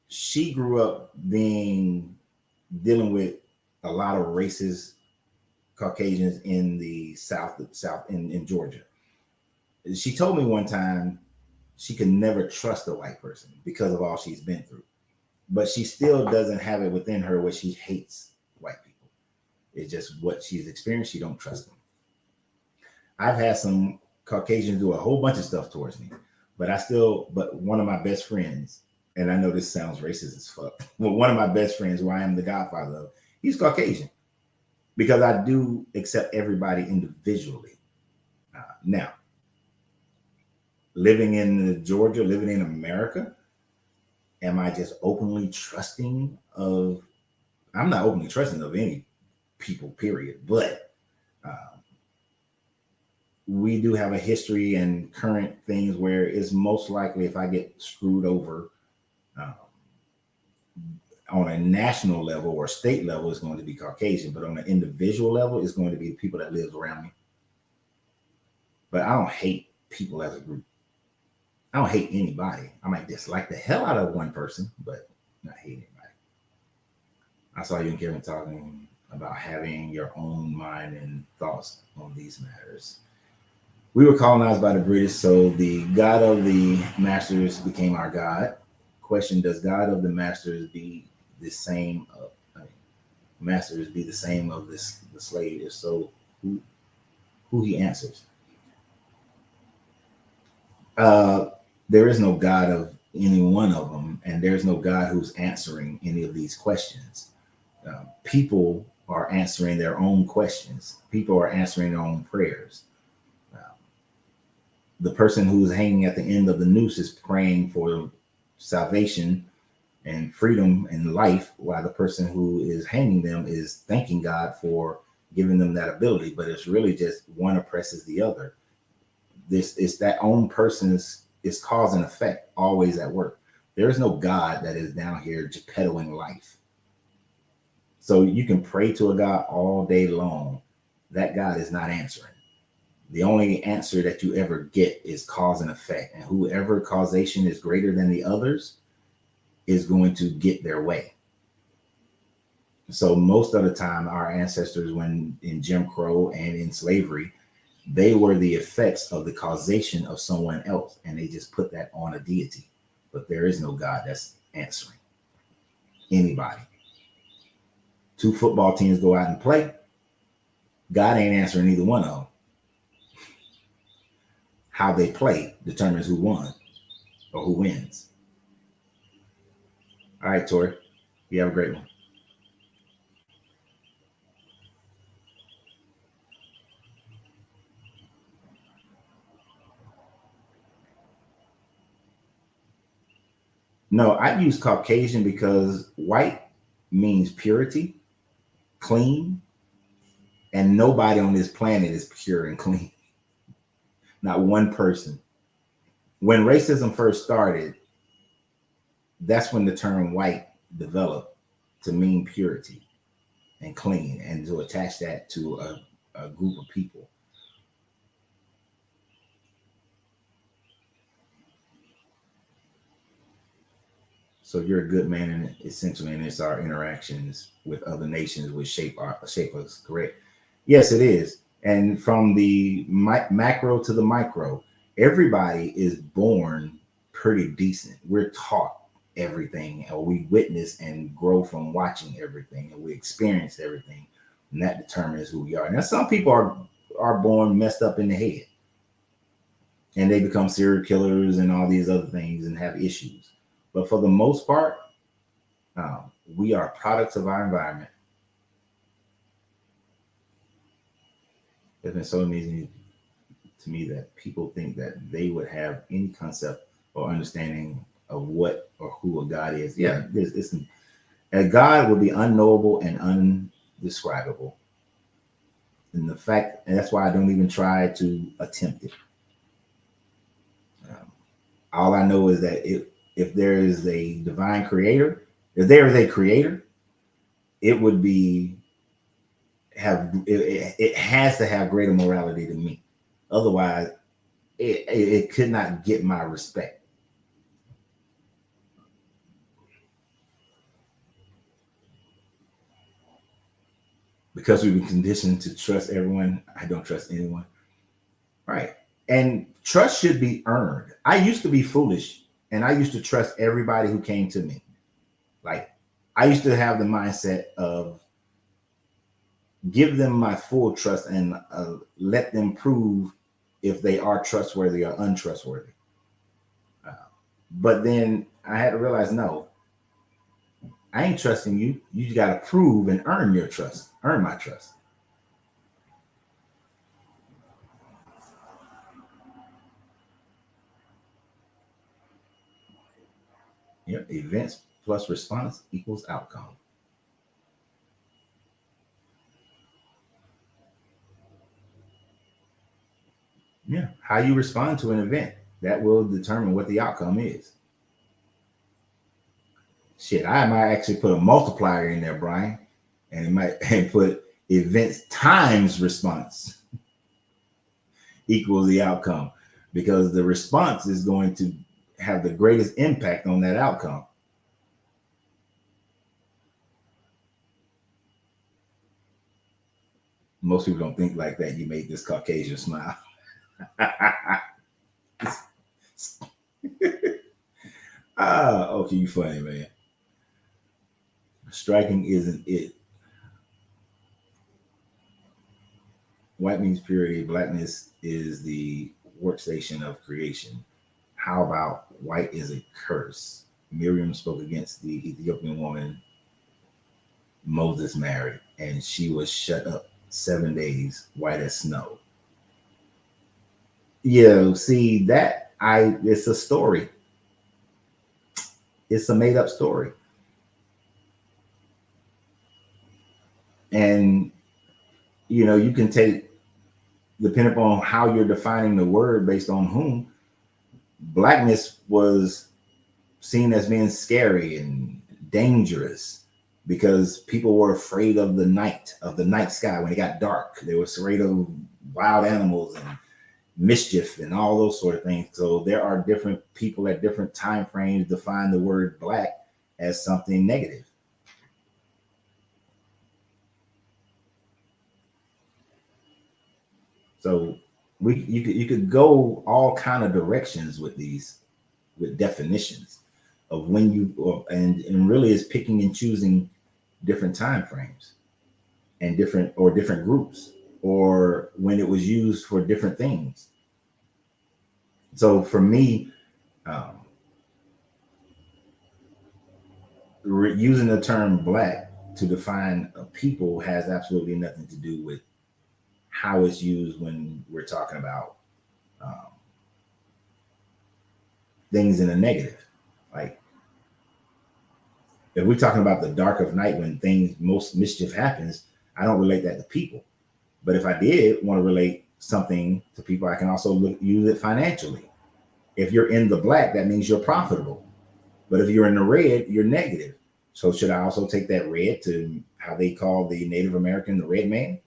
she grew up being dealing with a lot of racist Caucasians in the South in Georgia. She told me one time she could never trust a white person because of all she's been through. But she still doesn't have it within her where she hates white people. It's just what she's experienced. She don't trust them. I've had some Caucasians do a whole bunch of stuff towards me, but one of my best friends, and I know this sounds racist as fuck, but one of my best friends, who I am the godfather of, he's Caucasian because I do accept everybody individually. Now, living in Georgia, living in America, am I just openly trusting of? I'm not openly trusting of any people, period. But we do have a history and current things where it's most likely if I get screwed over um, on a national level or state level, it's going to be Caucasian. But on an individual level, it's going to be the people that live around me. But I don't hate people as a group. I don't hate anybody. I might dislike the hell out of one person, but not hate anybody. I saw you and Kevin talking about having your own mind and thoughts on these matters. We were colonized by the British, so the God of the Masters became our God. Question: does God of the Masters be the same? Masters be the same of the slave? If so, who he answers? Uh, there is no God of any one of them, and there's no God who's answering any of these questions. People are answering their own questions. People are answering their own prayers. The person who's hanging at the end of the noose is praying for salvation and freedom and life, while the person who is hanging them is thanking God for giving them that ability. But it's really just one oppresses the other. This is that own person's is cause and effect always at work. There is no God that is down here just peddling life. So you can pray to a God all day long. That God is not answering. The only answer that you ever get is cause and effect. And whoever causation is greater than the others is going to get their way. So most of the time, our ancestors, when in Jim Crow and in slavery, they were the effects of the causation of someone else. And they just put that on a deity. But there is no God that's answering anybody. Two football teams go out and play. God ain't answering either one of them. How they play determines who won or who wins. All right, Tori, you have a great one. No, I use Caucasian because white means purity, clean, and nobody on this planet is pure and clean. Not one person. When racism first started, that's when the term white developed to mean purity and clean and to attach that to a group of people. So you're a good man, and essentially, and it's our interactions with other nations which shape us. Correct? Yes, it is. And from the macro to the micro, everybody is born pretty decent. We're taught everything, or we witness and grow from watching everything, and we experience everything, and that determines who we are. Now, some people are born messed up in the head, and they become serial killers and all these other things and have issues. But for the most part, we are products of our environment. It's been so amazing to me that people think that they would have any concept or understanding of what or who a God is. Yeah, a God would be unknowable and undescribable. And that's why I don't even try to attempt it. All I know is that if there is a divine creator, if there is a creator, it would be it has to have greater morality than me. Otherwise, it could not get my respect. Because we've been conditioned to trust everyone, I don't trust anyone. Right. And trust should be earned. I used to be foolish and I used to trust everybody who came to me. Like, I used to have the mindset of give them my full trust and let them prove if they are trustworthy or untrustworthy. But then I had to realize, no, I ain't trusting you. You got to prove and earn your trust, earn my trust. Yep. Events plus response equals outcome. Yeah. How you respond to an event, that will determine what the outcome is. Shit, I might actually put a multiplier in there, Brian, and it might and put events times response equals the outcome, because the response is going to have the greatest impact on that outcome. Most people don't think like that. You made this Caucasian smile. Okay, you funny, man. Striking isn't it. White means purity. Blackness is the workstation of creation. How about white is a curse? Miriam spoke against the Ethiopian woman Moses married, and she was shut up 7 days, white as snow. Yeah, see that I it's a story. It's a made up story. And you can take, depending upon how you're defining the word based on whom, blackness was seen as being scary and dangerous because people were afraid of the night sky when it got dark. They were afraid of wild animals and mischief and all those sort of things. So there are different people at different time frames define the word black as something negative. So you could go all kind of directions with these, with definitions of when and really is picking and choosing different time frames and different groups, or when it was used for different things. So for me, um, using the term black to define a people has absolutely nothing to do with how it's used when we're talking about um, things in a negative. Like, if we're talking about the dark of night when things most mischief happens, I don't relate that to people. But if I did want to relate something to people, I can also use it financially. If you're in the black, that means you're profitable. But if you're in the red, you're negative. So should I also take that red to how they call the Native American the red man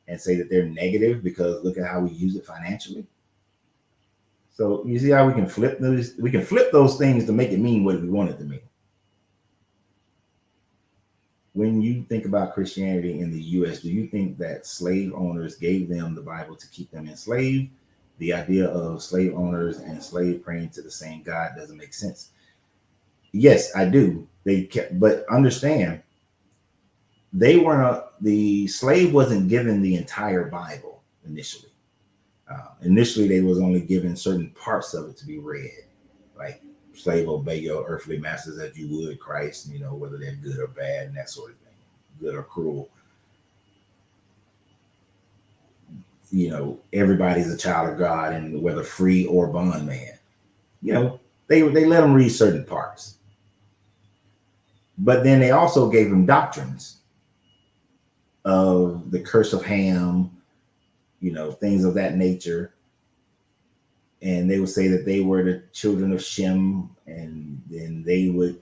and say that they're negative because look at how we use it financially? So you see how we can flip those things to make it mean what we want it to mean. When you think about Christianity in the US, do you think that slave owners gave them the Bible to keep them enslaved? The idea of slave owners and slave praying to the same God doesn't make sense. Yes, I do. They kept, but understand, they weren't the slave wasn't given the entire Bible initially. Initially, they was only given certain parts of it to be read, like slave obey your earthly masters as you would Christ, whether they're good or bad and that sort of thing, good or cruel. Everybody's a child of God, and whether free or bondman, they let them read certain parts. But then they also gave them doctrines of the curse of Ham, things of that nature. and they would say that they were the children of Shem, and then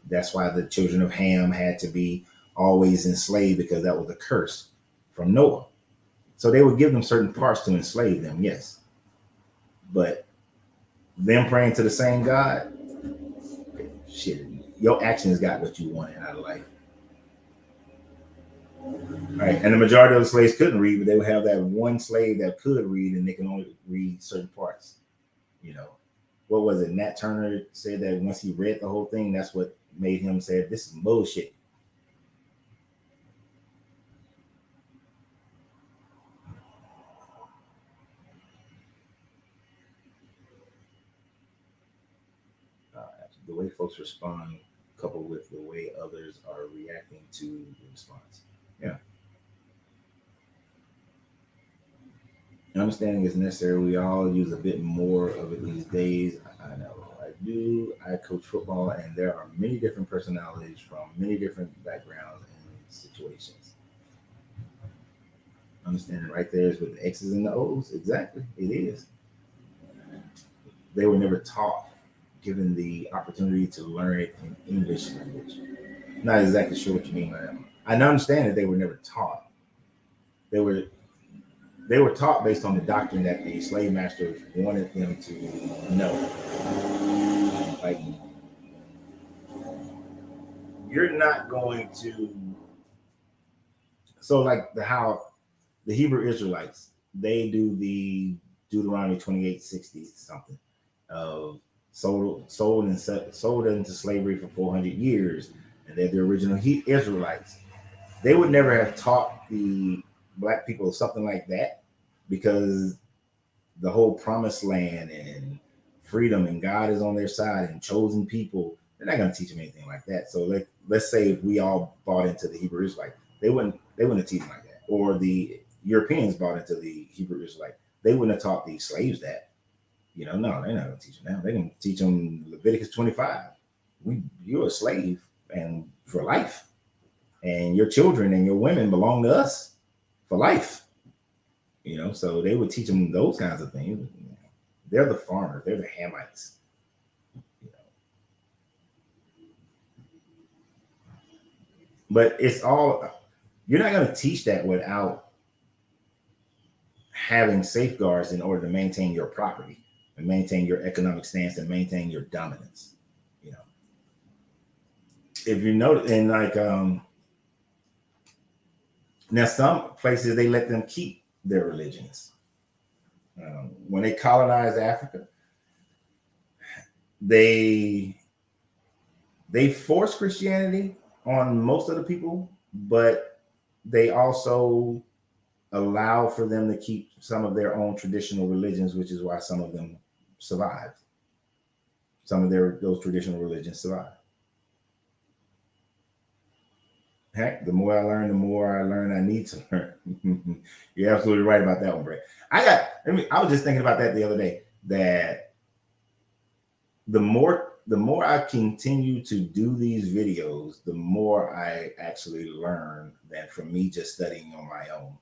that's why the children of Ham had to be always enslaved, because that was a curse from Noah. So they would give them certain parts to enslave them, yes. But them praying to the same God, shit, your actions got what you wanted out of life. Right. And the majority of the slaves couldn't read, but they would have that one slave that could read, and they can only read certain parts. You know, what was it? Nat Turner said that once he read the whole thing, that's what made him say, this is bullshit. The way folks respond, coupled with the way others are reacting to the response. Yeah. Understanding is necessary. We all use a bit more of it these days. I know. I do. I coach football, and there are many different personalities from many different backgrounds and situations. Understanding right there is with the X's and the O's. Exactly. It is. They were never taught, given the opportunity to learn it in English language. Not exactly sure what you mean by that. I understand that they were never taught. They were taught based on the doctrine that the slave masters wanted them to know. Like, you're not going to. So, like how the Hebrew Israelites, they do the Deuteronomy 28:60 something of sold into slavery for 400 years, and they're the original Israelites. They would never have taught the black people something like that, because the whole promised land and freedom and God is on their side and chosen people, they're not going to teach them anything like that. So let's say if we all bought into the Hebrew Israelite, they wouldn't teach them like that. Or the Europeans bought into the Hebrew Israelite, they wouldn't have taught the slaves that. You know, no, they're not going to teach them now. They're going to teach them Leviticus 25. You're a slave, and for life, and your children and your women belong to us for life. You know, so they would teach them those kinds of things. They're the farmers. They're the Hamites. You know. But it's all, you're not going to teach that without having safeguards in order to maintain your property and maintain your economic stance and maintain your dominance. You know, if you notice, and like now some places they let them keep their religions. When they colonized Africa, they forced Christianity on most of the people, but they also allow for them to keep some of their own traditional religions, which is why some of them survived. Some of those traditional religions survived. Heck, the more I learn I need to learn. You're absolutely right about that one, Brett. I was just thinking about that the other day, that the more I continue to do these videos, the more I actually learn than from me just studying on my own.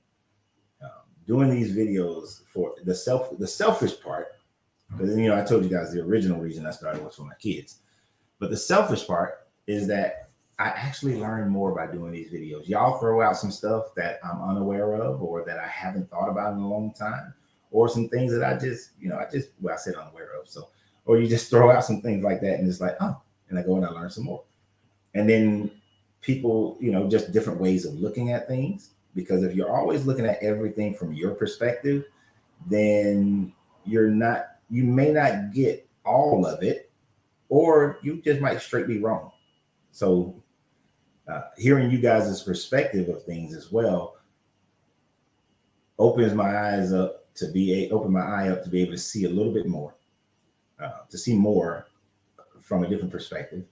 Doing these videos for the selfish part, because I told you guys the original reason I started was for my kids, but the selfish part is that I actually learn more by doing these videos. Y'all throw out some stuff that I'm unaware of, or that I haven't thought about in a long time, or some things that I said unaware of. So, or you just throw out some things like that, and it's like, oh, and I go and I learn some more. And then people, just different ways of looking at things. Because if you're always looking at everything from your perspective, then you may not get all of it, or you just might straight be wrong. So hearing you guys' perspective of things as well opens my eye up to be able to see a little bit more, to see more from a different perspective.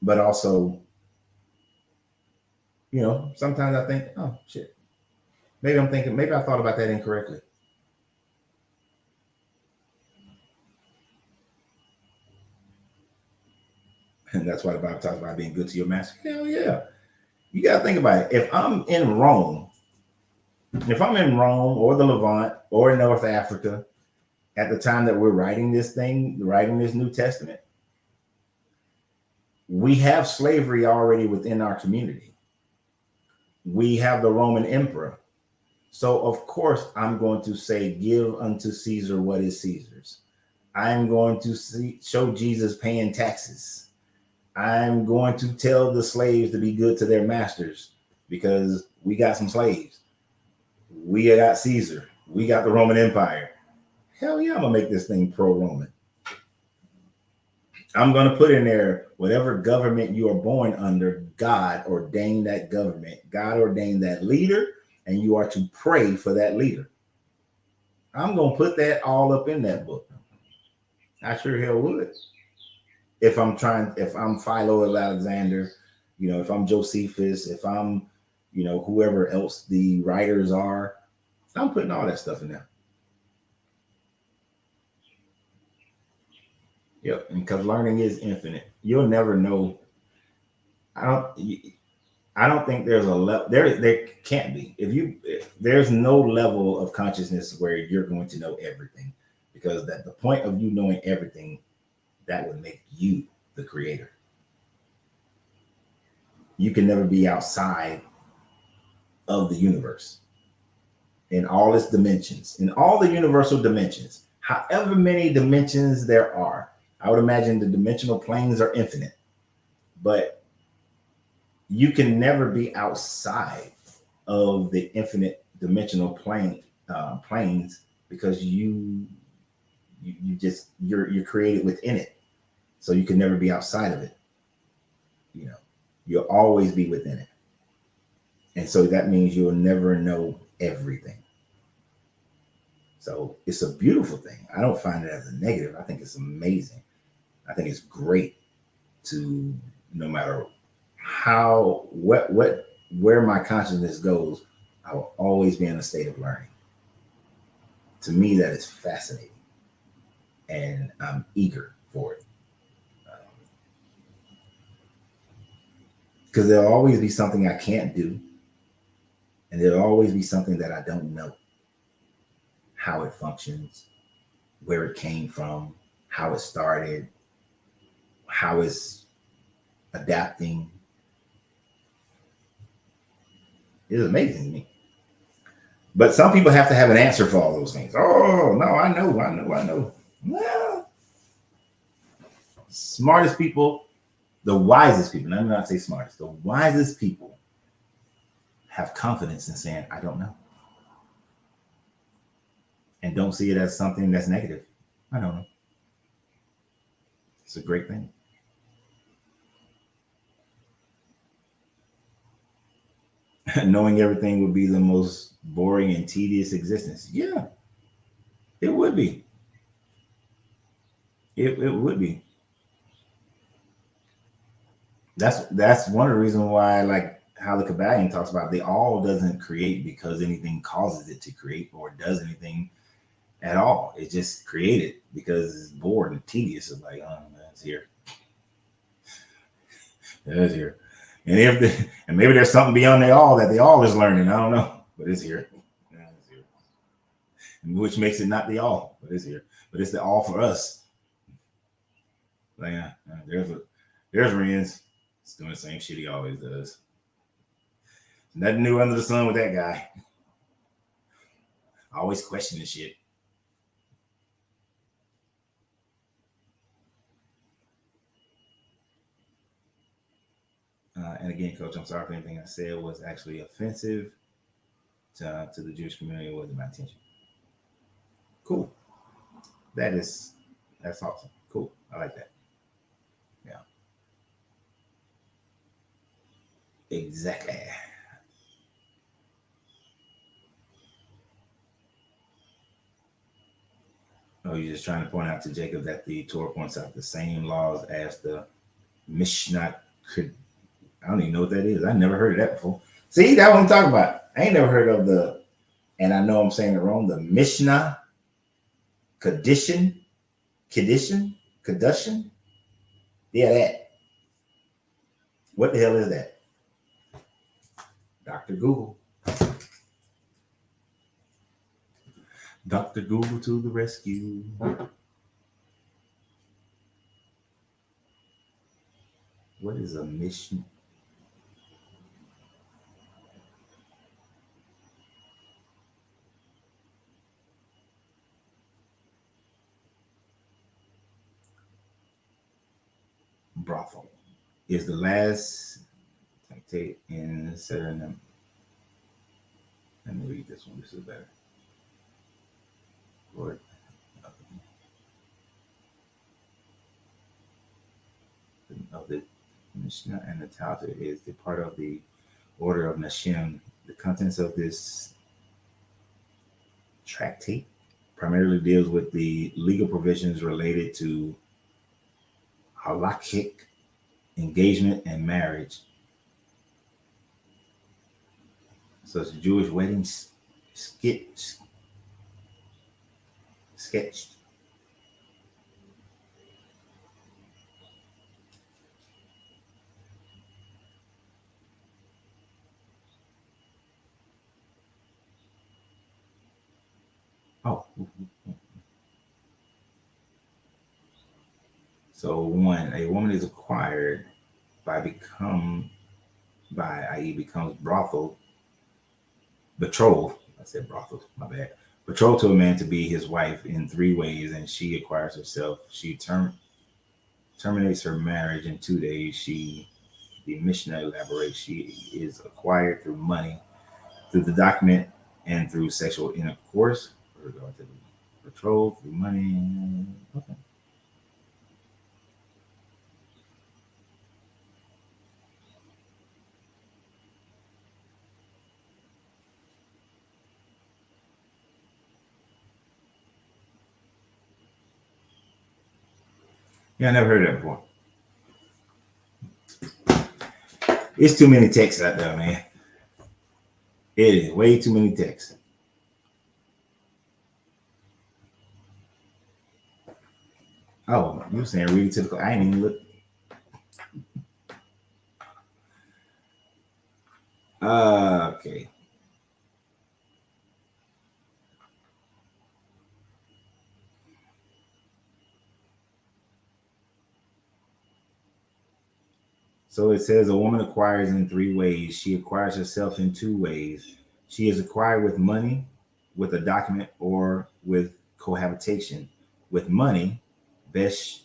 But also, sometimes I think, oh shit, maybe I thought about that incorrectly. And that's why the Bible talks about being good to your master. Hell yeah. You got to think about it. If I'm in Rome or the Levant or North Africa, at the time that we're writing this New Testament, we have slavery already within our community. We have the Roman emperor. So of course I'm going to say, give unto Caesar what is Caesar's. I'm going to show Jesus paying taxes. I'm going to tell the slaves to be good to their masters because we got some slaves. We got Caesar. We got the Roman Empire. Hell yeah, I'm going to make this thing pro-Roman. I'm going to put in there whatever government you are born under, God ordained that government. God ordained that leader, and you are to pray for that leader. I'm going to put that all up in that book. I sure hell would. If I'm Philo Alexander, if I'm Josephus, if I'm, whoever else the writers are, I'm putting all that stuff in there. Yep, because learning is infinite. You'll never know. I don't think there's a level. There can't be. If there's no level of consciousness where you're going to know everything, because at the point of you knowing everything, that would make you the creator. You can never be outside of the universe in all its dimensions, in all the universal dimensions, however many dimensions there are. I would imagine the dimensional planes are infinite, but you can never be outside of the infinite dimensional planes because you're created within it. So you can never be outside of it. You'll always be within it. And so that means you'll never know everything. So it's a beautiful thing. I don't find it as a negative. I think it's amazing. I think it's great to, no matter where my consciousness goes, I will always be in a state of learning. To me, that is fascinating. And I'm eager for it. Because there'll always be something I can't do. And there'll always be something that I don't know. How it functions, where it came from, how it started, how it's adapting. It's amazing to me. But some people have to have an answer for all those things. Oh, no, I know. Well, smartest people, the wisest people, let me not say smartest, the wisest people have confidence in saying, I don't know. And don't see it as something that's negative. I don't know. It's a great thing. Knowing everything would be the most boring and tedious existence. Yeah, it would be. It would be. That's one of the reasons why, like how the Kabbalion talks about, the all doesn't create because anything causes it to create or does anything at all. It just created because it's bored and tedious. It's like, oh man, it's here. It's here. And maybe there's something beyond the all that the all is learning. I don't know, but it's here. Yeah, it's here. Which makes it not the all, but it's here. But it's the all for us. Like, there's Renz. It's doing the same shit he always does. Nothing new under the sun with that guy. Always questioning shit. And again, Coach, I'm sorry if anything I said was actually offensive to the Jewish community. It wasn't my intention. Cool. That's awesome. Cool. I like that. Yeah. Exactly. Oh, you're just trying to point out to Jacob that the Torah points out the same laws as the Mishnah. I don't even know what that is. I never heard of that before. See, that's what I'm talking about. I ain't never heard of and I know I'm saying it wrong, the Mishnah Kedushin. Yeah, that. What the hell is that? Dr. Google. Dr. Google to the rescue. What is a mission? Brothel is the last dictate in Suriname. Let me read this one. This is better. Lord of the Mishnah and the Talmud is the part of the order of Nashim. The contents of this tractate primarily deals with the legal provisions related to halakhic engagement and marriage. So it's Jewish weddings sketched. Oh. So one, a woman is acquired i.e. becomes betrothed. I said brothel, my bad. Betrothed to a man to be his wife in three ways, and she acquires herself. She terminates her marriage in 2 days. The Mishnah elaborates, she is acquired through money, through the document, and through sexual intercourse. We're going to betrothed through money. Okay. Yeah, I never heard of that before. It's too many texts out there, man. It is way too many texts. Oh, you were saying read it to the. I ain't even look. Okay. So it says a woman acquires in three ways. She acquires herself in 2 ways. She is acquired with money, with a document, or with cohabitation. With money, Besh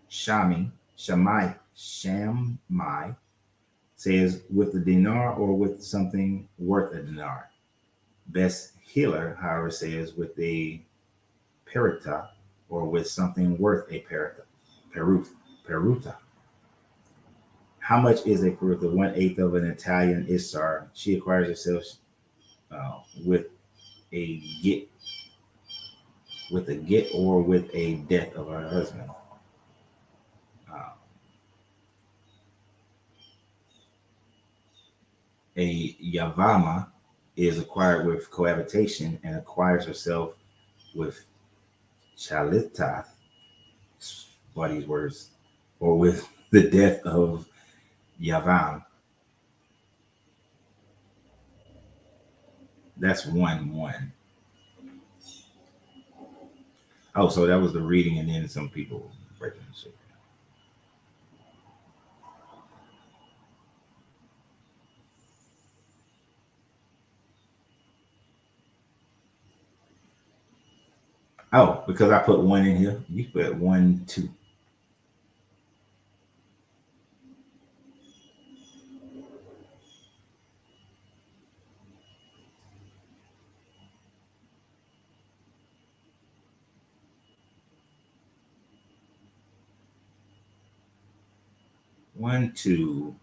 Shammai says with the dinar or with something worth a dinar. Best Healer, however, says with a perita or with something worth a peruta. How much is a peruta? 1/8 of an Italian isar. She acquires herself with a get, or with a death of her husband. Uh, a Yavama is acquired with cohabitation and acquires herself with Chalitath, what these words, or with the death of Yavam. That's 1-1. Oh, so that was the reading, and then some people breaking the shit. Oh, because I put one in here, you put 1, 2. 1, 2.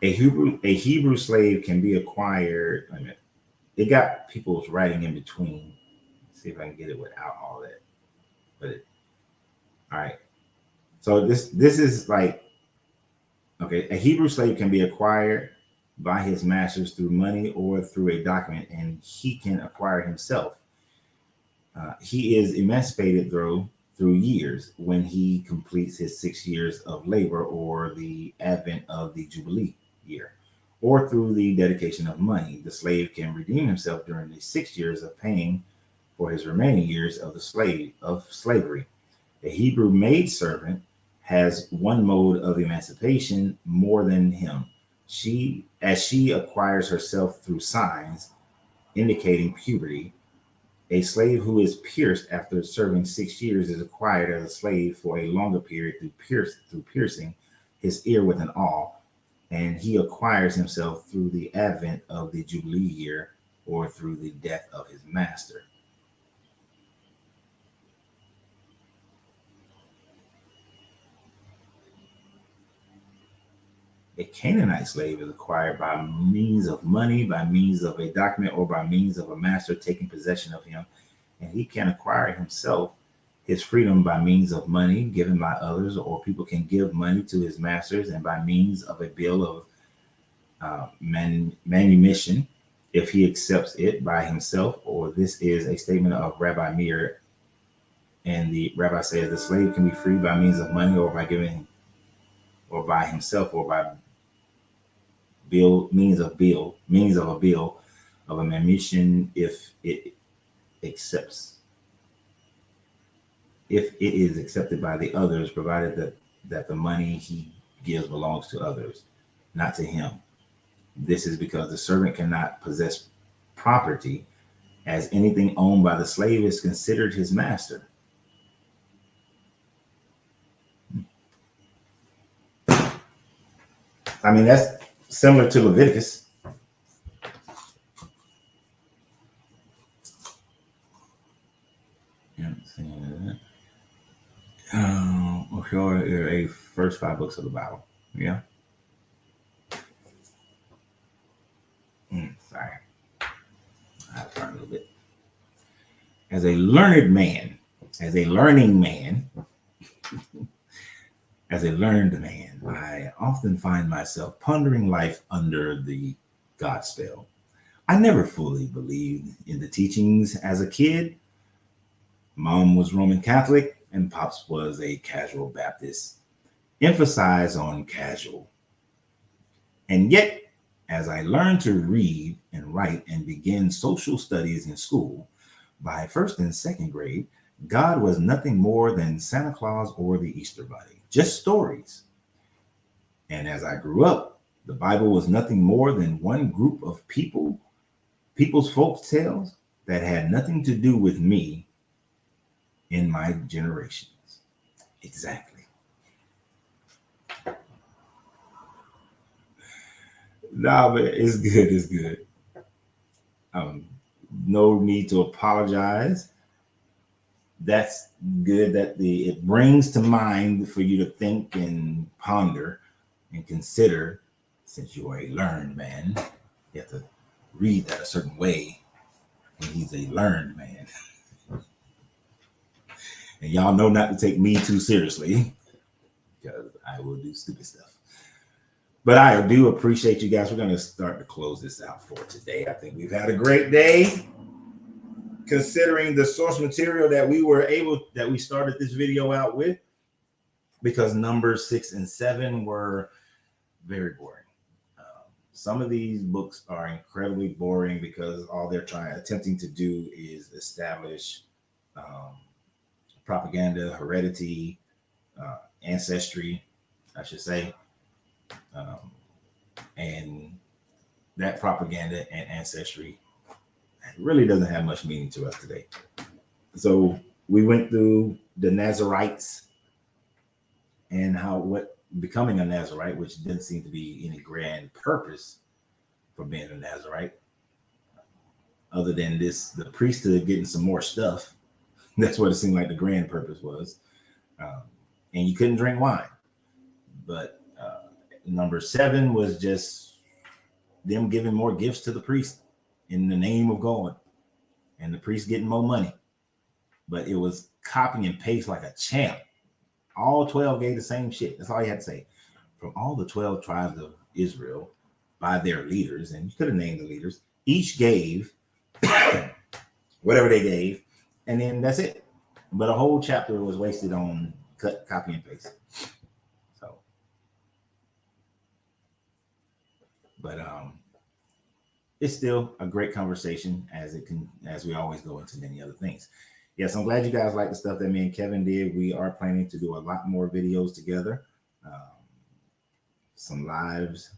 A Hebrew slave can be acquired. Wait a minute. It got people's writing in between. Let's see if I can get it without all that. All right. So this is like, okay. A Hebrew slave can be acquired by his masters through money or through a document, and he can acquire himself. He is emancipated through years when he completes his 6 years of labor or the advent of the Jubilee year, or through the dedication of money. The slave can redeem himself during the 6 years of paying for his remaining years of slavery. A Hebrew maidservant has one mode of emancipation more than him. She acquires herself through signs indicating puberty. A slave who is pierced after serving 6 years is acquired as a slave for a longer period through piercing his ear with an awl, and he acquires himself through the advent of the Jubilee year or through the death of his master. A Canaanite slave is acquired by means of money, by means of a document, or by means of a master taking possession of him, and he can acquire himself his freedom by means of money given by others, or people can give money to his masters, and by means of a bill of manumission if he accepts it by himself. Or this is a statement of Rabbi Meir, and the rabbi says the slave can be freed by means of money, or by giving, or by himself, or by means of a bill of a manumission if it is accepted by the others, provided that the money he gives belongs to others, not to him. This is because the servant cannot possess property, as anything owned by the slave is considered his master. I mean, that's similar to Leviticus. Sure, a first 5 books of the Bible. Yeah. Sorry, I turn a little bit. As a learned man, as a learning man, as a learned man, I often find myself pondering life under the God spell. I never fully believed in the teachings as a kid. Mom was Roman Catholic and Pops was a casual Baptist. Emphasize on casual. And yet, as I learned to read and write and begin social studies in school, by 1st and 2nd grade, God was nothing more than Santa Claus or the Easter Bunny, just stories. And as I grew up, the Bible was nothing more than one group of people's folk tales that had nothing to do with me in my generations. Exactly. Nah, but it's good. It's good. No need to apologize. That's good that it brings to mind for you to think and ponder and consider. Since you are a learned man, you have to read that a certain way when he's a learned man. And y'all know not to take me too seriously because I will do stupid stuff. But I do appreciate you guys. We're going to start to close this out for today. I think we've had a great day considering the source material that we started this video out with, because numbers 6 and 7 were very boring. Some of these books are incredibly boring because all they're attempting to do is establish propaganda, heredity, ancestry, I should say. And that propaganda and ancestry really doesn't have much meaning to us today. So we went through the Nazarites and what becoming a Nazarite, which didn't seem to be any grand purpose for being a Nazarite, other than the priesthood getting some more stuff. That's what it seemed like the grand purpose was. And you couldn't drink wine. But number 7 was just them giving more gifts to the priest in the name of God, and the priest getting more money. But it was copy and paste like a champ. All 12 gave the same shit. That's all you had to say. From all the 12 tribes of Israel, by their leaders, and you could have named the leaders, each gave whatever they gave, and then that's it. But a whole chapter was wasted on copy and paste. So But it's still a great conversation as we always go into many other things. Yes, I'm glad you guys like the stuff that me and Kevin did. We are planning to do a lot more videos together, some lives,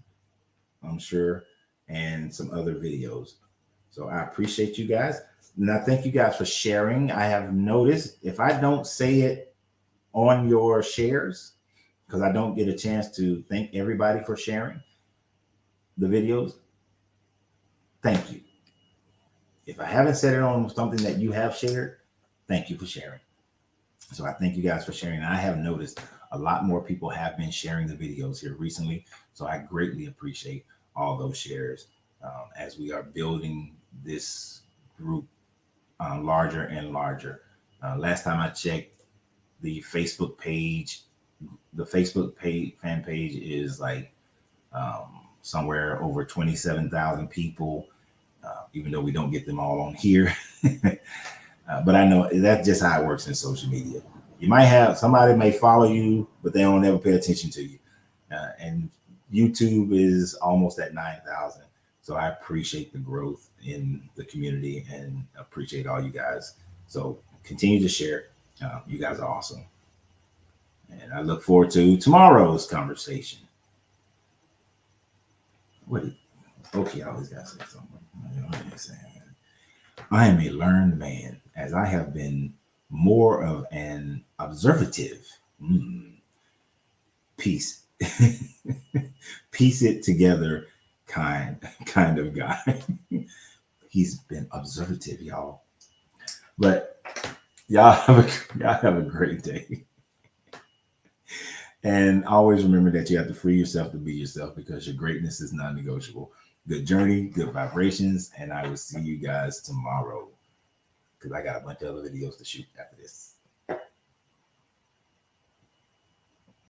I'm sure, and some other videos. So I appreciate you guys. And I thank you guys for sharing. I have noticed if I don't say it on your shares, because I don't get a chance to thank everybody for sharing the videos, thank you. If I haven't said it on something that you have shared, thank you for sharing. So I thank you guys for sharing. I have noticed a lot more people have been sharing the videos here recently. So I greatly appreciate all those shares as we are building this group larger and larger. Last time I checked, the Facebook fan page is like somewhere over 27,000 people, even though we don't get them all on here. But I know that's just how it works in social media. You might have somebody may follow you, but they don't ever pay attention to you. And YouTube is almost at 9,000. So I appreciate the growth in the community and appreciate all you guys. So continue to share. You guys are awesome. And I look forward to tomorrow's conversation. Okay, I always gotta say something. I am a learned man, as I have been more of an observative. Piece it together kind of guy. He's been observative, y'all. But y'all have a great day. And always remember that you have to free yourself to be yourself, because your greatness is non-negotiable. Good journey, good vibrations, and I will see you guys tomorrow, because I got a bunch of other videos to shoot after this.